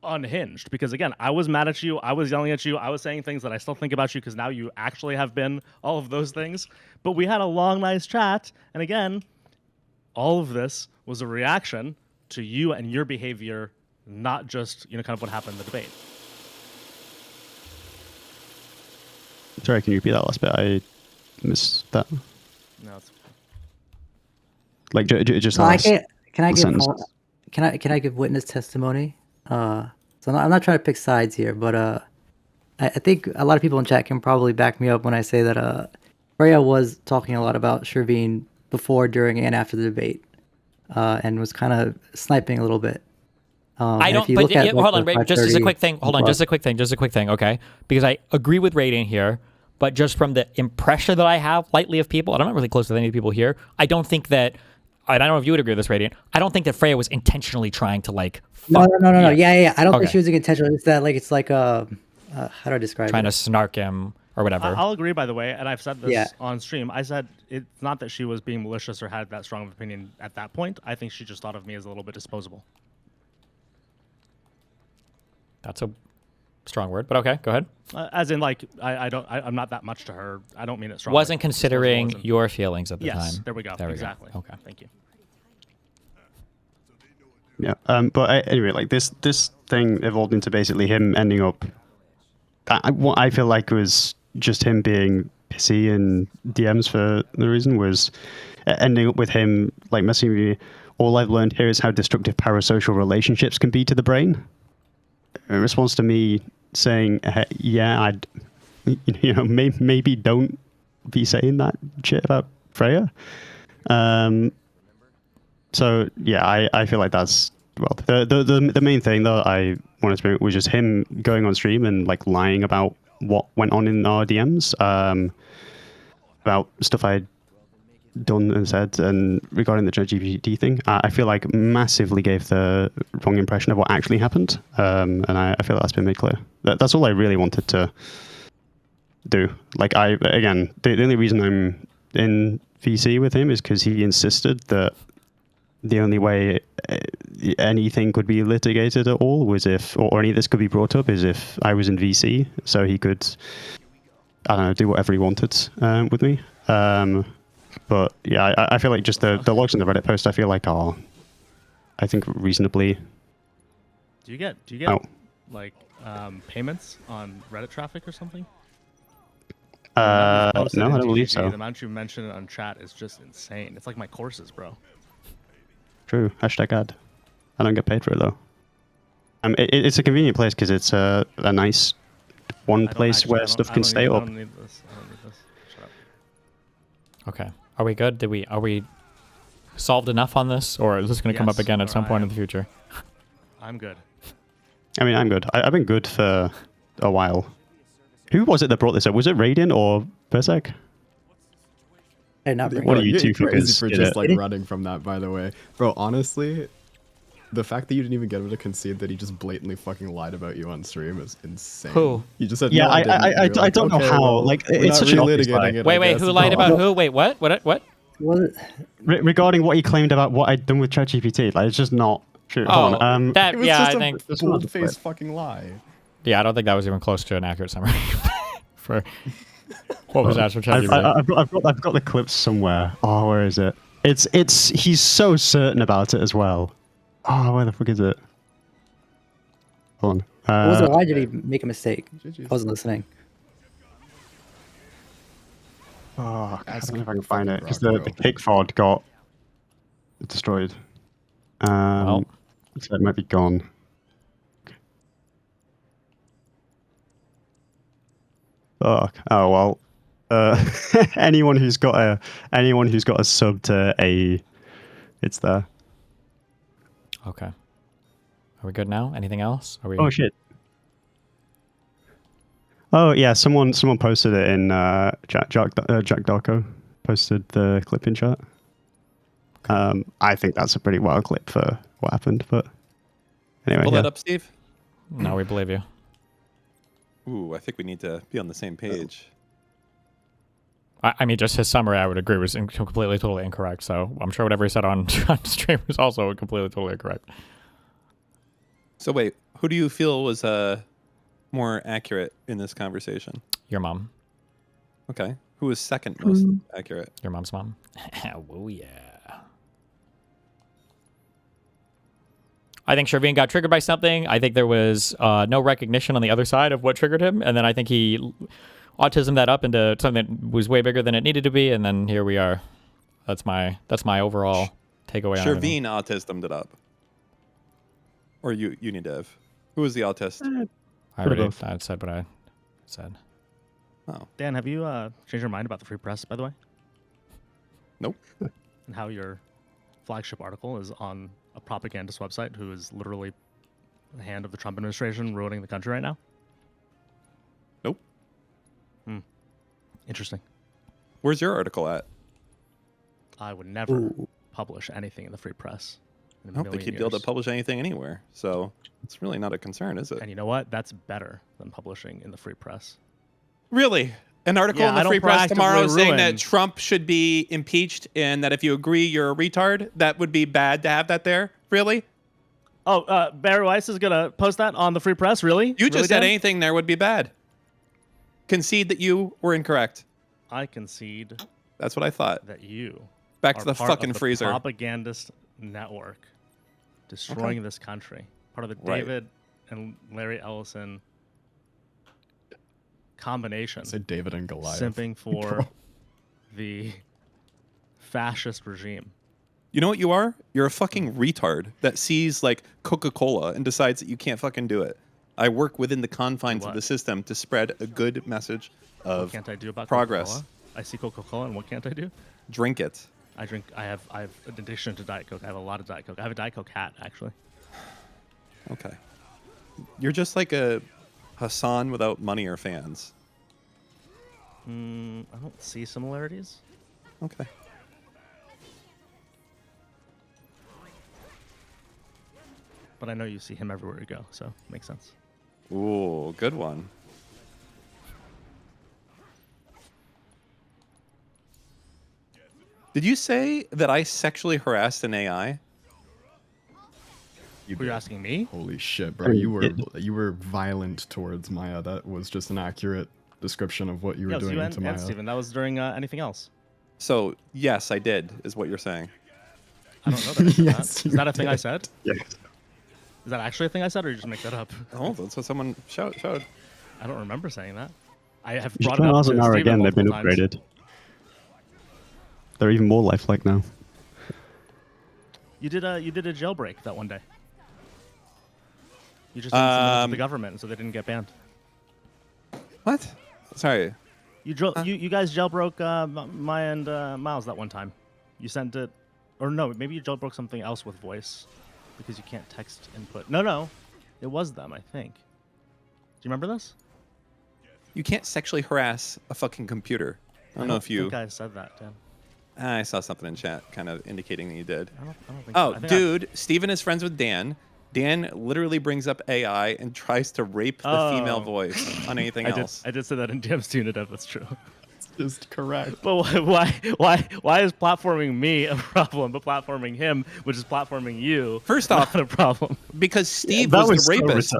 unhinged because, again, I was mad at you. I was yelling at you. I was saying things that I still think about you because now you actually have been all of those things. But we had a long, nice chat. And again, all of this was a reaction to you and your behavior, not just, kind of what happened in the debate. Sorry, can you repeat that last bit? I missed that. No, it's like just. So can I give witness testimony? So I'm not trying to pick sides here, but I think a lot of people in chat can probably back me up when I say that Freya was talking a lot about Shervin before, during, and after the debate, and was kind of sniping a little bit. I don't. But hold on, just as a quick thing. Hold on, just a quick thing. Okay, because I agree with Radiant here, but just from the impression that I have lightly of people, and I'm not really close with any people here. I don't think that. I don't know if you would agree with this, Radiant. I don't think that Freya was intentionally trying to like. No. Yeah. I don't think she was intentional. It's that it's like how do I describe it? Trying to snark him or whatever. I'll agree, by the way, and I've said this on stream. I said it's not that she was being malicious or had that strong of opinion at that point. I think she just thought of me as a little bit disposable. That's a strong word, but okay, go ahead. As in, like, I'm not that much to her. I don't mean it strongly. Wasn't considering your feelings at the time. Yes, there we go. Exactly. Okay. Thank you. Yeah, but anyway, like this thing evolved into basically him ending up. What I feel like was just him being pissy in DMs for no reason was ending up with him like messaging me. All I've learned here is how destructive parasocial relationships can be to the brain. In response to me saying, yeah, maybe don't be saying that shit about Freya. So yeah, I feel like that's the main thing that I wanted to bring was just him going on stream and like lying about what went on in our DMs, about stuff I'd done and said, and regarding the ChatGPT thing, I feel like massively gave the wrong impression of what actually happened, and I feel like that's been made clear. That's all I really wanted to do. Like the only reason I'm in VC with him is because he insisted that the only way anything could be litigated at all was or any of this could be brought up is if I was in VC, so he could, I don't know, do whatever he wanted with me. But yeah, I feel like just the logs in the Reddit post, I feel like are, I think, reasonably. Do you get like payments on Reddit traffic or something? No, I don't believe so. The amount you mentioned on chat is just insane. It's like my courses, bro. True. #ad. I don't get paid for it though. It's a convenient place because it's a nice place where stuff can stay up. I don't need this. Shut up. Okay. Are we good? Are we solved enough on this, or is this going to come up again at some point in the future? I'm good. I mean, I'm good. I've been good for a while. Who was it that brought this up? Was it Raiden or Berserk? What are you two fuckers for just like running from that, by the way, bro? Honestly, the fact that you didn't even get him to concede that he just blatantly fucking lied about you on stream is insane. Who? You just said, yeah, no, I don't know how. Well, like, it's such an obvious lie. Wait, who lied about who? Wait, what? Regarding what he claimed about what I'd done with ChatGPT, like, it's just not true. Hold on. That, it was yeah, just I think. A bold-faced fucking lie. Yeah, I don't think that was even close to an accurate summary for what was asked for ChatGPT. I've got the clips somewhere. Oh, where is it? He's so certain about it as well. Oh, where the fuck is it? Hold on. Why did he make a mistake? I wasn't listening. Oh, I don't know if I can find it because the kick fod got destroyed. So it might be gone. Oh well. Anyone who's got a sub to AE, it's there. Okay. Are we good now? Anything else? Are we? Oh shit. Oh yeah, someone posted it in Jack Darko posted the clip in chat. I think that's a pretty wild clip for what happened, but anyway. Pull that up, Steve. No, we believe you. Ooh, I think we need to be on the same page. I mean, just his summary, I would agree, was completely, totally incorrect. So I'm sure whatever he said on stream was also completely, totally incorrect. So wait, who do you feel was more accurate in this conversation? Your mom. Okay. Who was second most accurate? Your mom's mom. Oh, yeah. I think Shervin got triggered by something. I think there was no recognition on the other side of what triggered him. And then I think he autismed that up into something that was way bigger than it needed to be. And then here we are. That's my overall takeaway. Shervin autismed it up. Or you need to have. Who was the autist? I said what I said. Oh. Dan, have you changed your mind about the free press, by the way? Nope. And how your flagship article is on a propagandist website who is literally the hand of the Trump administration ruining the country right now? Nope. Interesting. Where's your article at? I would never publish anything in the free press. I don't think you'd be able to publish anything anywhere. So it's really not a concern, is it? And you know what? That's better than publishing in the free press. Really? An article in the Free Press tomorrow saying that Trump should be impeached and that if you agree you're a retard, that would be bad to have that there? Really? Oh, Barry Weiss is going to post that on the Free Press? Really? You just said anything there would be bad. Concede that you were incorrect. I concede. That's what I thought. That you back to the fucking freezer. Propagandist network destroying this country. Part of the David and Larry Ellison combination. Say David and Goliath. Simping for the fascist regime. You know what you are? You're a fucking retard that sees like Coca-Cola and decides that you can't fucking do it. I work within the confines of the system to spread a good message of what can't I do about progress. Coca-Cola? I see Coca-Cola and what can't I do? Drink it. I have an addiction to Diet Coke. I have a lot of Diet Coke. I have a Diet Coke hat, actually. Okay. You're just like a Hassan without money or fans. I don't see similarities. Okay. But I know you see him everywhere you go, so makes sense. Ooh, good one. Did you say that I sexually harassed an AI? Were you asking me? Holy shit, bro! You were violent towards Maya. That was just an accurate description of what you were doing to Maya. Steven, that was during anything else. So yes, I did, is what you're saying. I don't know that. Yes, is that a thing I said? Yes. Is that actually a thing I said, or you just make that up? Oh, that's what someone showed. I don't remember saying that. I have You brought it up to Steven again. They've been upgraded. times. They're even more lifelike now. You did a jailbreak that one day. You just didn't send them to the government, so they didn't get banned. What? Sorry. You guys jailbroke Maya and Miles that one time. You sent it, or no, maybe you jailbroke something else with voice, because you can't text input. No, it was them, I think. Do you remember this? You can't sexually harass a fucking computer. I don't know if you. I think I said that, Dan. I saw something in chat kind of indicating that you did. I don't think so. I think dude, Steven is friends with Dan. Dan literally brings up AI and tries to rape the female voice on anything else. I did say that in DM's Unidev, that's true. It's just correct. But why is platforming me a problem, but platforming him, which is platforming you, first off, not a problem? Because Steve was the rapist.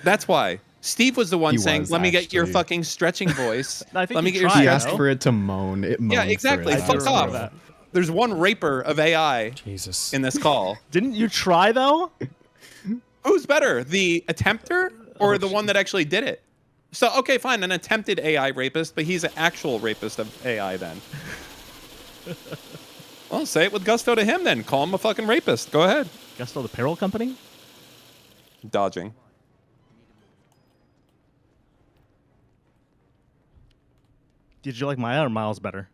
That's why. Steve was the one saying, "Let me get your fucking stretching voice. Let me get your." He asked for it to moan. It moaned. Yeah, exactly. Fuck off. There's one raper of AI. Jesus. In this call. Didn't you try though? Who's better, the attempter or the one that actually did it? So, okay, fine, an attempted AI rapist, but he's an actual rapist of AI then. Well, say it with gusto to him then. Call him a fucking rapist. Go ahead. Gusto, the payroll company? Dodging. Did you like Maya or Miles better?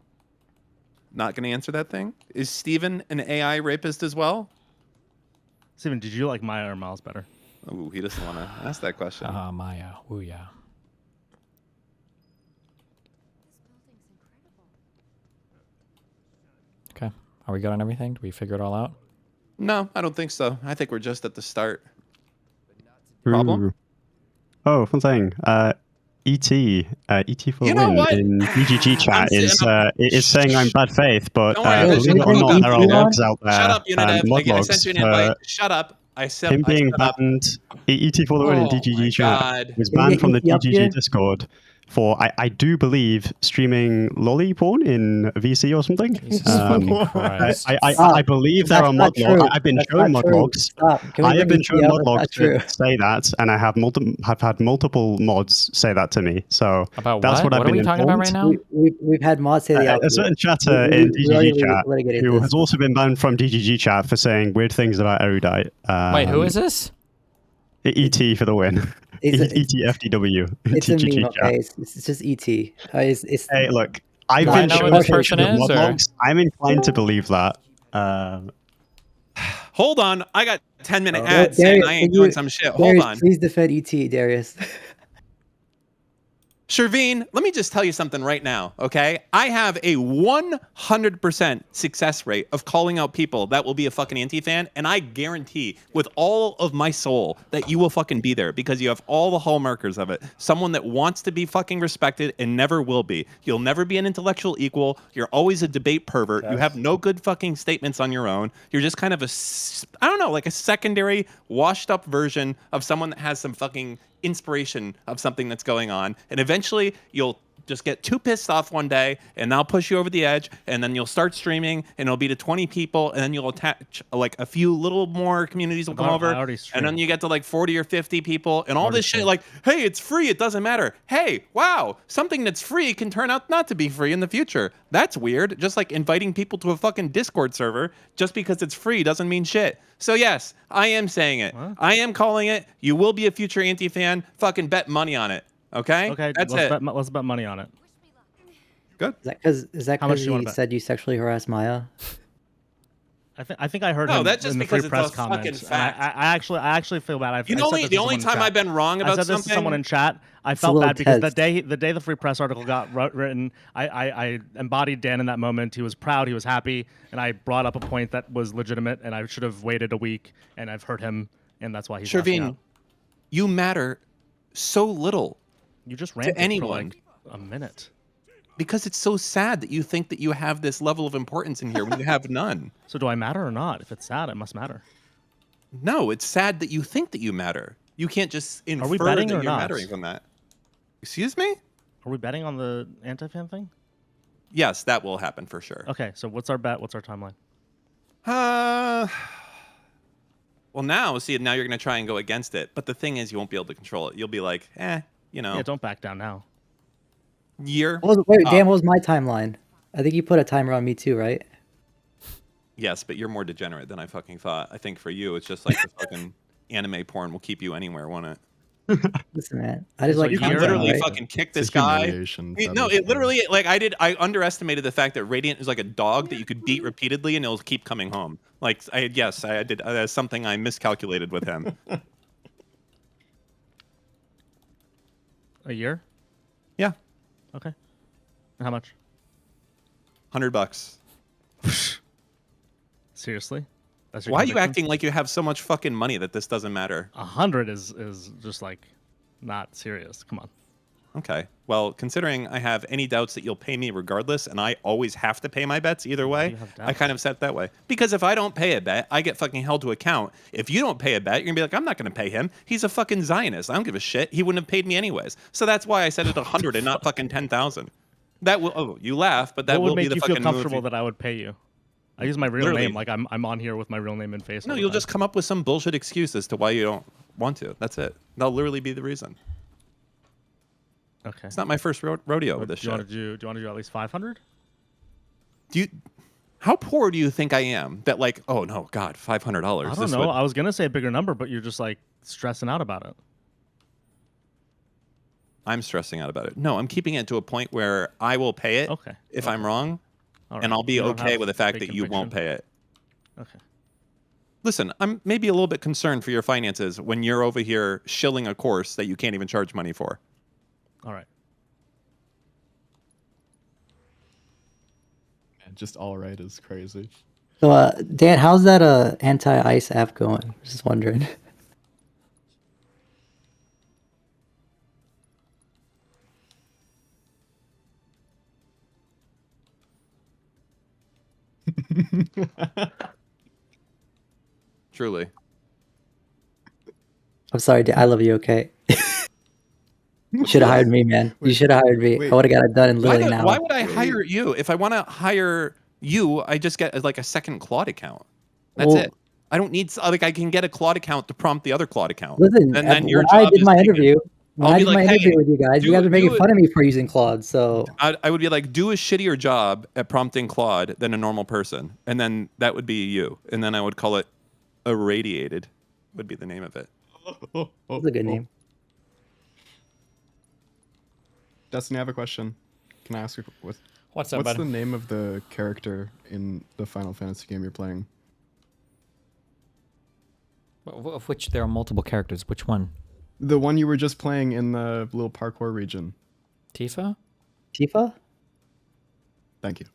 Not going to answer that thing. Is Steven an AI rapist as well? Steven, did you like Maya or Miles better? Ooh, he doesn't want to ask that question. Maya. Ooh, yeah. Okay. Are we good on everything? Do we figure it all out? No, I don't think so. I think we're just at the start. Problem? Oh, one thing. ET for the win in BGG chat is saying I'm bad faith, but believe it or not, there are logs out there. Shut up, Unidev. I sent you an invite. Shut up. Him being banned, ET for the win in DGG chat was banned from the DGG Discord for, I do believe, streaming lolly porn in VC or something. I believe there are mod logs. I've been shown mod logs. I have been shown mod logs to say that, and I have had multiple mods say that to me. So about that's what I've been informed. What are we talking about right now? We've had mods say the a certain chatter in DGG chat who has also been banned from DGG chat for saying weird things about Erudite. Wait, who is this? ET for the win. ETFDW. It's a meme, okay? It's just ET. Hey, look, I've been shown this person mod logs. I'm inclined to believe that. Hold on, I got 10-minute ads saying I ain't doing some shit. Hold on. Please defend ET, Darius. Sherveen, let me just tell you something right now, okay? I have a 100% success rate of calling out people that will be a fucking anti-fan, and I guarantee with all of my soul that you will fucking be there because you have all the hallmarkers of it. Someone that wants to be fucking respected and never will be. You'll never be an intellectual equal. You're always a debate pervert. You have no good fucking statements on your own. You're just kind of I don't know, like a secondary, washed up version of someone that has some fucking inspiration of something that's going on, and eventually you'll just get too pissed off one day and I'll push you over the edge, and then you'll start streaming and it'll be to 20 people, and then you'll attach like a few little more communities will come over, and then you get to like 40 or 50 people and all this shit like, hey, it's free, it doesn't matter. Hey, wow, something that's free can turn out not to be free in the future. That's weird. Just like inviting people to a fucking Discord server just because it's free doesn't mean shit. So yes, I am saying it. What? I am calling it. You will be a future anti-fan. Fucking bet money on it. Okay? Okay, that's it. Let's bet money on it. Good. Is that because you said you sexually harassed Maya? I think I heard him that's just in the because free press it's a fucking comments. fact. I actually feel bad. The only time I've been wrong about something. I said this to someone in chat. I felt bad because the day the free press article got written, I embodied Dan in that moment. He was proud, he was happy, and I brought up a point that was legitimate, and I should have waited a week, and I've hurt him, and that's why he's lashing out. You matter so little. You just ranted to anyone for like a minute. Because it's so sad that you think that you have this level of importance in here when you have none. So do I matter or not? If it's sad, it must matter. No, it's sad that you think that you matter. You can't just infer that you're mattering from that. Excuse me? Are we betting on the anti-fan thing? Yes, that will happen for sure. Okay, so what's our bet? What's our timeline? Well, now you're going to try and go against it. But the thing is, you won't be able to control it. You'll be like, Yeah, don't back down now. Year. Dan, what was my timeline? I think you put a timer on me too, right? Yes, but you're more degenerate than I fucking thought. I think for you, it's just like the fucking anime porn will keep you anywhere, won't it? Listen, man, I just you can literally fucking kick this guy. No, it literally like I underestimated the fact that Radiant is like a dog that you could beat repeatedly and it'll keep coming home. Like I did. That's something I miscalculated with him. A year? Yeah. Okay. How much? $100. Seriously? That's Why are you acting like you have so much fucking money that this doesn't matter? 100 is just like not serious. Come on. Okay. Well, considering I have any doubts that you'll pay me regardless, and I always have to pay my bets either way, I kind of set that way. Because if I don't pay a bet, I get fucking held to account. If you don't pay a bet, you're going to be like, I'm not going to pay him. He's a fucking Zionist. I don't give a shit. He wouldn't have paid me anyways. So that's why I set it 100 and not fucking 10,000. That will. Oh, you laugh, but that will be the fucking move. What would make you feel comfortable that I would pay you? I use my real name. Like I'm on here with my real name and face. No, you'll just come up with some bullshit excuse as to why you don't want to. That's it. That'll literally be the reason. Okay. It's not my first rodeo with this shit. Do you want to do at least 500? How poor do you think I am? That like, oh no, God, $500. I don't know. I was gonna say a bigger number, but you're just like stressing out about it. I'm stressing out about it. No, I'm keeping it to a point where I will pay it if I'm wrong, and I'll be okay with the fact that you won't pay it. Okay. Listen, I'm maybe a little bit concerned for your finances when you're over here shilling a course that you can't even charge money for. All right. Just all right is crazy. So, Dan, how's that anti-ice app going? Just wondering. Truly. I'm sorry, Dan. I love you, okay? You should have hired me, man. You should have hired me. I would have got it done in literally an hour. Why would I hire you? If I want to hire you, I just get like a second Claude account. That's it. I don't need I can get a Claude account to prompt the other Claude account. Listen, and then your when job I did my interview, with you guys, you guys were making fun of me for using Claude. So I would be like, do a shittier job at prompting Claude than a normal person, and then that would be you. And then I would call it Irradiated. Would be the name of it. That's a good name. Destiny, I have a question. Can I ask you what's up, bud? the name of the character in the Final Fantasy game you're playing? Of which there are multiple characters. Which one? The one you were just playing in the little parkour region. Tifa? Tifa? Thank you.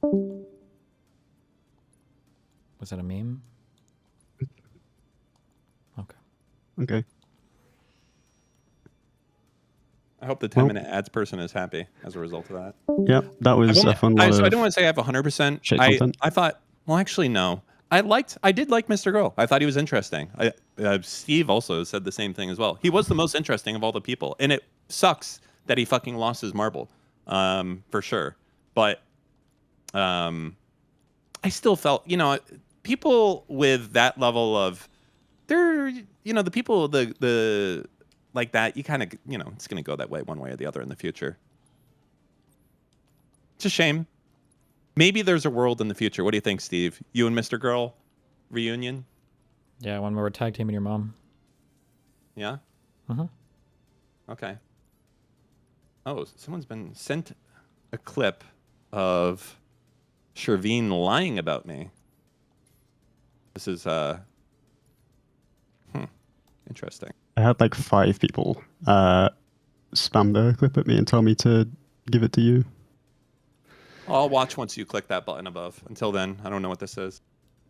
Was that a meme? Okay. Okay. I hope the 10-minute ads person is happy as a result of that. Yeah, that was a fun one. So I don't want to say I have 100%. I thought, well, actually, no. I did like Mr. Girl. I thought he was interesting. Steve also said the same thing as well. He was the most interesting of all the people. And it sucks that he fucking lost his marble, for sure. But I still felt, people with that level of, they're, the people, the like that, you kind of, it's going to go that way one way or the other in the future. It's a shame. Maybe there's a world in the future. What do you think, Steve? You and Mr. Girl reunion? Yeah, when we were tag teaming your mom. Yeah? Uh-huh. Okay. Oh, someone's been sent a clip of Shervine lying about me. This is, interesting. I had like 5 people spam the clip at me and tell me to give it to you. I'll watch once you click that button above. Until then, I don't know what this is.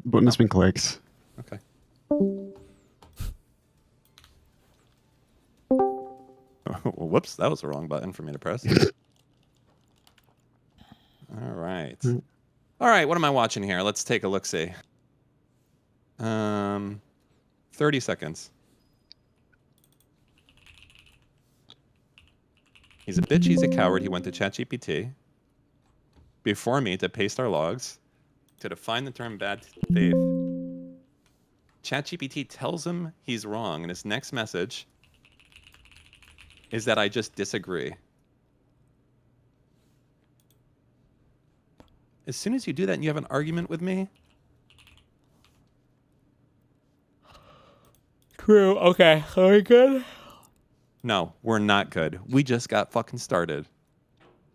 Button has been clicked. Okay. Whoops, that was the wrong button for me to press. All right. All right, what am I watching here? Let's take a look-see. 30 seconds. He's a bitch, he's a coward. He went to ChatGPT before me to paste our logs to define the term bad faith. ChatGPT tells him he's wrong, and his next message is that I just disagree. As soon as you do that and you have an argument with me. True. Okay. Are we good? No, we're not good. We just got fucking started.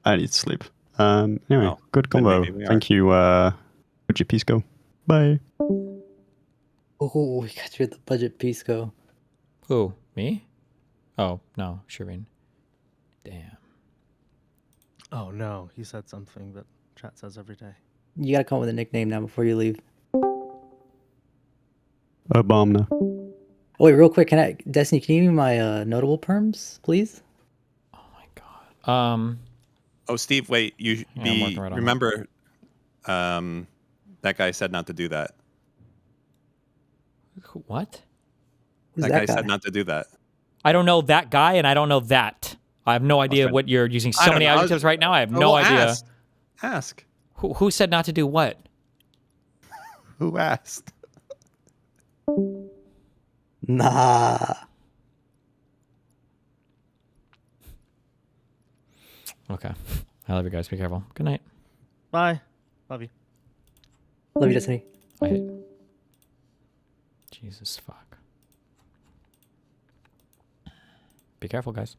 I need to sleep. Anyway, good combo. Thank you, Budget Pisco. Bye. Oh, we got through the Budget Pisco. Who? Me? Oh, no. Shervine. Damn. Oh, no. He said something that chat says every day. You gotta come up with a nickname now before you leave. Obama. Oh, wait, real quick. Destiny, can you give me my notable perms, please? Oh, my God. Oh, Steve, wait. Remember, that guy said not to do that. What? Who's that guy said not to do that. I don't know that guy, and I don't know that. I have no idea what you're using. So many adjectives right now. I have no idea. Ask. Who said not to do what? Who asked? Nah. Okay. I love you guys. Be careful. Good night. Bye. Love you. Love you, Destiny. Jesus fuck. Be careful, guys.